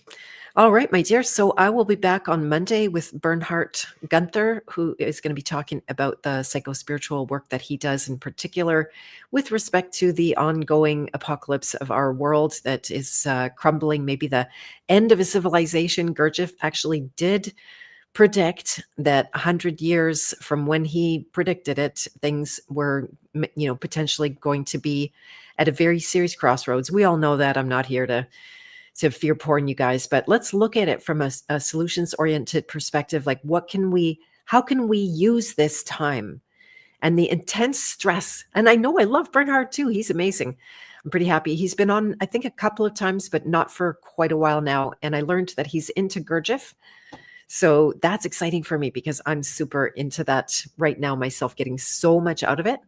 All right, my dear. So I will be back on Monday with Bernhard Gunther, who is going to be talking about the psychospiritual work that he does, in particular with respect to the ongoing apocalypse of our world that is crumbling, maybe the end of a civilization. Gurdjieff actually did predict that 100 years from when he predicted it, things were, potentially going to be at a very serious crossroads. We all know that. I'm not here to fear porn you guys, but let's look at it from a solutions oriented perspective. Like how can we use this time and the intense stress? And I know I love Bernhard too. He's amazing. I'm pretty happy. He's been on, I think, a couple of times, but not for quite a while now. And I learned that he's into Gurdjieff. So that's exciting for me because I'm super into that right now myself, getting so much out of it.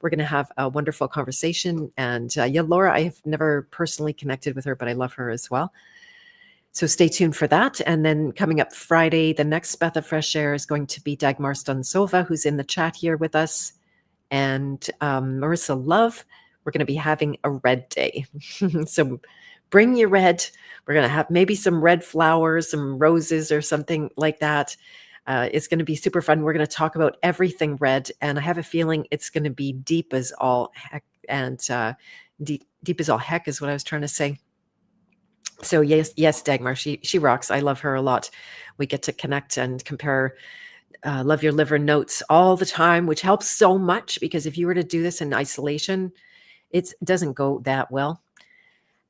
We're going to have a wonderful conversation. And Laura, I have never personally connected with her, but I love her as well. So stay tuned for that. And then coming up Friday, the next Beth of Fresh Air is going to be Dagmar Stansova, who's in the chat here with us. And Marissa Love, we're going to be having a red day. So bring your red. We're going to have maybe some red flowers, some roses or something like that. It's going to be super fun. We're going to talk about everything red, and I have a feeling it's going to be deep as all heck. And deep as all heck is what I was trying to say. So yes, Dagmar, she rocks. I love her a lot. We get to connect and compare Love Your Liver notes all the time, which helps so much because if you were to do this in isolation, it doesn't go that well.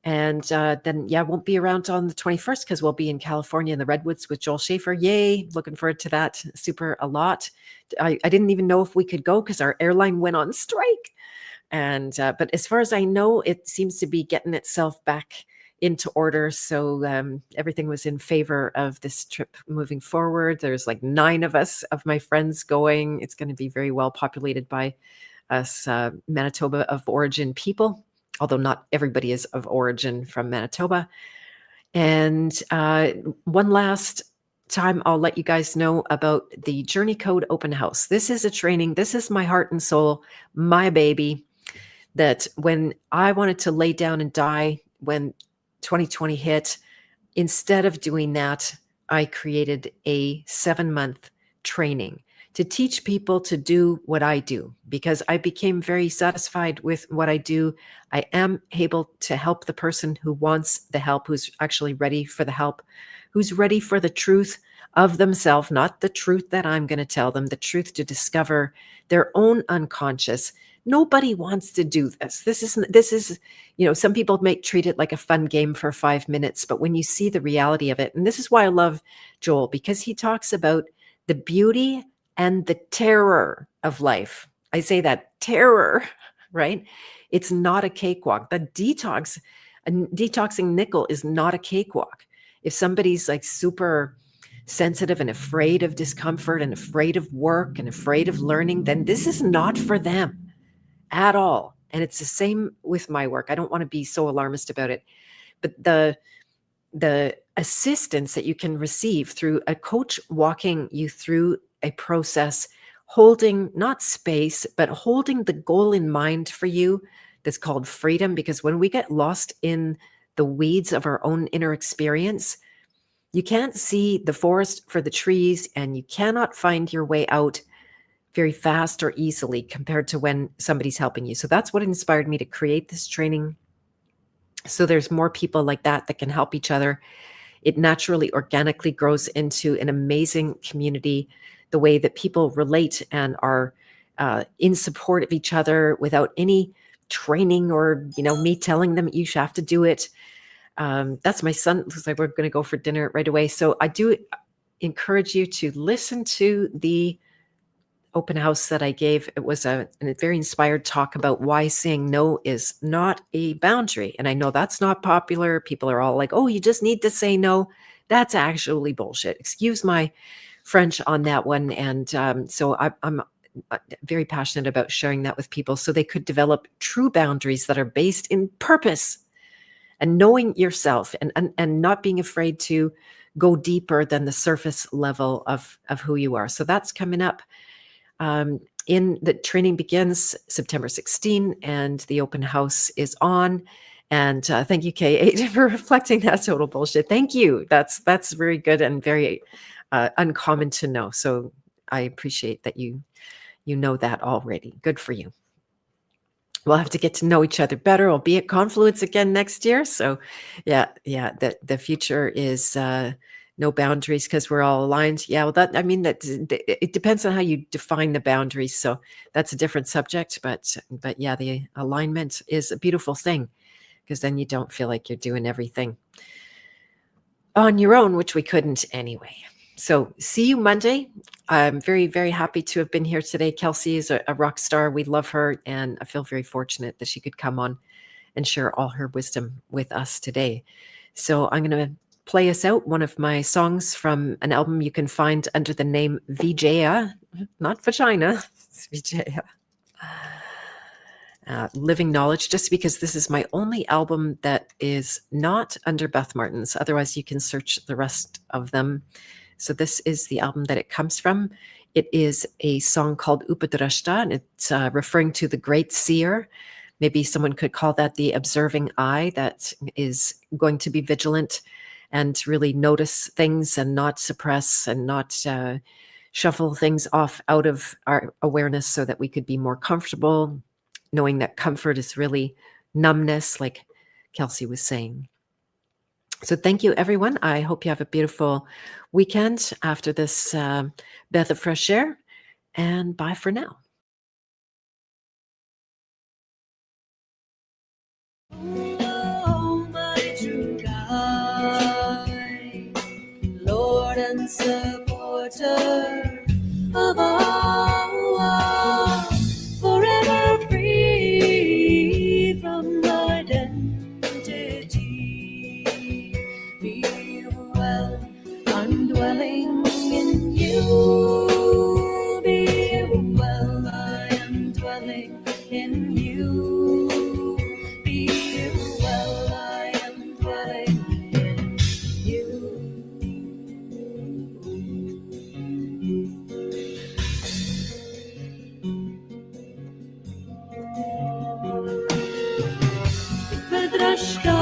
And then, yeah, won't be around on the 21st because we'll be in California in the Redwoods with Joel Schaefer. Yay. Looking forward to that super a lot. I didn't even know if we could go because our airline went on strike. And but as far as I know, it seems to be getting itself back into order. So everything was in favor of this trip moving forward. There's like 9 of us, of my friends going. It's going to be very well populated by us Manitoba of origin people, although not everybody is of origin from Manitoba. And one last time, I'll let you guys know about the Journey Code Open House. This is a training. This is my heart and soul, my baby, that when I wanted to lay down and die when 2020 hit, instead of doing that, I created a 7-month training to teach people to do what I do because I became very satisfied with what I do. I am able to help the person who wants the help, who's actually ready for the help, who's ready for the truth of themselves, not the truth that I'm going to tell them, the truth to discover their own unconscious. Nobody wants to do this. This is, some people treat it like a fun game for 5 minutes, but when you see the reality of it, and this is why I love Joel, because he talks about the beauty and the terror of life. I say that terror, right? It's not a cakewalk. Detoxing nickel is not a cakewalk. If somebody's like super sensitive and afraid of discomfort and afraid of work and afraid of learning, then this is not for them at all. And it's the same with my work. I don't want to be so alarmist about it, but the assistance that you can receive through a coach walking you through a process, holding not space, but holding the goal in mind for you, that's called freedom. Because when we get lost in the weeds of our own inner experience, you can't see the forest for the trees and you cannot find your way out very fast or easily compared to when somebody's helping you. So that's what inspired me to create this training. So there's more people like that can help each other. It naturally, organically grows into an amazing community, the way that people relate and are in support of each other without any training or, me telling them you have to do it. That's my son. Looks like we're going to go for dinner right away. So I do encourage you to listen to the open house that I gave. It was a very inspired talk about why saying no is not a boundary. And I know that's not popular. People are all like, oh, you just need to say no. That's actually bullshit. Excuse my French on that one. And so I'm very passionate about sharing that with people so they could develop true boundaries that are based in purpose and knowing yourself and not being afraid to go deeper than the surface level of who you are. So that's coming up. In the training begins September 16 and the open house is on. And thank you, K8, for reflecting that total bullshit. Thank you. That's very good and very uncommon to know. So I appreciate that you know that already. Good for you. We'll have to get to know each other better. We'll be at Confluence again next year. So yeah, the future is no boundaries because we're all aligned. Yeah, well, it depends on how you define the boundaries. So that's a different subject. But yeah, the alignment is a beautiful thing because then you don't feel like you're doing everything on your own, which we couldn't anyway. So see you Monday. I'm very, very happy to have been here today. Kelsey is a rock star. We love her. And I feel very fortunate that she could come on and share all her wisdom with us today. So I'm going to play us out one of my songs from an album you can find under the name Vijaya, not vagina, it's Vijaya. Living Knowledge, just because this is my only album that is not under Beth Martin's. Otherwise, you can search the rest of them. So this is the album that it comes from. It is a song called Upadrashta, and it's referring to the great seer. Maybe someone could call that the observing eye that is going to be vigilant and really notice things and not suppress and not shuffle things off out of our awareness so that we could be more comfortable, knowing that comfort is really numbness, like Kelsey was saying. So thank you, everyone. I hope you have a beautiful weekend after this Beth of Fresh Air, and bye for now.
Oh, my true guide, Lord and supporter of all, forever free from identity. Be well, I'm dwelling in you. Be well, I am dwelling in you. Be well, I am dwelling in you. Vedrashka